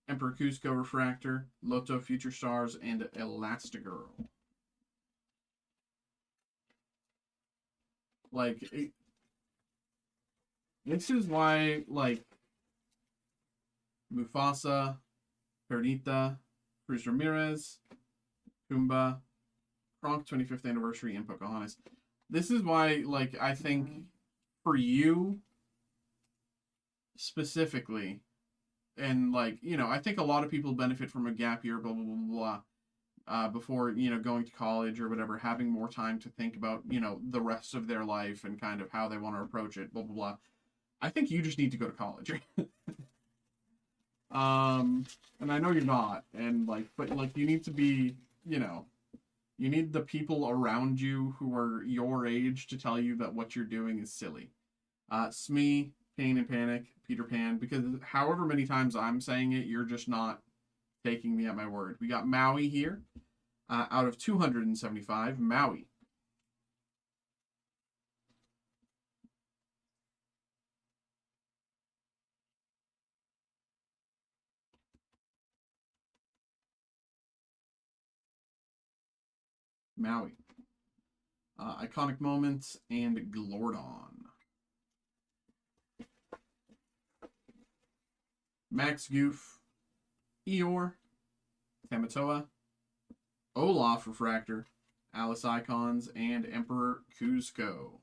Emperor Cusco Refractor, Loto Future Stars, and Elastigirl. Like, this is why, like, Mufasa, Perdita, Cruz Ramirez, Pumbaa, Kronk 25th Anniversary, and Pocahontas. This is why, like, I think for you specifically, and like, I think a lot of people benefit from a gap year, blah, blah, blah, blah, before, going to college or whatever, having more time to think about, the rest of their life and kind of how they want to approach it, blah, blah, blah. I think you just need to go to college. And I know you're not, and like, but like, you need to be, you need the people around you who are your age to tell you that what you're doing is silly. Smee, Pain and Panic, Peter Pan, because however many times I'm saying it, you're just not taking me at my word. We got Maui here, out of 275, Maui. Maui. Iconic Moments and Glordon. Max Goof, Eeyore, Tamatoa, Olaf Refractor, Alice Icons, and Emperor Cusco.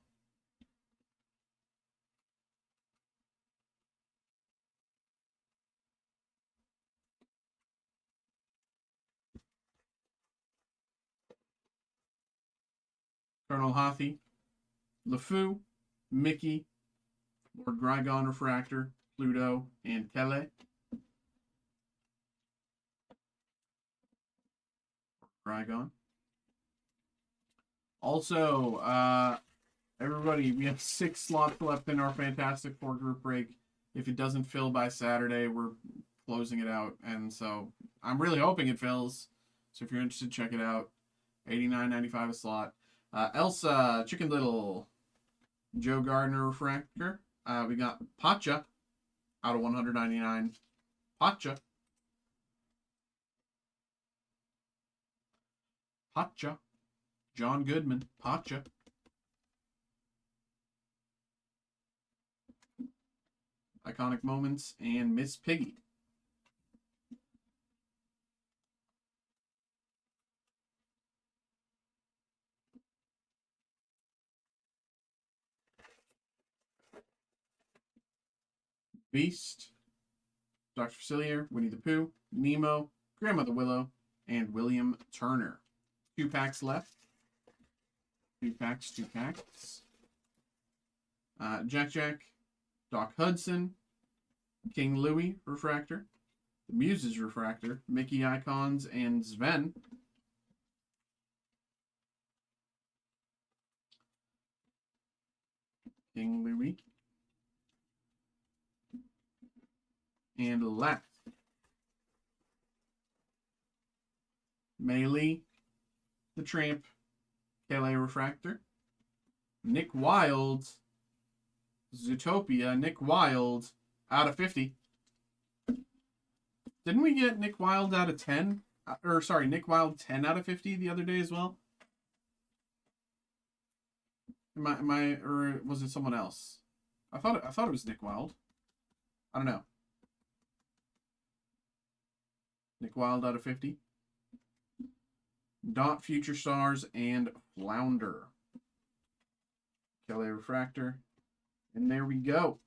Colonel Hathi, LeFou, Mickey, Lord Grygon Refractor, Pluto, and Kele. Grygon. Also, everybody, we have 6 slots left in our Fantastic Four group break. If it doesn't fill by Saturday, we're closing it out. And so I'm really hoping it fills. So if you're interested, check it out. $89.95 a slot. Elsa, Chicken Little, Joe Gardner Refractor. We got Pacha out of 199. Pacha. Pacha. John Goodman. Pacha. Iconic Moments and Miss Piggy. Beast, Dr. Facilier, Winnie the Pooh, Nemo, Grandmother Willow, and William Turner. 2 packs left. 2 packs, 2 packs. Jack, Doc Hudson, King Louie Refractor, the Muses Refractor, Mickey Icons, and Sven. King Louie. And left. Melee, the Tramp, KLA Refractor, Nick Wild, Zootopia, Nick Wild, out of 50. Didn't we get Nick Wild out of 10? Or, sorry, Nick Wild 10 out of 50 the other day as well? Or was it someone else? I thought it was Nick Wild. I don't know. Nick Wild out of 50. Dot, Future Stars, and Flounder. Kelly Refractor. And there we go.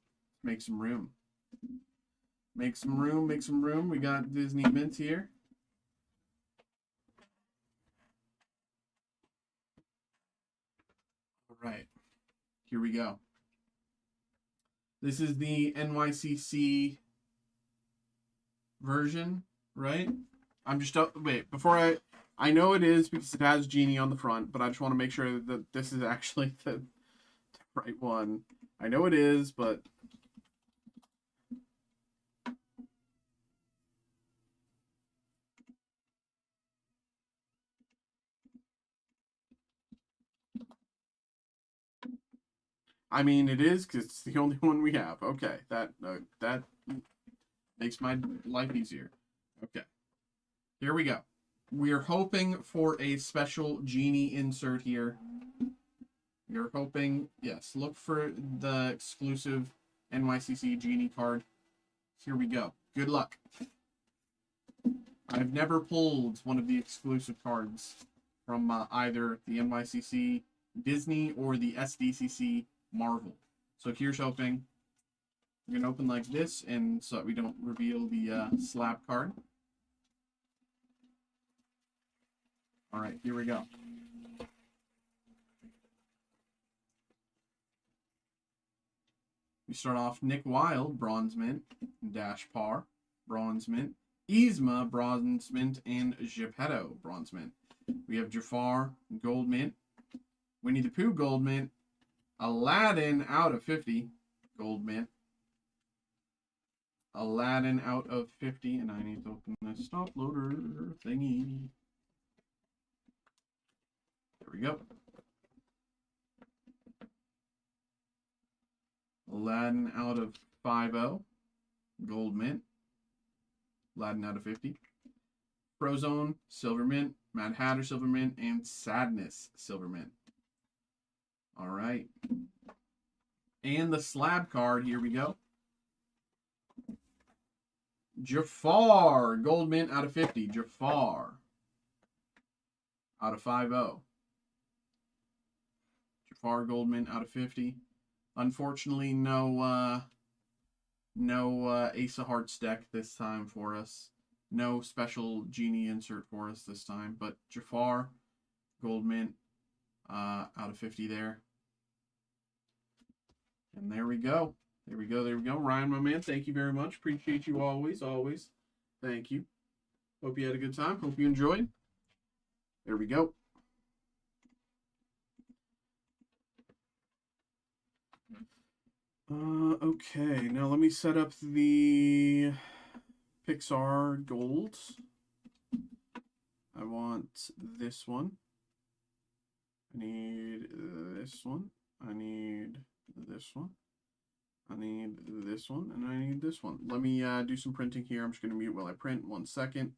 Make some room. Make some room, make some room. We got Disney Mint here. All right. Here we go. This is the NYCC version, right? I'm just, wait, before I know it is because it has Genie on the front, but I just want to make sure that this is actually the right one. I know it is, but I mean it is because it's the only one we have. Okay, that makes my life easier. Okay, here we go. We're hoping for a special Genie insert here. You're hoping, yes, look for the exclusive NYCC Genie card. Here we go. Good luck. I've never pulled one of the exclusive cards from either the NYCC Disney or the SDCC Marvel. So here's hoping. We're going to open like this, and so that we don't reveal the slab card. All right, here we go. We start off Nick Wild, Bronze Mint, Dash Par, Bronze Mint, Yzma, Bronze Mint, and Geppetto, Bronze Mint. We have Jafar, Gold Mint, Winnie the Pooh, Gold Mint, Aladdin out of 50, Gold Mint, Aladdin out of 50, and I need to open this stop loader thingy. There we go. Aladdin out of 50, Gold Mint, Aladdin out of 50, Frozone, Silver Mint, Mad Hatter, Silver Mint, and Sadness, Silver Mint. All right. And the slab card, here we go. Jafar, Gold Mint out of 50, Jafar out of 50. Jafar, Gold Mint out of 50. Unfortunately, no Ace of Hearts deck this time for us. No special Genie insert for us this time. But Jafar, Gold Mint, out of 50 there. And there we go. There we go. There we go. Ryan, my man, thank you very much. Appreciate you always, always. Thank you. Hope you had a good time. Hope you enjoyed. There we go. Okay, now let me set up the Pixar Gold. I want this one. I need this one. I need this one. I need this one, and I need this one. Let me do some printing here. I'm just going to mute while I print. 1 second.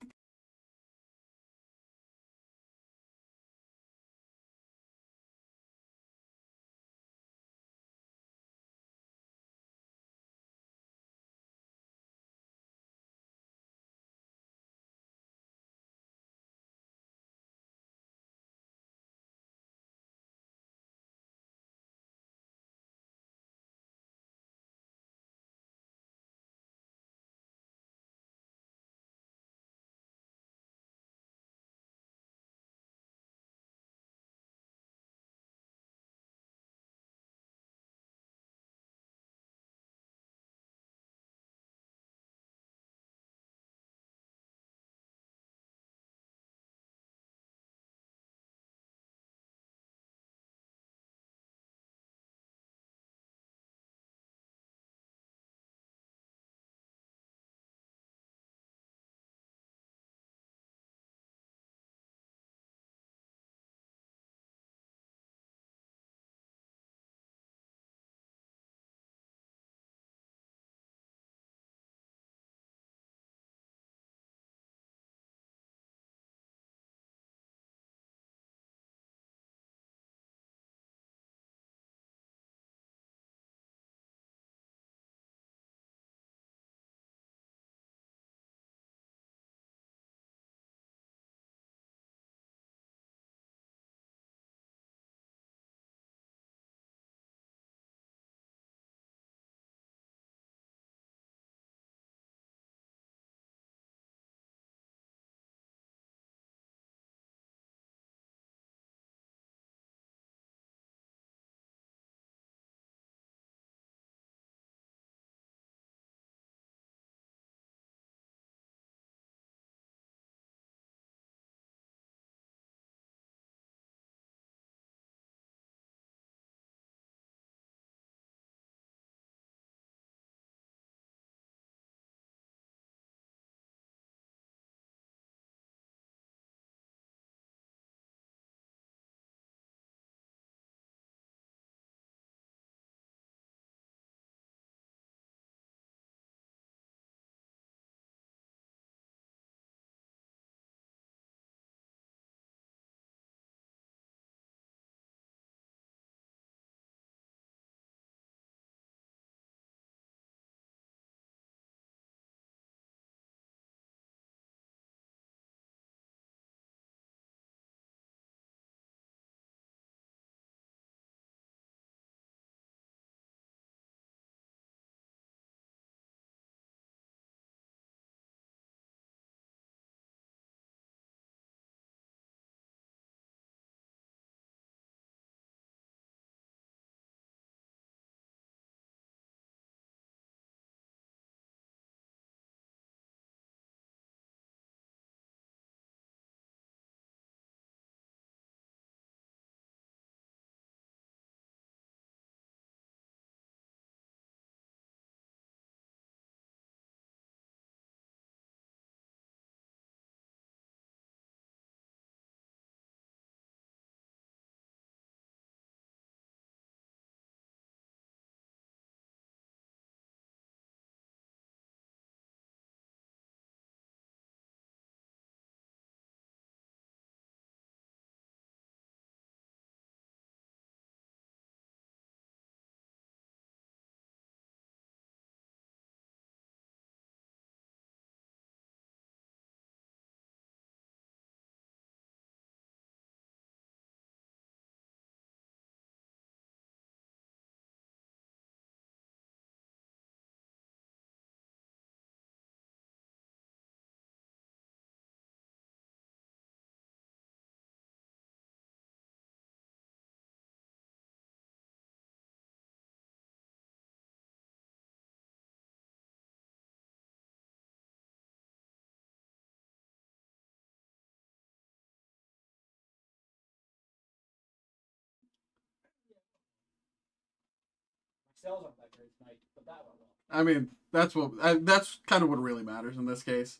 sales aren't that great tonight, but that went well. I mean, that's kind of what really matters in this case.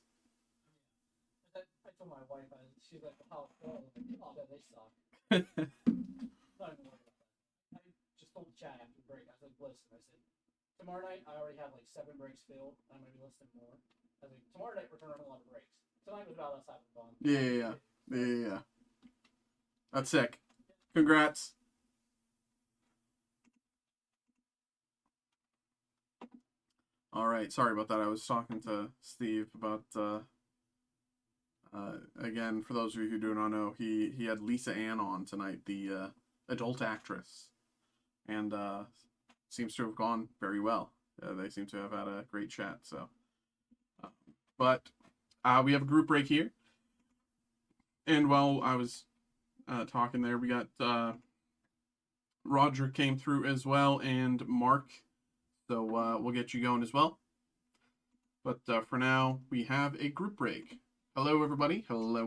I told my wife, she's like, "How cool?" I'm like, "Oh, man, they suck." Not even worried about that. I just told Chad after the break. I was like, "Listen," I said, "tomorrow night I already have like 7 breaks filled. I'm gonna be listing more." I was like, "Tomorrow night we're gonna run a lot of breaks. Tonight was about us having fun." Yeah. That's sick. Congrats. All right, sorry about that. I was talking to Steve about again, for those of you who do not know, he had Lisa Ann on tonight, the adult actress, and seems to have gone very well. They seem to have had a great chat. So, but we have a group break here, and while I was talking there, we got Roger came through as well, and Mark. So we'll get you going as well. But for now, we have a group break. Hello, everybody. Hello.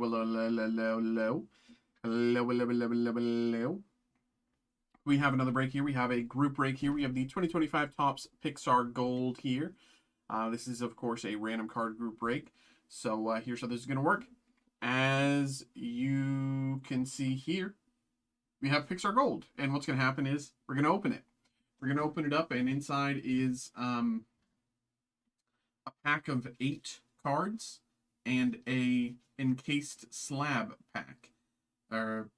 We have another break here. We have a group break here. We have the 2025 Topps Pixar Gold here. This is, of course, a random card group break. So here's how this is going to work. As you can see here, we have Pixar Gold. And what's going to happen is we're going to open it. We're going to open it up, and inside is a pack of 8 cards and a encased slab pack. Or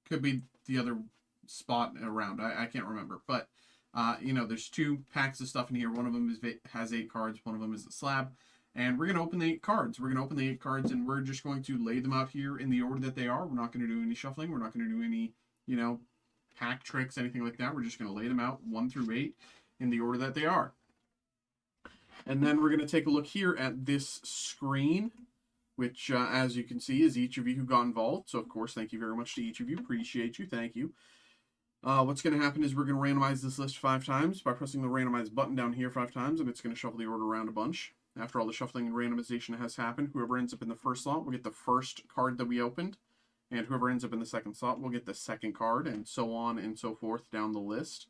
could be the other spot around. I can't remember. But, there's 2 packs of stuff in here. One of them has 8 cards. One of them is a slab. And we're going to open the 8 cards. We're going to open the 8 cards, and we're just going to lay them out here in the order that they are. We're not going to do any shuffling. We're not going to do any, pack tricks, anything like that. We're just going to lay them out 1 through 8 in the order that they are. And then we're going to take a look here at this screen, which, as you can see, is each of you who got involved. So, of course, thank you very much to each of you. Appreciate you. Thank you. What's going to happen is we're going to randomize this list 5 times by pressing the randomize button down here 5 times, and it's going to shuffle the order around a bunch. After all the shuffling and randomization has happened, whoever ends up in the first slot will get the first card that we opened. And whoever ends up in the second slot will get the second card, and so on and so forth down the list.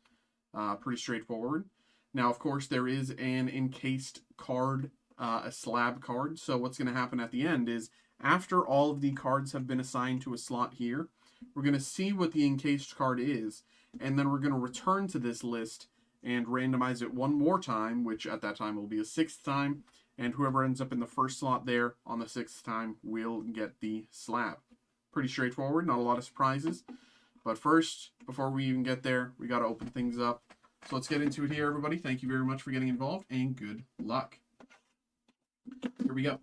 Pretty straightforward. Now, of course, there is an encased card, a slab card. So what's going to happen at the end is, after all of the cards have been assigned to a slot here, we're going to see what the encased card is, and then we're going to return to this list and randomize it 1 more time, which at that time will be a 6th time, and whoever ends up in the first slot there on the 6th time will get the slab. Pretty straightforward, not a lot of surprises. But first, before we even get there, we got to open things up. So let's get into it here, everybody. Thank you very much for getting involved, and good luck. Here we go.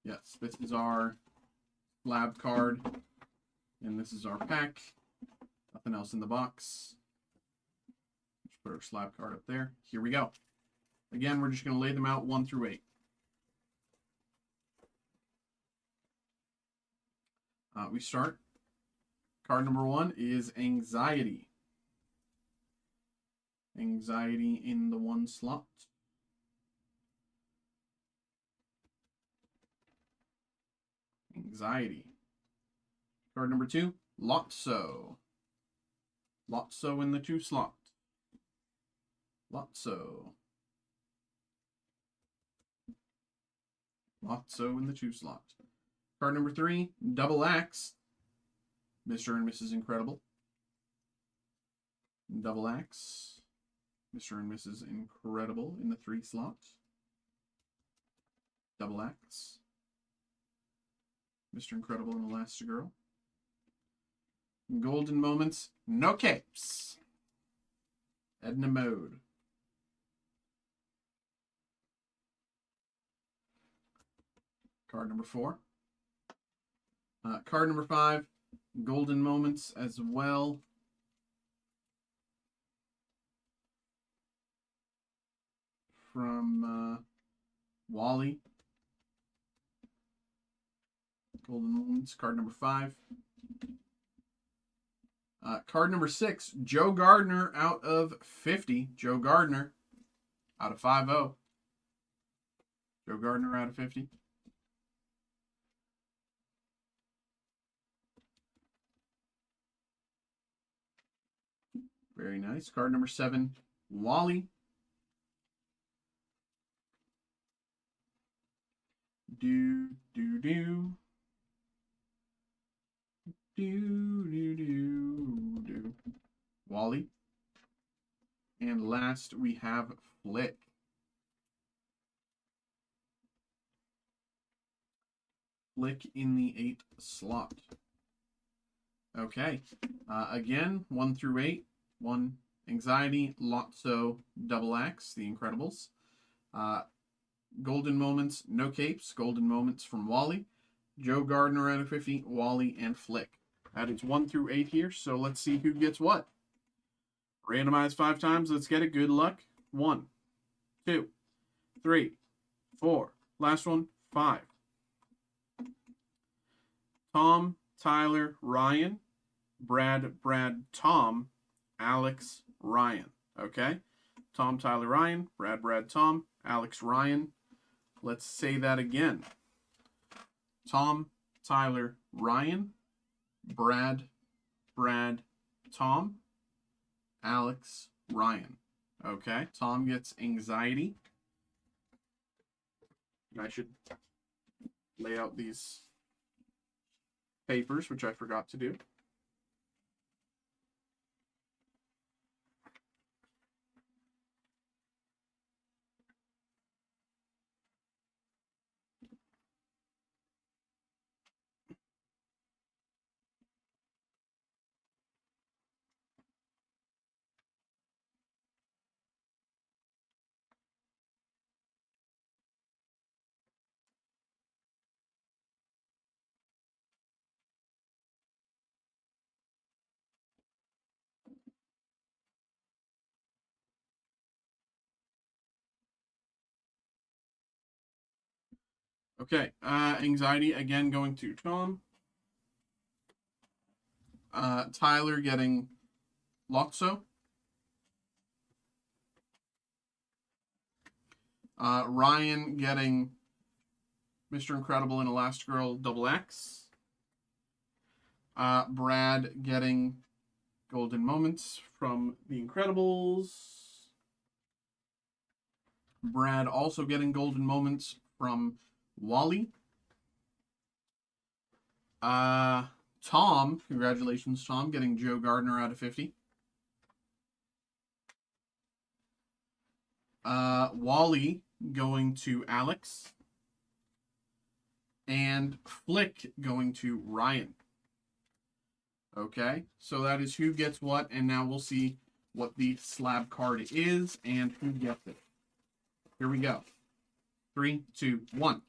Yes, this is our slab card, and this is our pack. Nothing else in the box. Just put our slab card up there. Here we go. Again, we're just going to lay them out 1 through 8. We start. Card number 1 is Anxiety. Anxiety in the 1 slot. Anxiety. Card number 2, Lotso. Lotso in the 2 slot. Lotso. Lotso in the 2 slot. Card number 3, Double Axe. Mr. and Mrs. Incredible. Double Axe. Mr. and Mrs. Incredible in the 3 slot. Double Axe. Mr. Incredible and Elastigirl. Golden Moments, no capes. Edna Mode. Card number 4. Card number 5, Golden Moments as well. From Wally. Golden Moments, card number 5. Card number 6, Joe Gardner out of 50. Joe Gardner out of 50. Joe Gardner out of 50. Very nice. Card number 7, Wally. Do, do, do. Do, do, do, do. Wally. And last, we have Flick. Flick in the 8 slot. Okay. Again, 1 through 8. 1, Anxiety, Lotso, Double X, The Incredibles. Golden Moments, No Capes, Golden Moments from Wally. Joe Gardner out of 50, Wally, and Flick. That is 1 through 8 here, so let's see who gets what. Randomize 5 times. Let's get it. Good luck. 1, 2, 3, 4. Last one, 5. Tom, Tyler, Ryan, Brad, Tom, Alex, Ryan. Okay? Tom, Tyler, Ryan, Brad, Tom, Alex, Ryan. Let's say that again. Tom, Tyler, Ryan, Brad, Tom, Alex, Ryan. Okay? Tom gets Anxiety. I should lay out these papers, which I forgot to do. Okay, Anxiety again going to Tom. Tyler getting Lotso. Ryan getting Mr. Incredible and Elastigirl Double X. Brad getting Golden Moments from The Incredibles. Brad also getting Golden Moments from Wally. Tom, congratulations, Tom, getting Joe Gardner out of 50. Wally going to Alex. And Flick going to Ryan. Okay, so that is who gets what, and now we'll see what the slab card is and who gets it. Here we go. 3, 2, 1.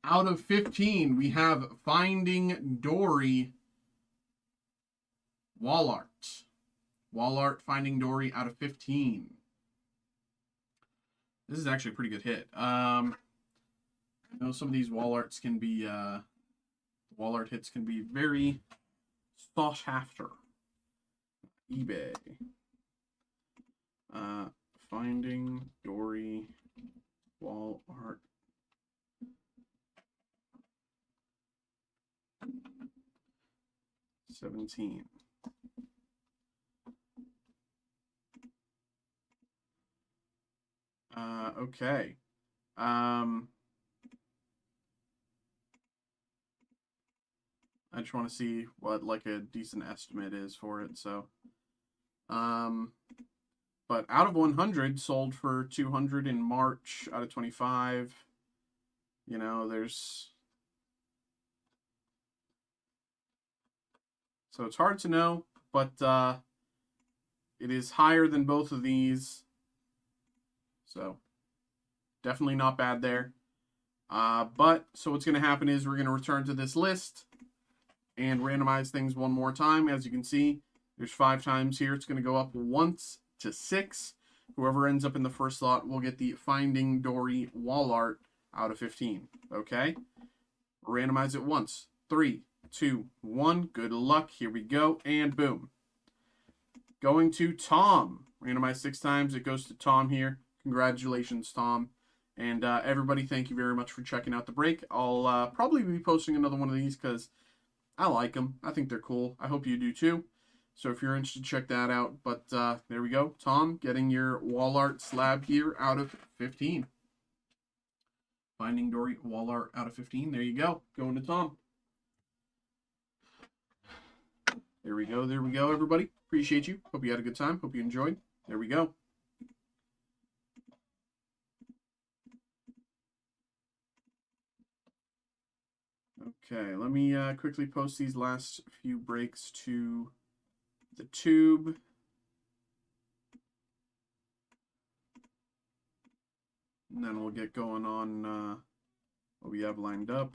Out of 15, we have Finding Dory Wall Art. Wall Art Finding Dory out of 15. This is actually a pretty good hit. I know some of these wall arts can be, wall art hits can be very sought after. eBay. Finding Dory wall art. $17. Okay. I just want to see what like a decent estimate is for it. So, but out of 100, sold for 200 in March. Out of 25, you know, there's, so it's hard to know, but it is higher than both of these. So definitely not bad there. But so what's going to happen is we're going to return to this list and randomize things one more time. As you can see, there's 5 times here. It's going to go up once to 6. Whoever ends up in the first slot will get the Finding Dory wall art out of 15. Okay? Randomize it once. 3, 2, 1. Good luck. Here we go. And boom. Going to Tom. Randomize 6 times. It goes to Tom here. Congratulations, Tom. And everybody, thank you very much for checking out the break. I'll probably be posting another one of these because I like them. I think they're cool. I hope you do too. So if you're interested, check that out. But there we go. Tom, getting your wall art slab here out of 15. Finding Dory wall art out of 15. There you go. Going to Tom. There we go. There we go, everybody. Appreciate you. Hope you had a good time. Hope you enjoyed. There we go. Okay, let me quickly post these last few breaks to the tube. And then we'll get going on what we have lined up.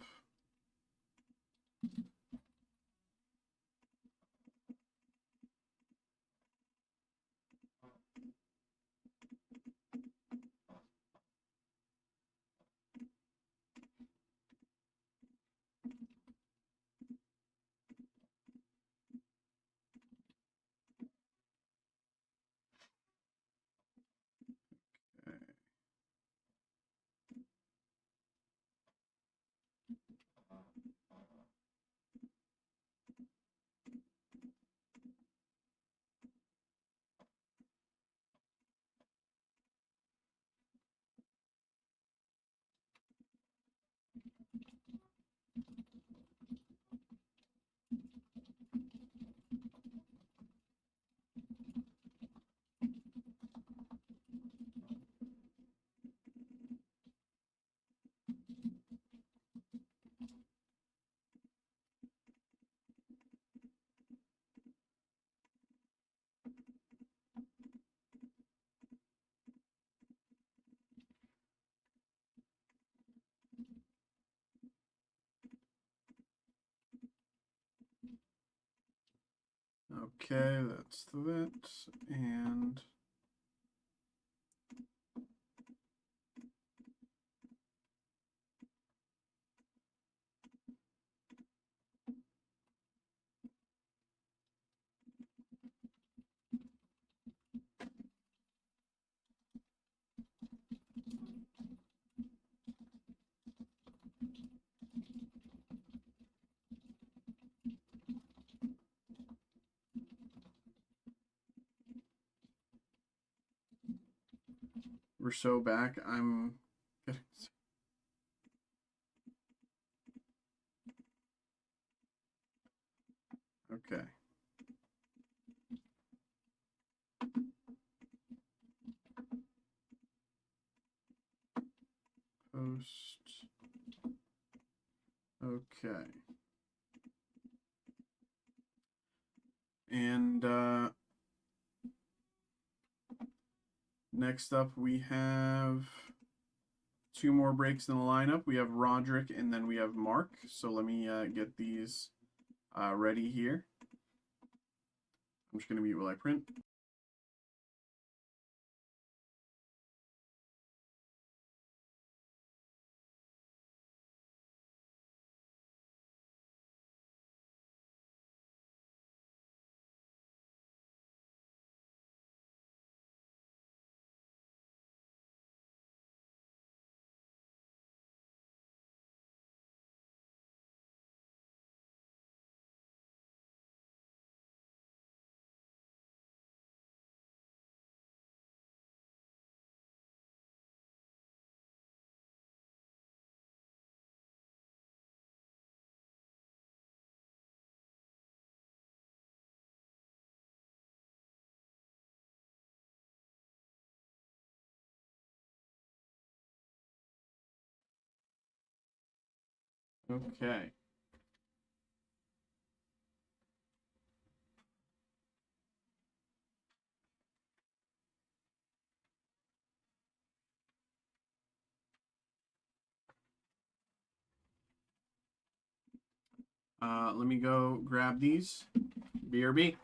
Okay, that's that, and we're so back. I'm getting... Okay. Post. Okay. And next up we have two more breaks in the lineup. We have Roderick and then we have Mark. So let me get these ready here. I'm just going to mute while I print. Okay. Let me go grab these. BRB.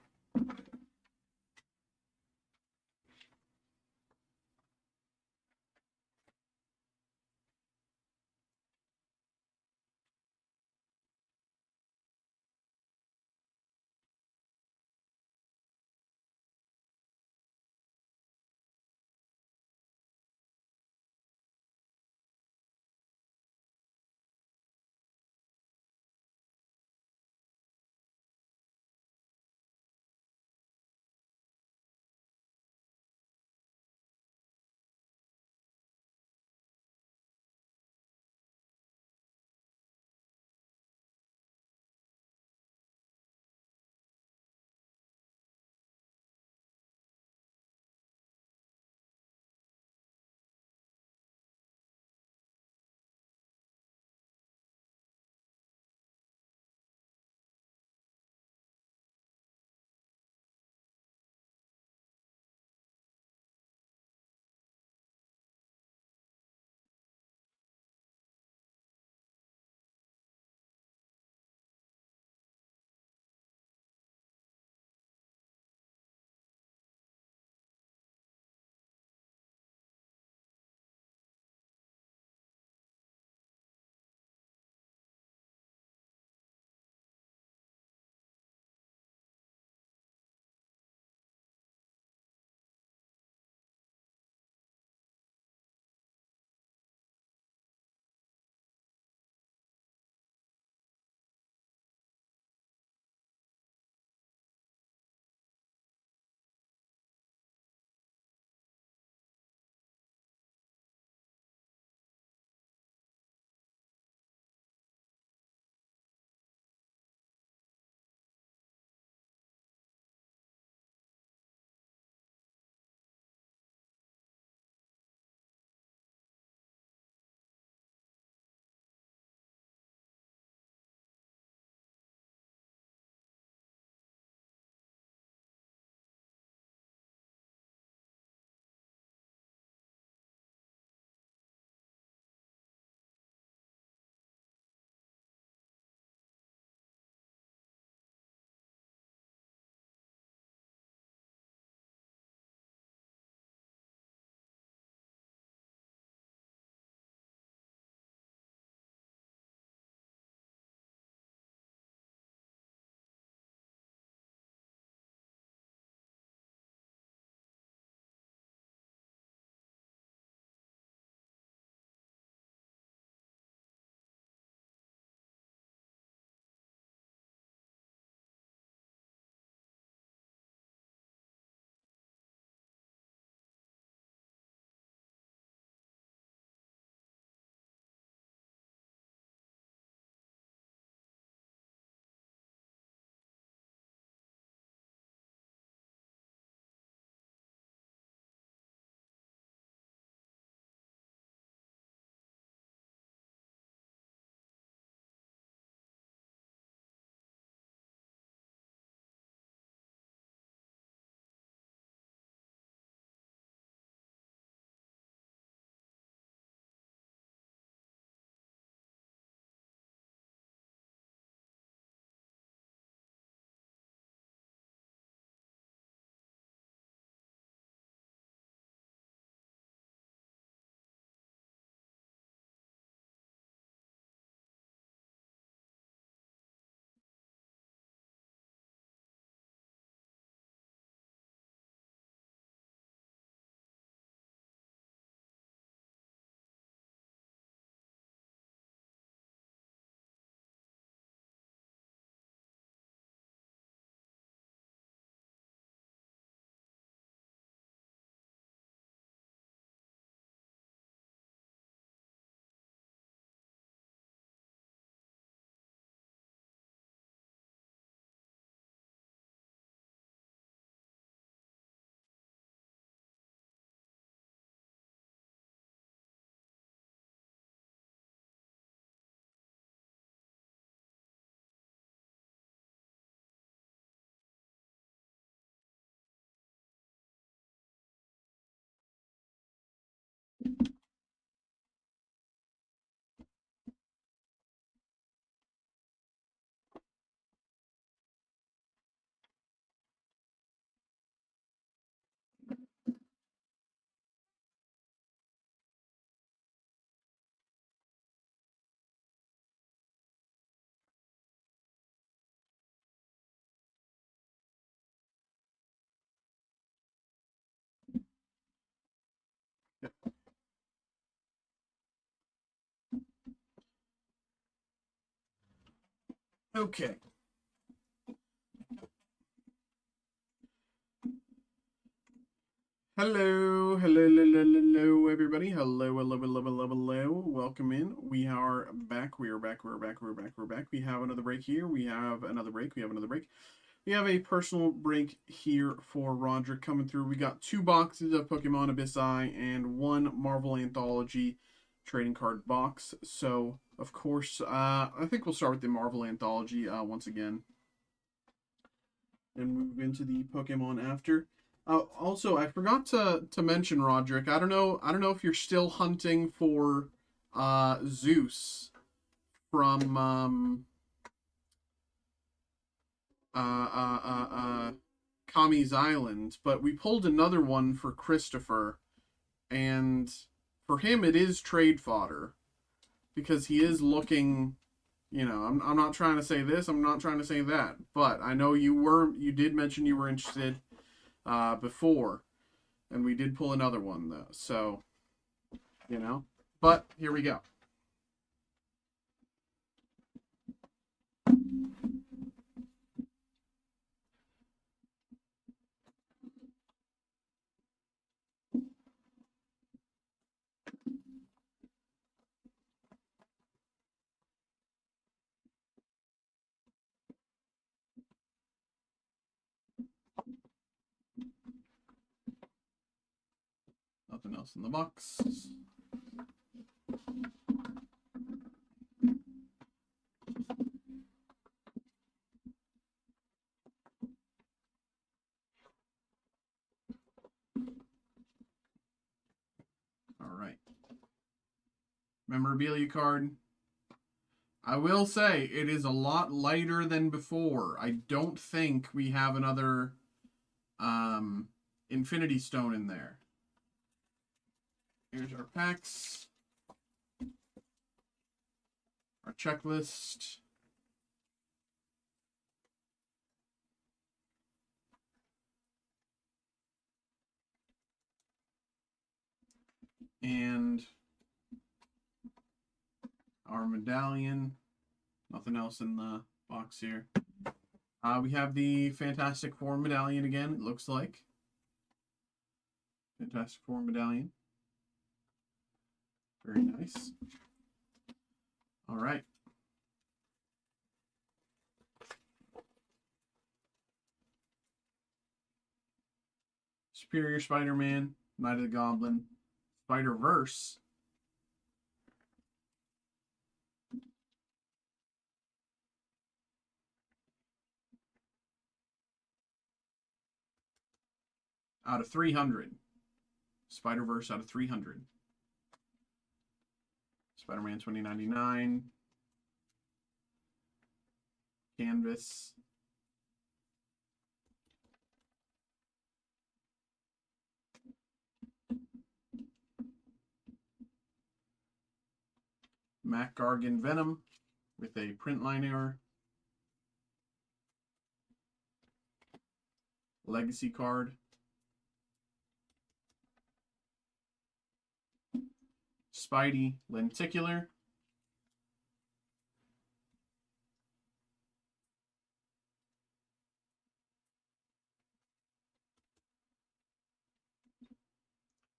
Okay. Hello, hello, hello, hello, everybody. Hello, hello, hello, hello, hello. Welcome in. We are back. We are back. We're back. We're back. We're back. We have another break here. We have another break. We have another break. We have a personal break here for Roger coming through. We got 2 boxes of Pokemon Abyss Eye and 1 Marvel Anthology trading card box. So, of course, I think we'll start with the Marvel Anthology once again, and move into the Pokemon after. Also, I forgot to mention, Roderick. I don't know if you're still hunting for Zeus from Kami's Island, but we pulled another one for Christopher, and for him it is trade fodder because he is looking. I'm not trying to say this. I'm not trying to say that, but I know you did mention you were interested before, and we did pull another one though. So, but here we go. Nothing else in the box. All right. Memorabilia card. I will say it is a lot lighter than before. I don't think we have another Infinity Stone in there. Here's our packs. Our checklist. And our medallion. Nothing else in the box here. We have the Fantastic Four medallion again, it looks like. Fantastic Four medallion. Very nice. All right. Superior Spider-Man, Night of the Goblin, Spider-Verse. Out of 300. Spider-Verse out of 300. Spider-Man 2099. Canvas. Mac Gargan Venom with a print line error. Legacy card. Spidey Lenticular.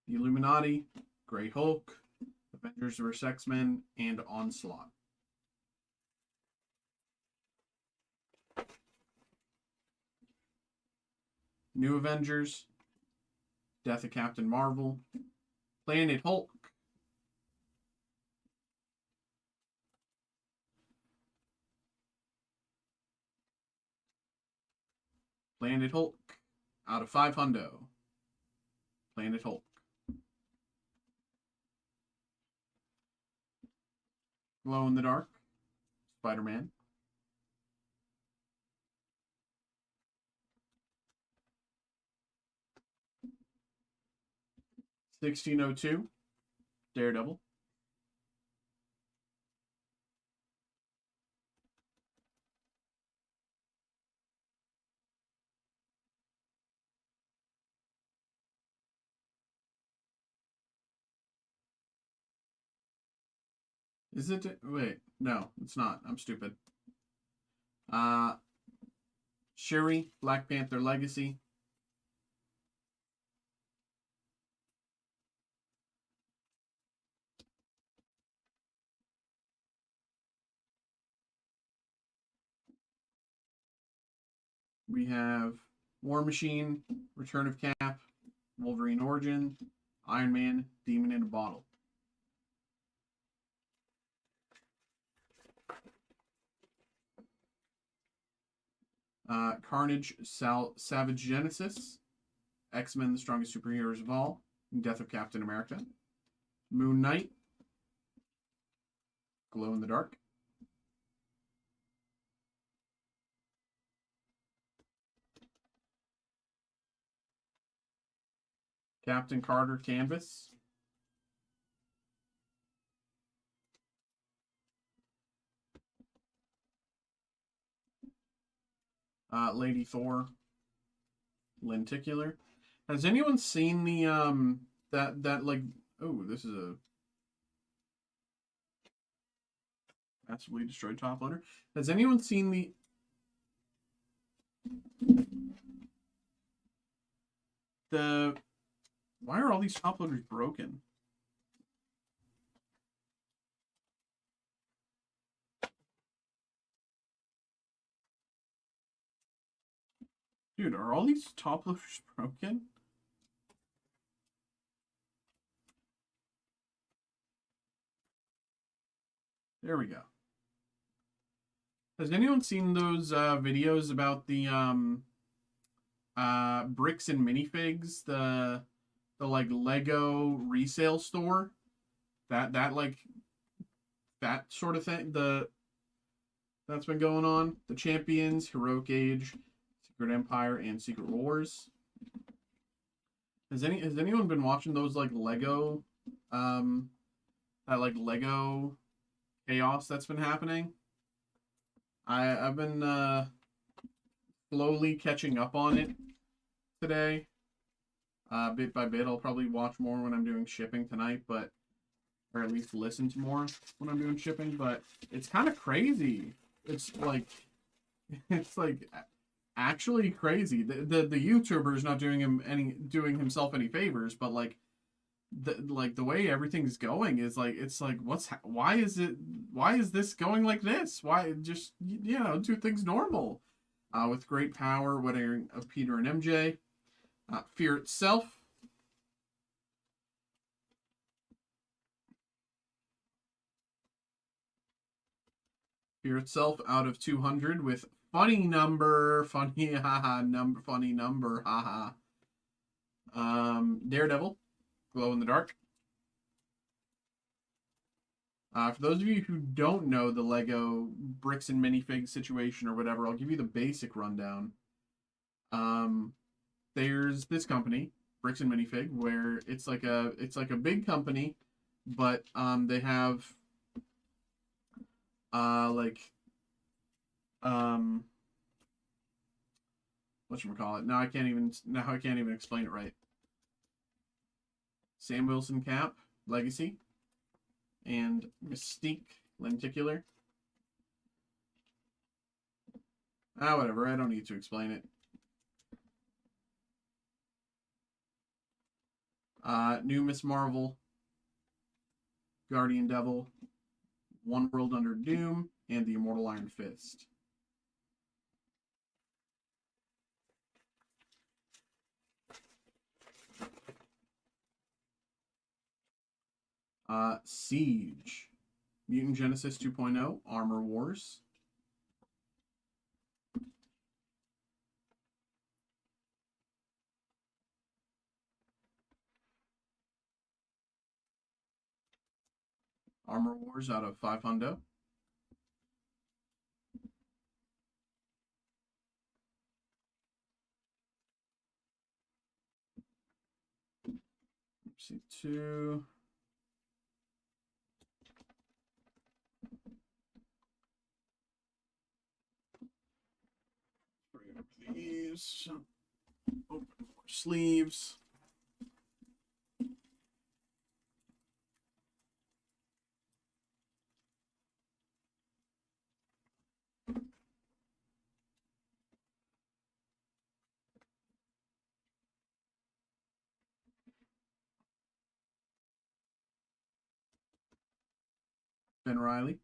The Illuminati, Grey Hulk, Avengers vs. X-Men, and Onslaught. New Avengers, Death of Captain Marvel, Planet Hulk, Planet Hulk, out of 500. Planet Hulk. Glow in the Dark, Spider-Man. $16.02, Daredevil. Is it? Wait, no, it's not. I'm stupid. Shuri, Black Panther Legacy. We have War Machine, Return of Cap, Wolverine Origin, Iron Man, Demon in a Bottle. Carnage, Savage Genesis, X-Men, the Strongest Superheroes of All, Death of Captain America, Moon Knight, Glow in the Dark, Captain Carter Canvas, Lady Thor, Lenticular. Has anyone seen the that like, oh, this is a massively destroyed top loader. Has anyone seen the why are all these top loaders broken? Dude, are all these top loaders broken? There we go. Has anyone seen those videos about the bricks and minifigs, the like Lego resale store? That like that sort of thing. That's been going on. The Champions, Heroic Age, Secret Empire, and Secret Wars. Has anyone been watching those like Lego that like Lego chaos that's been happening? I've been slowly catching up on it today. Bit by bit. I'll probably watch more when I'm doing shipping tonight, but or at least listen to more when I'm doing shipping, but it's kind of crazy. It's like actually crazy. The YouTuber's not doing himself any favors, but like the way everything's going is like it's like why is this going like this? Why just do things normal? With great power, wedding of Peter and MJ, Fear itself. Fear itself out of 200 with funny number, haha. Daredevil, Glow in the Dark. For those of you who don't know the Lego bricks and minifig situation or whatever, I'll give you the basic rundown. There's this company, Bricks and Minifig, where it's like a big company, but they have whatchamacallit? Now I can't even explain it right. Sam Wilson Cap, Legacy, and Mystique, Lenticular. Whatever, I don't need to explain it. New Miss Marvel, Guardian Devil, One World Under Doom, and the Immortal Iron Fist. Siege, Mutant Genesis 2.0, Armor Wars. Armor Wars out of 500. See two. Bring up these. Open more sleeves. Ben Riley.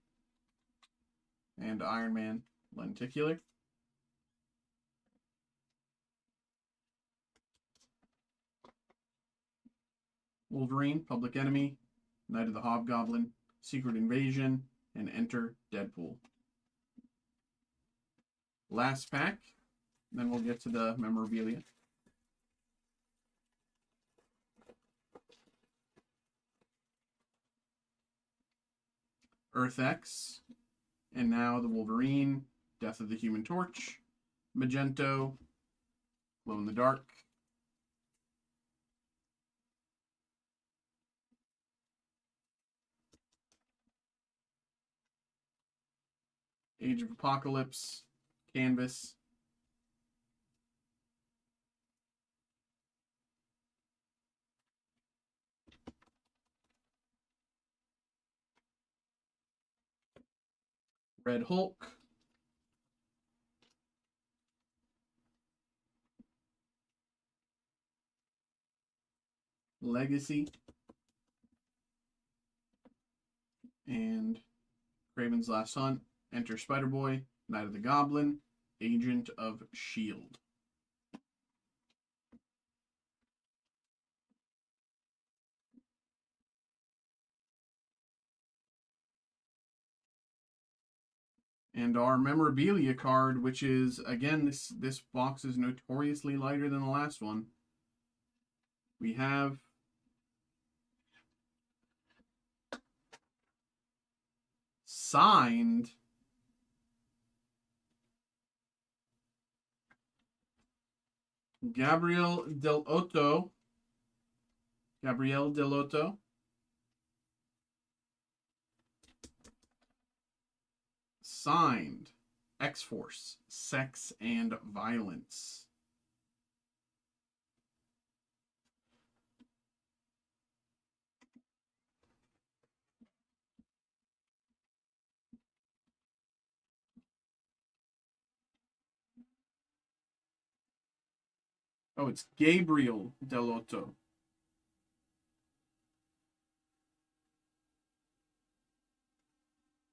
And Iron Man Lenticular. Wolverine, Public Enemy, Night of the Hobgoblin, Secret Invasion, and Enter Deadpool. Last pack, then we'll get to the memorabilia. Earth X, and now the Wolverine, Death of the Human Torch, Magento, Glow in the Dark, Age of Apocalypse, Canvas, Red Hulk, Legacy, and Kraven's Last Hunt, Enter Spider-Boy, Night of the Goblin, Agent of S.H.I.E.L.D. And our memorabilia card, which is, again, this box is notoriously lighter than the last one. We have signed Gabriel Delotto. Signed X-Force, Sex and Violence. Oh, it's Gabriel Delotto.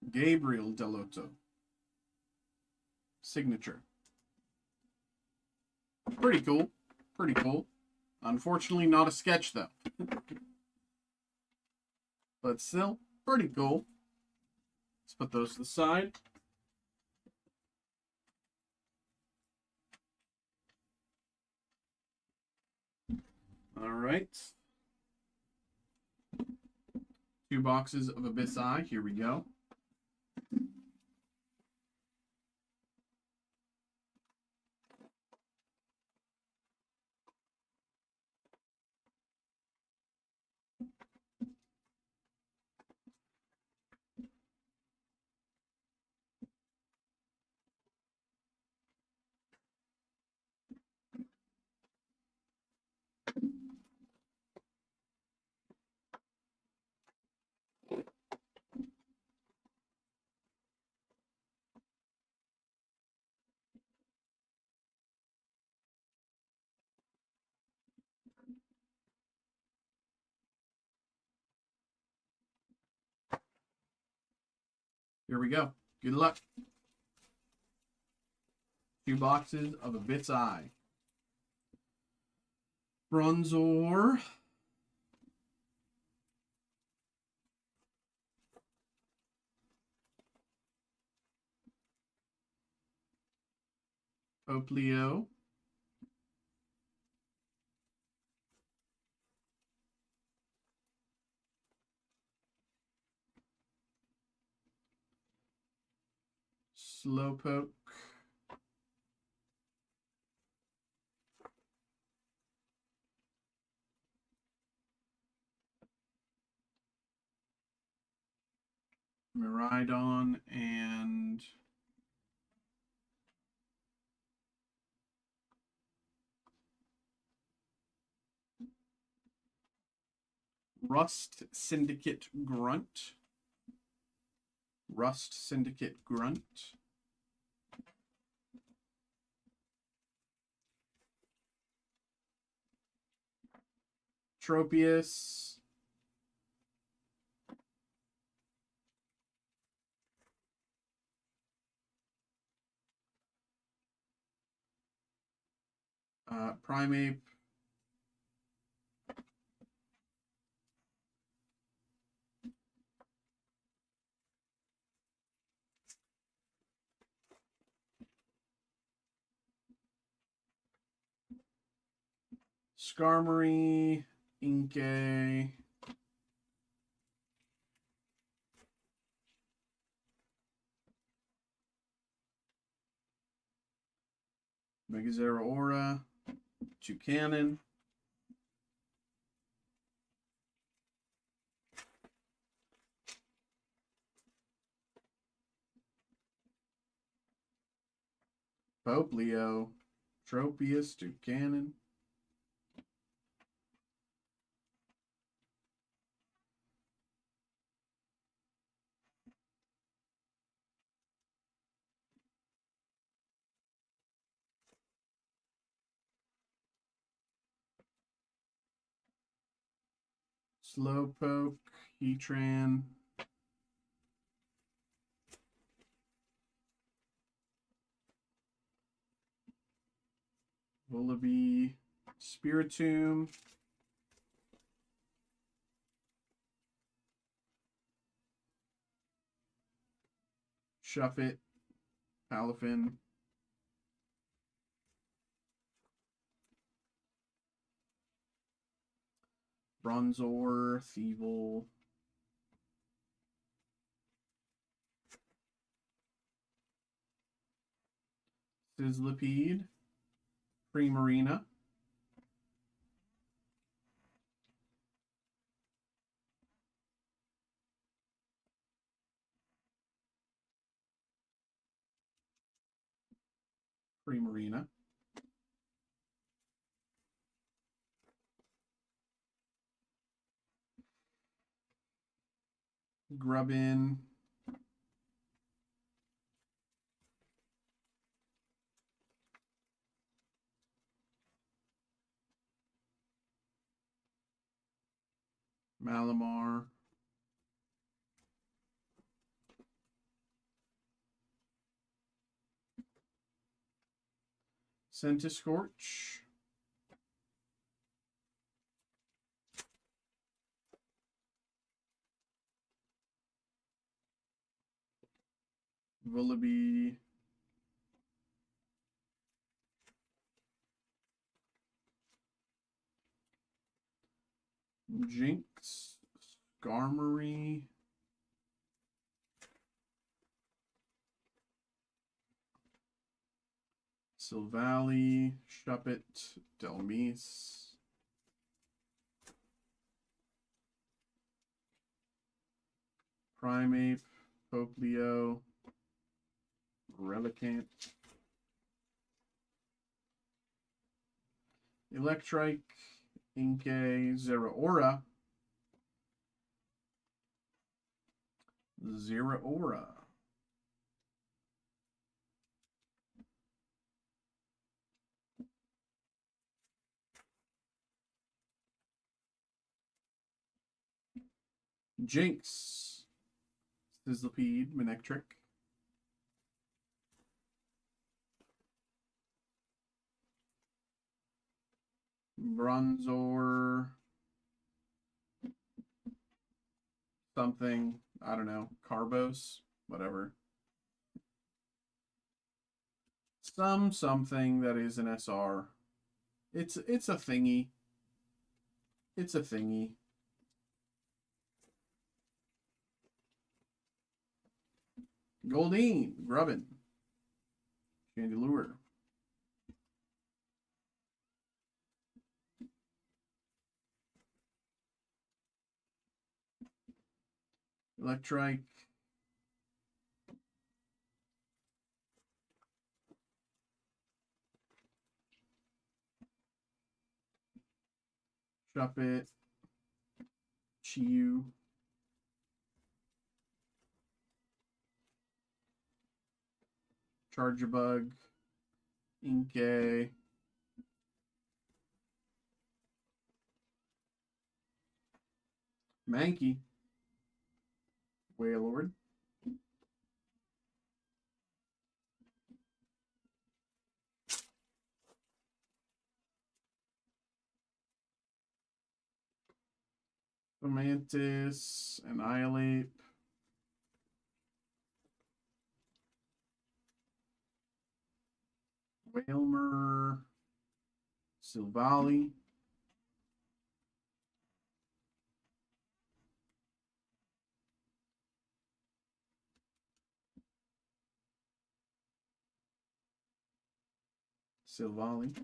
Gabriel Delotto. Signature. Pretty cool. Pretty cool. Unfortunately, not a sketch, though. But still, pretty cool. Let's put those to the side. All right. 2 boxes of Abyss Eye. Here we go. Here we go. Good luck. 2 boxes of Abyss Eye. Bronzor. Oplio. Slowpoke. Miraidon and Rust Syndicate Grunt. Rust Syndicate Grunt. Tropius. Primeape. Skarmory, Inkay, Mega Zeraora, Toucanon, Poplio, Tropius, Toucanon, Slowpoke, Heatran, Vullaby, Spiritomb, Shuffit, Palafin, Bronzor, Thievul, Sizzlipede, Primarina, Primarina, Grubbin, Malamar, Centiskorch, Vullaby, Jinx, Skarmory, Silvally, Shuppet, Delmise, Primeape, Poplio, Relicant, Electrike, Inkay, Zeraora, Zeraora, Jinx, Sizzlipede, Manectric, Bronzor, something, I don't know, Carbos, whatever. Something that is an SR. It's a thingy. It's a thingy. Goldeen, Grubbin, Chandelure, Electrike, Shuppet, Chiyu, Chargerbug, Inkay, Mankey, Wailord, Mantis, Annihilate. Whalmer, Silvally. Silvally.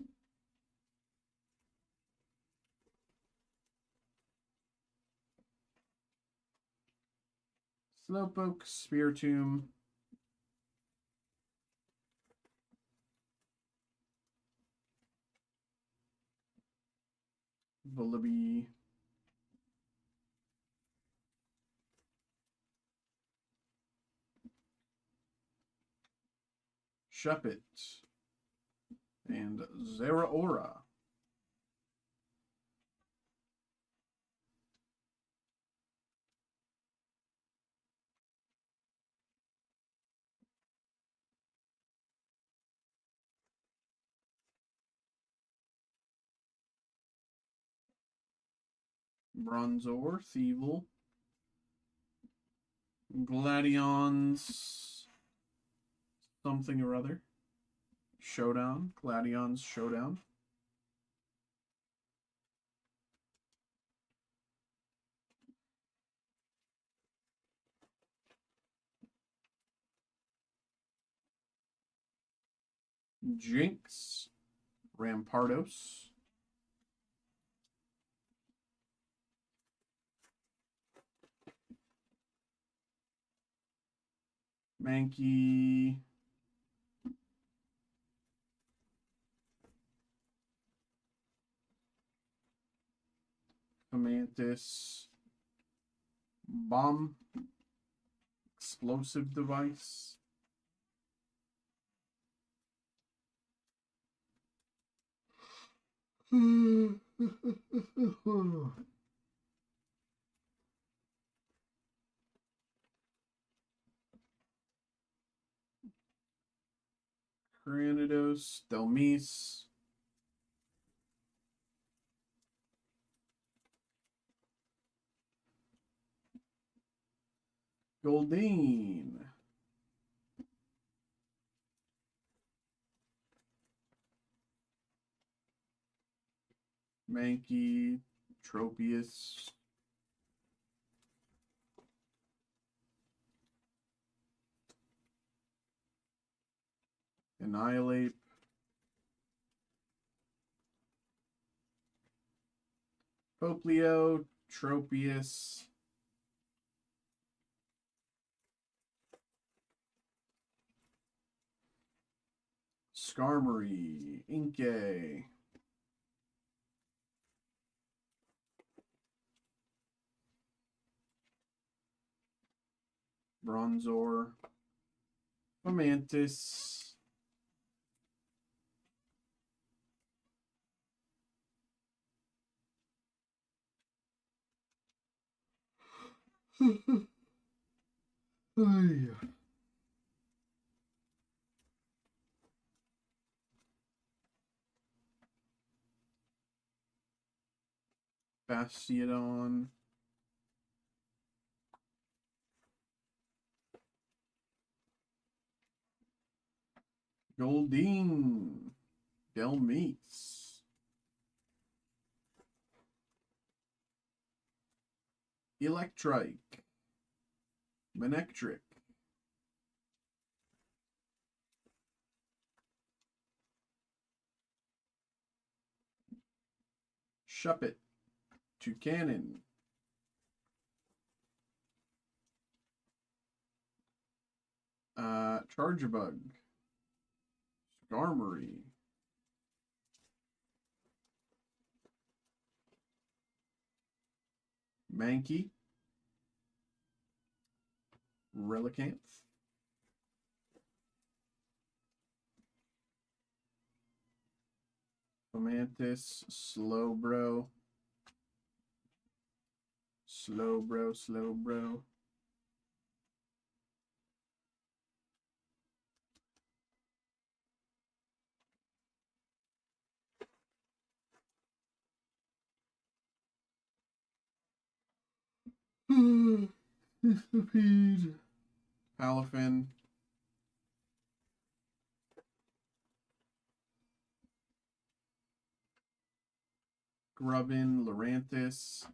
Slowpoke, Spiritomb. Vullaby. Shuppet. And Zeraora. Bronzor, Thievul. Gladions. Something or other. Showdown. Gladions Showdown. Jinx. Rampardos. Mankey. Mantis. Bomb. Explosive device. Granados, Delmise. Goldeen. Mankey, Tropius. Annihilate. Poplio, Tropius. Skarmory, Inkay. Bronzor. Mantis. Bastiodon. Goldeen. Delmise. Electrike. Manectric. Shuppet. Toucanon. Chargebug. Skarmory. Mankey. Relicanth. Mantis. Slowbro. Slowbro. Palafin. Grubbin, Lurantis.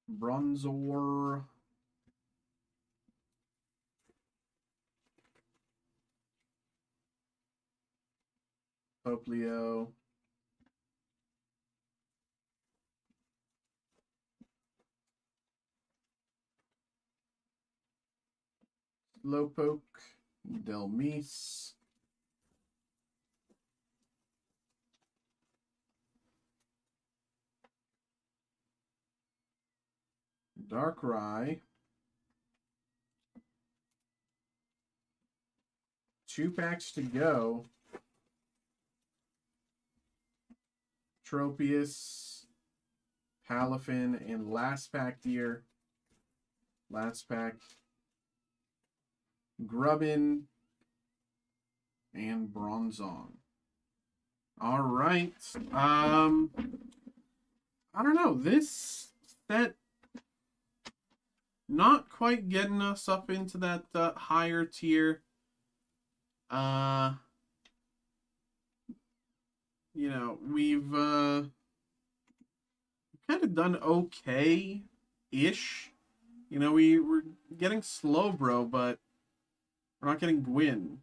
Bronzor. Poplio. Slowpoke. Delmise. Darkrai. 2 packs to go. Tropius, Palafin, and last pack here. Last pack. Grubbin and Bronzong. All right. I don't know. This set not quite getting us up into that higher tier. You know, we've kind of done okay-ish. You know, we're getting Slowbro, but we're not getting Gwyn.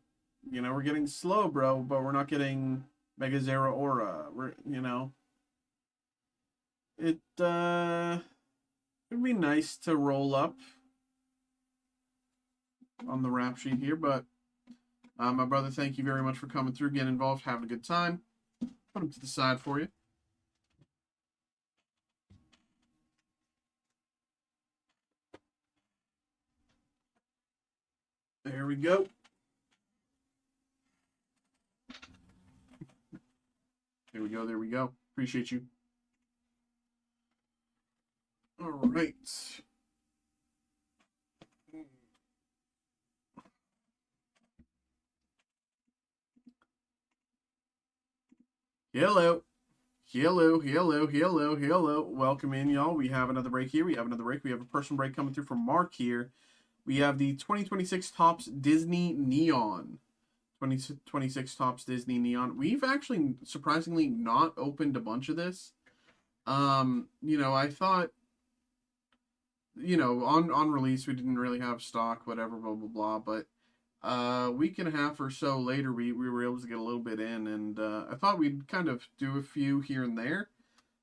You know, we're getting Slowbro, but we're not getting Mega Zero Aura. You know, it would be nice to roll up on the rap sheet here, but my brother, thank you very much for coming through, getting involved, having a good time. Put them to the side for you. There we go. There we go. There we go. Appreciate you. All right. Hello. Hello, hello, hello, hello. Welcome in, y'all. We have another break here. We have another break. We have a personal break coming through from Mark here. We have the 2026 Topps Disney Neon. 2026 Topps Disney Neon. We've actually surprisingly not opened a bunch of this. You know, I thought, you know, on release we didn't really have stock, whatever, blah blah blah, but a week and a half or so later we were able to get a little bit in, and I thought we'd kind of do a few here and there,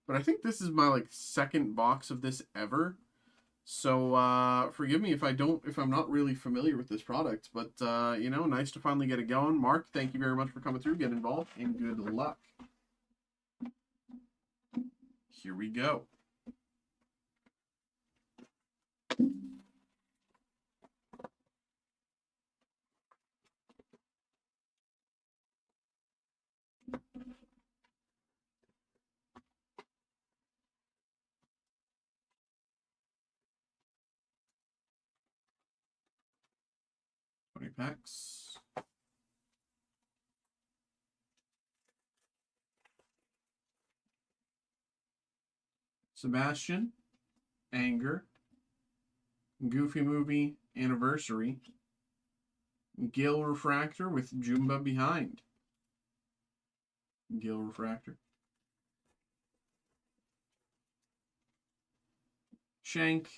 but I think this is my like second box of this ever. So forgive me if I'm not really familiar with this product, but you know, nice to finally get it going. Mark, thank you very much for coming through, get involved, and good luck. Here we go. Packs. Sebastian, Anger, Goofy Movie Anniversary, Gil Refractor with Jumba behind. Gil Refractor. Shank,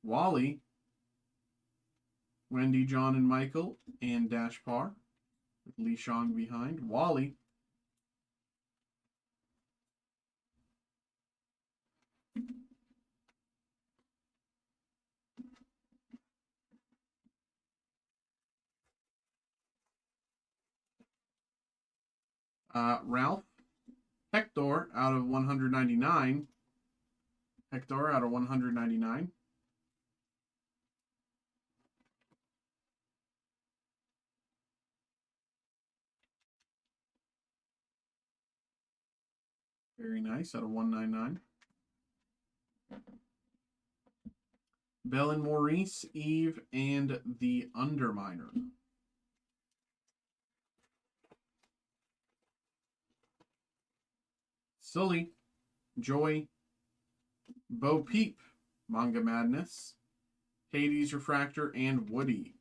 Wally, Wendy, John, and Michael, and Dash Par with Lee Shang behind. Wally. Ralph. Hector out of 199. Hector out of 199. Very nice, out of 199. Bell and Maurice, Eve, and the Underminer. Sully, Joy, Bo Peep, Manga Madness, Hades Refractor, and Woody.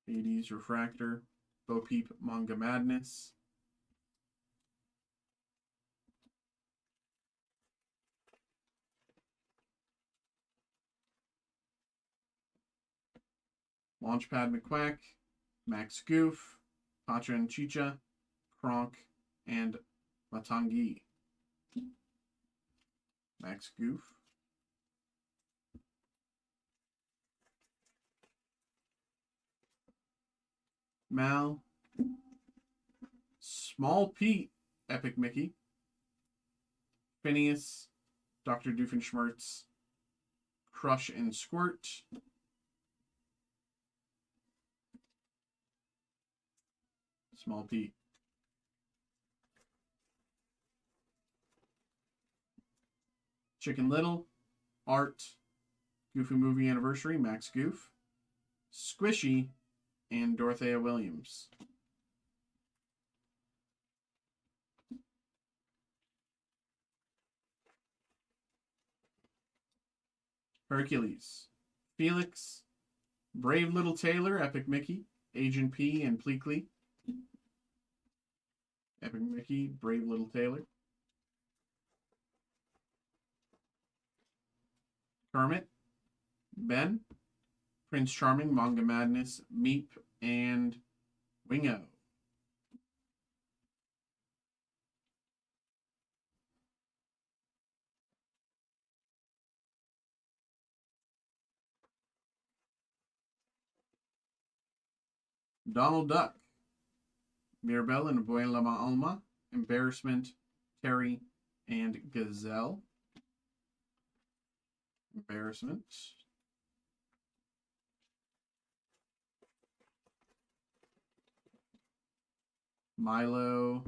Hades Refractor, Bo Peep, Manga Madness. Launchpad McQuack, Max Goof, Pacha and Chicha, Kronk, and Matangi. Max Goof. Mal. Small Pete, Epic Mickey. Phineas, Dr. Doofenshmirtz, Crush and Squirt. Small Pete. Chicken Little, Art, Goofy Movie Anniversary, Max Goof, Squishy, and Dorothea Williams. Hercules, Felix, Brave Little Taylor, Epic Mickey, Agent P, and Pleakley. Epic Mickey, Brave Little Taylor. Kermit, Ben, Prince Charming, Manga Madness, Meep, and Wingo. Donald Duck, Mirabelle and Abuela Alma, Embarrassment, Terry, and Gazelle. Embarrassment. Milo,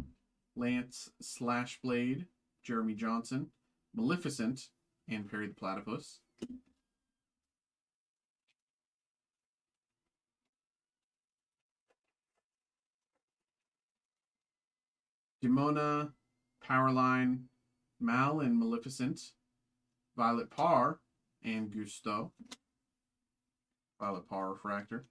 Lance Slashblade, Jeremy Johnson, Maleficent, and Perry the Platypus. Demona, Powerline, Mal and Maleficent, Violet Parr, and Gusto. Violet Parr Refractor.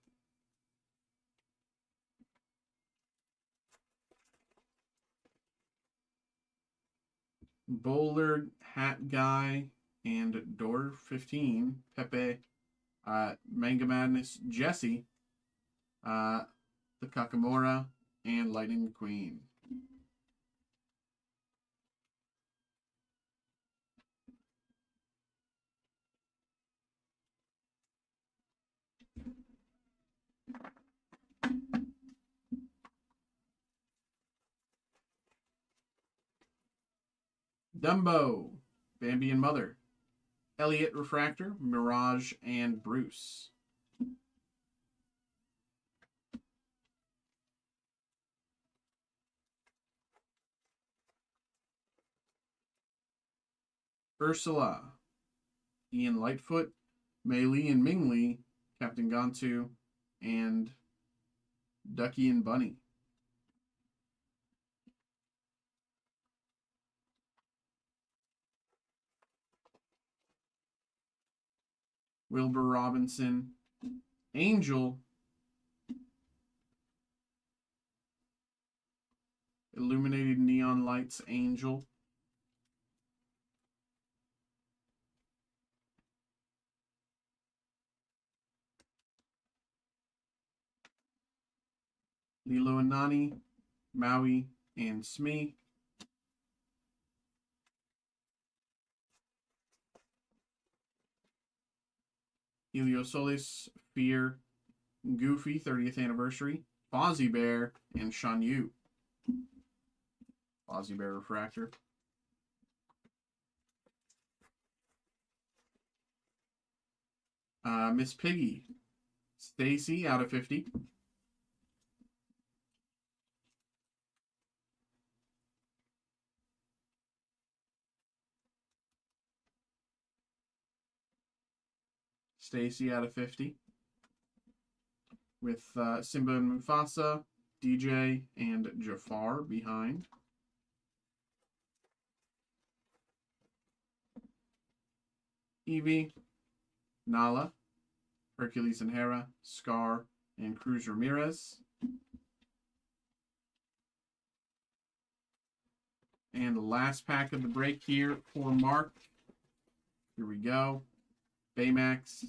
Bowler, Hat Guy, and Door 15, Pepe, Manga Madness, Jesse, the Kakamora, and Lightning McQueen. Dumbo, Bambi and Mother, Elliot Refractor, Mirage, and Bruce. Ursula, Ian Lightfoot, Mei Li and Ming Li, Captain Gantu, and Ducky and Bunny. Wilbur Robinson, Angel, Illuminated Neon Lights Angel, Lilo and Nani, Maui, and Smee. Heliosolis, Fear, Goofy, 30th Anniversary, Fozzie Bear, and Shan Yu. Fozzie Bear Refractor. Miss Piggy, Stacy out of 50. Stacy out of 50. With Simba and Mufasa, DJ, and Jafar behind. Eevee, Nala, Hercules and Hera, Scar, and Cruz Ramirez. And the last pack of the break here for Mark. Here we go. Baymax,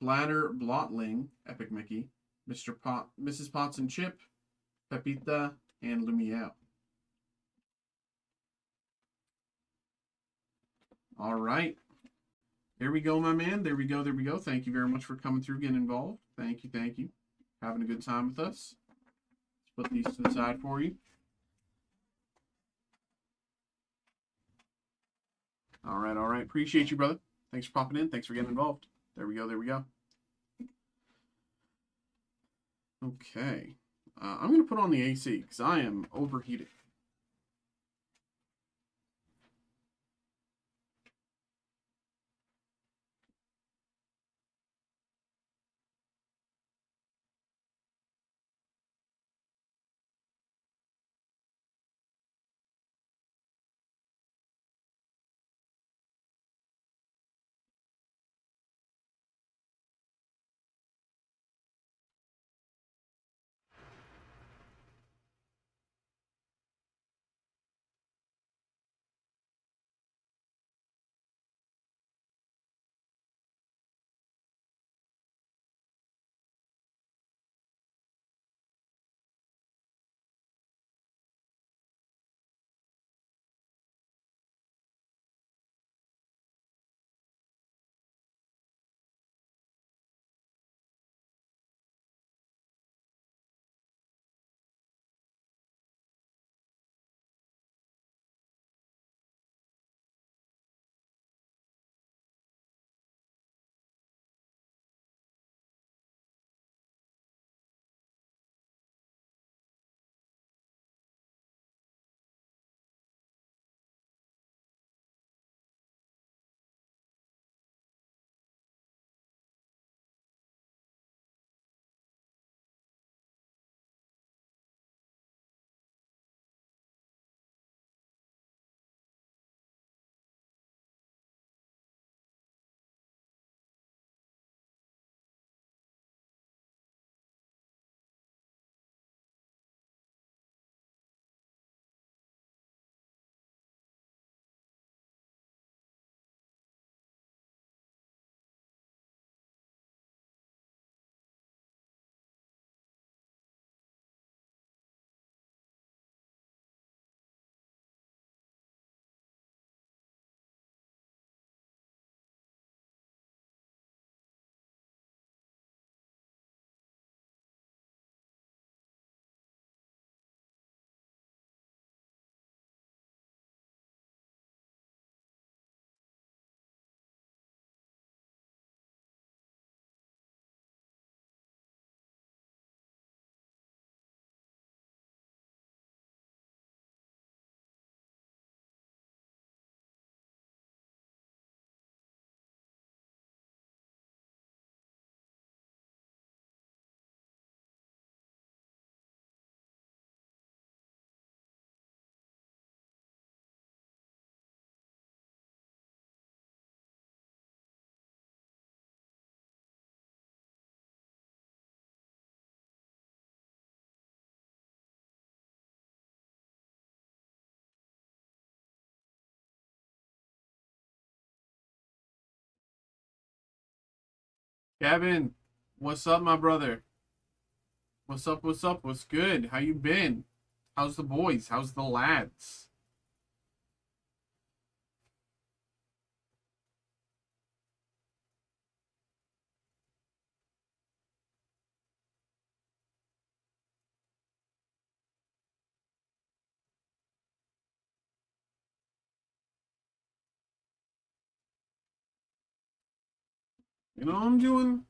Splatter, Blotling, Epic Mickey, Mrs. Potts and Chip, Pepita, and Lumiere. All right. There we go, my man. There we go. There we go. Thank you very much for coming through, getting involved. Thank you. Thank you. Having a good time with us. Let's put these to the side for you. All right. All right. Appreciate you, brother. Thanks for popping in. Thanks for getting involved. There we go. There we go. Okay. I'm going to put on the AC because I am overheated. Kevin, what's up, my brother? What's up? What's up? What's good? How you been? How's the boys? How's the lads? I'm doing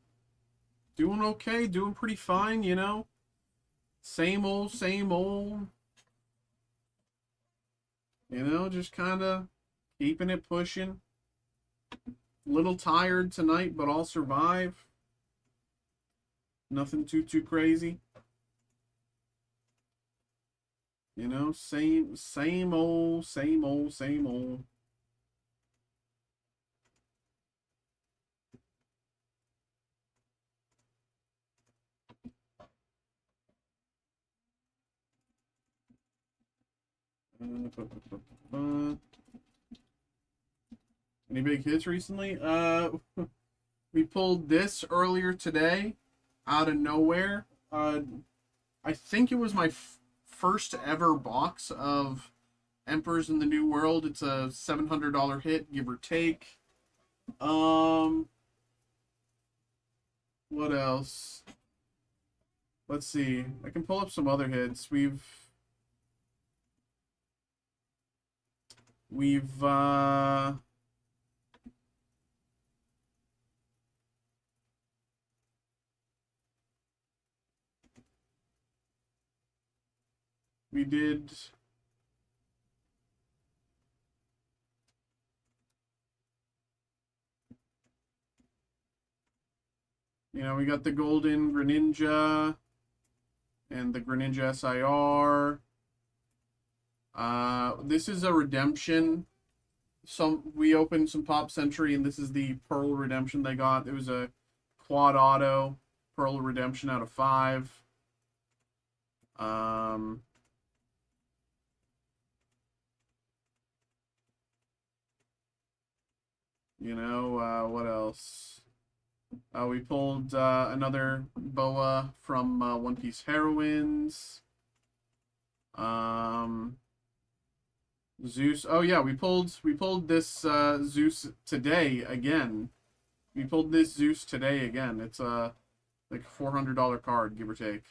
okay, doing pretty fine. Same old, same old. Just kind of keeping it pushing. Little tired tonight, but I'll survive. Nothing too crazy. Same old, same old, same old. Any big hits recently? We pulled this earlier today, out of nowhere. I think it was my first ever box of Emperors in the New World. It's a $700 hit, give or take. What else? Let's see. I can pull up some other hits. We've we did. You know, we got the Golden Greninja and the Greninja SIR. This is a redemption. We opened some Pop Century, and this is the Pearl redemption they got. It was a quad auto Pearl redemption out of 5. You know, what else? We pulled another Boa from One Piece Heroines. Zeus. Oh yeah, we pulled this Zeus today again. We pulled this Zeus today again. It's like a $400 card, give or take.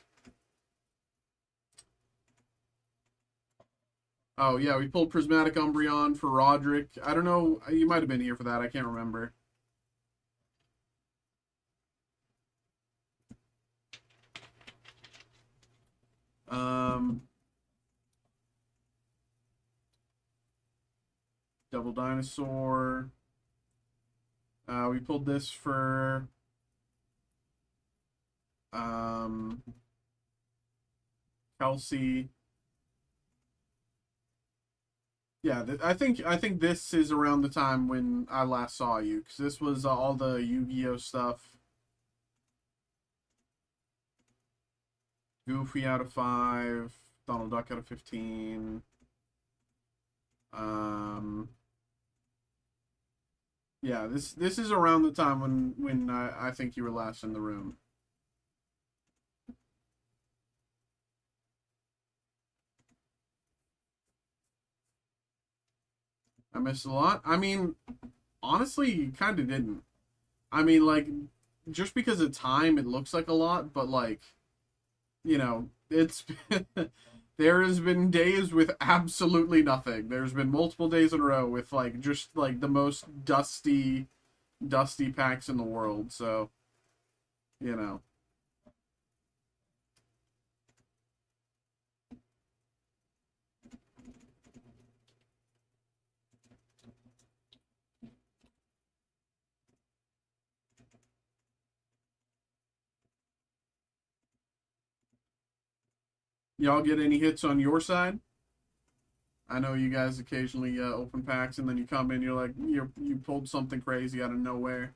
Oh yeah, we pulled Prismatic Umbreon for Roderick. I don't know. You might have been here for that. I can't remember. Double Dinosaur. We pulled this for Kelsey. Yeah, I think this is around the time when I last saw you, because this was all the Yu-Gi-Oh stuff. Goofy out of 5, Donald Duck out of 15. Yeah, this is around the time when I think you were last in the room. I missed a lot. I mean, honestly, you kind of didn't. I mean, like, just because of time, it looks like a lot, but like, you know, it's there has been days with absolutely nothing. There's been multiple days in a row with like just like the most dusty packs in the world. So, you know. Y'all get any hits on your side? I know you guys occasionally open packs and then you come in, you're like you pulled something crazy out of nowhere.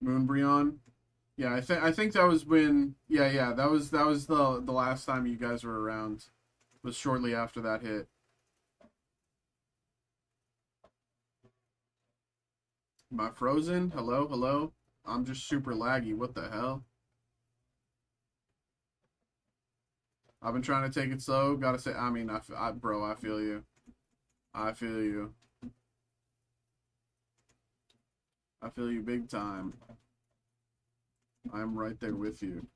Moonbreon. Yeah, I think that was when yeah, that was the last time you guys were around. Was shortly after that hit. Am I frozen? Hello, hello. I'm just super laggy. What the hell? I've been trying to take it slow. Gotta say, I mean, bro, I feel you. I feel you. I feel you big time. I'm right there with you.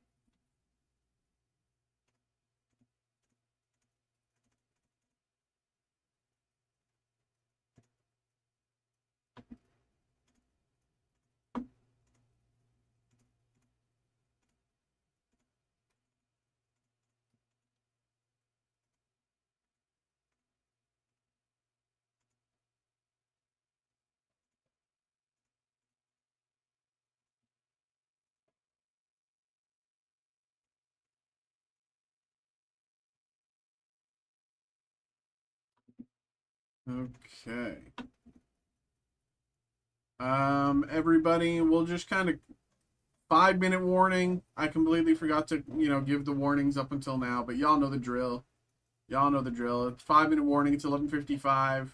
Okay. Everybody, we'll just kind of 5-minute warning. I completely forgot to, give the warnings up until now, but y'all know the drill. Y'all know the drill. It's 5-minute warning. It's 11:55.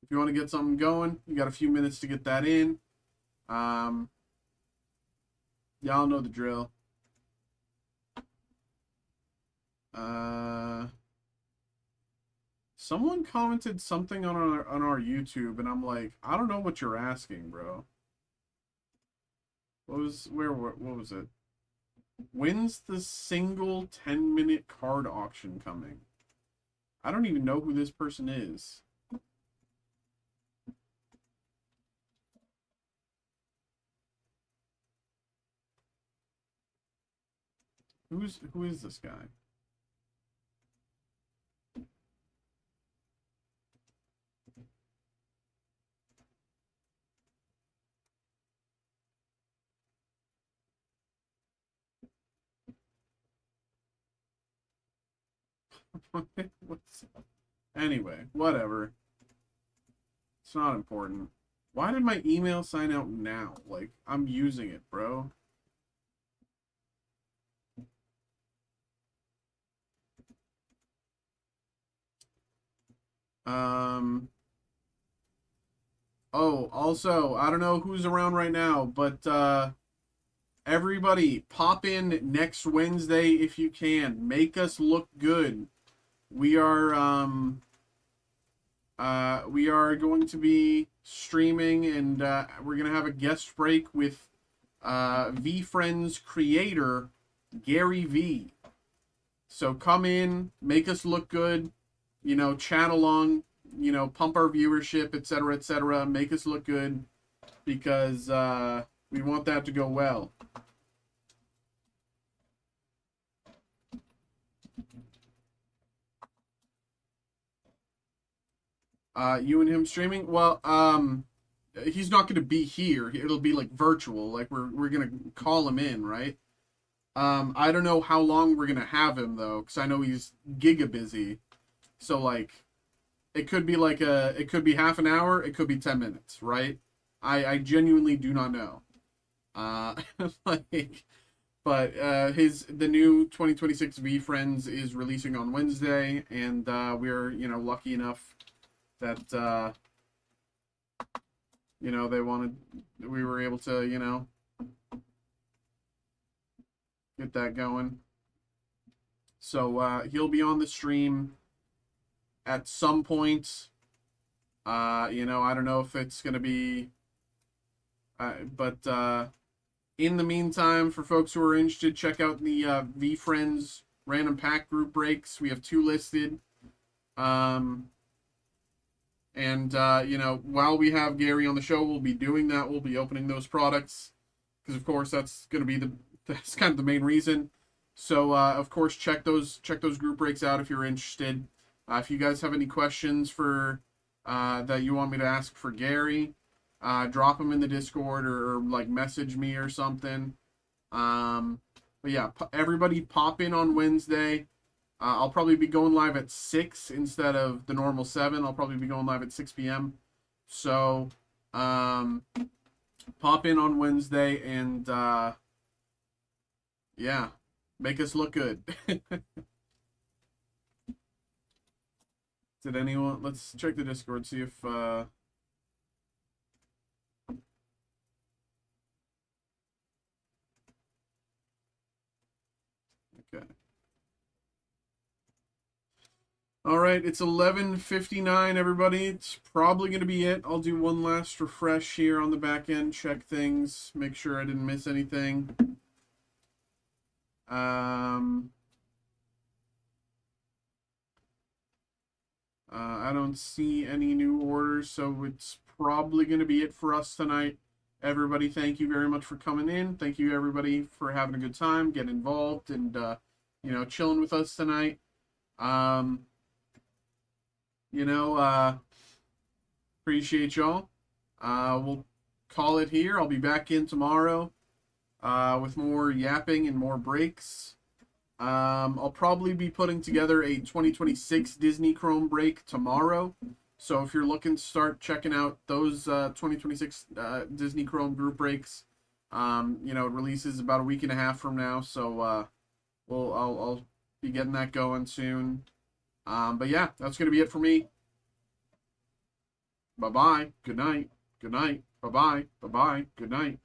If you want to get something going, you got a few minutes to get that in. Y'all know the drill. Someone commented something on our YouTube, and I'm like, I don't know what you're asking, bro. What was it? When's the single 10-minute card auction coming? I don't even know who this person is. Who is this guy? Anyway, whatever. It's not important. Why did my email sign out now? Like, I'm using it, bro. Oh, also, I don't know who's around right now, but everybody pop in next Wednesday if you can. Make us look good. We are going to be streaming, and we're gonna have a guest break with V Friends creator Gary V. So come in, make us look good, chat along, pump our viewership, etc., etc. Make us look good, because we want that to go well. You and him streaming? Well, he's not going to be here. It'll be like virtual. Like we're going to call him in, right? I don't know how long we're going to have him though, because I know he's giga busy. So like, it could be it could be half an hour. It could be 10 minutes, right? I genuinely do not know. Like, but the new 2026 V Friends is releasing on Wednesday, and we're lucky enough that we were able to get that going. So he'll be on the stream at some point. I don't know if it's gonna be but in the meantime, for folks who are interested, check out the V Friends random pack group breaks. We have 2 listed. And while we have Gary on the show, we'll be doing that. We'll be opening those products, because of course that's going to be that's kind of the main reason. So of course check those group breaks out if you're interested. If you guys have any questions for that you want me to ask for Gary, drop them in the Discord, or like message me or something. But yeah, everybody pop in on Wednesday. I'll probably be going live at 6 instead of the normal 7. I'll probably be going live at 6 p.m. So, pop in on Wednesday and, yeah, make us look good. Did anyone... Let's check the Discord, see if, okay. All right, it's 11:59, everybody. It's probably going to be it. I'll do one last refresh here on the back end, check things, make sure I didn't miss anything. I don't see any new orders, so it's probably going to be it for us tonight. Everybody, thank you very much for coming in. Thank you, everybody, for having a good time, getting involved, and, chilling with us tonight. Appreciate y'all. We'll call it here. I'll be back in tomorrow with more yapping and more breaks. I'll probably be putting together a 2026 Disney Chrome break tomorrow. So if you're looking to start checking out those 2026 Disney Chrome group breaks, you know, it releases about a week and a half from now. So I'll be getting that going soon. But yeah, that's gonna be it for me. Bye bye. Good night. Good night. Bye bye. Bye bye. Good night.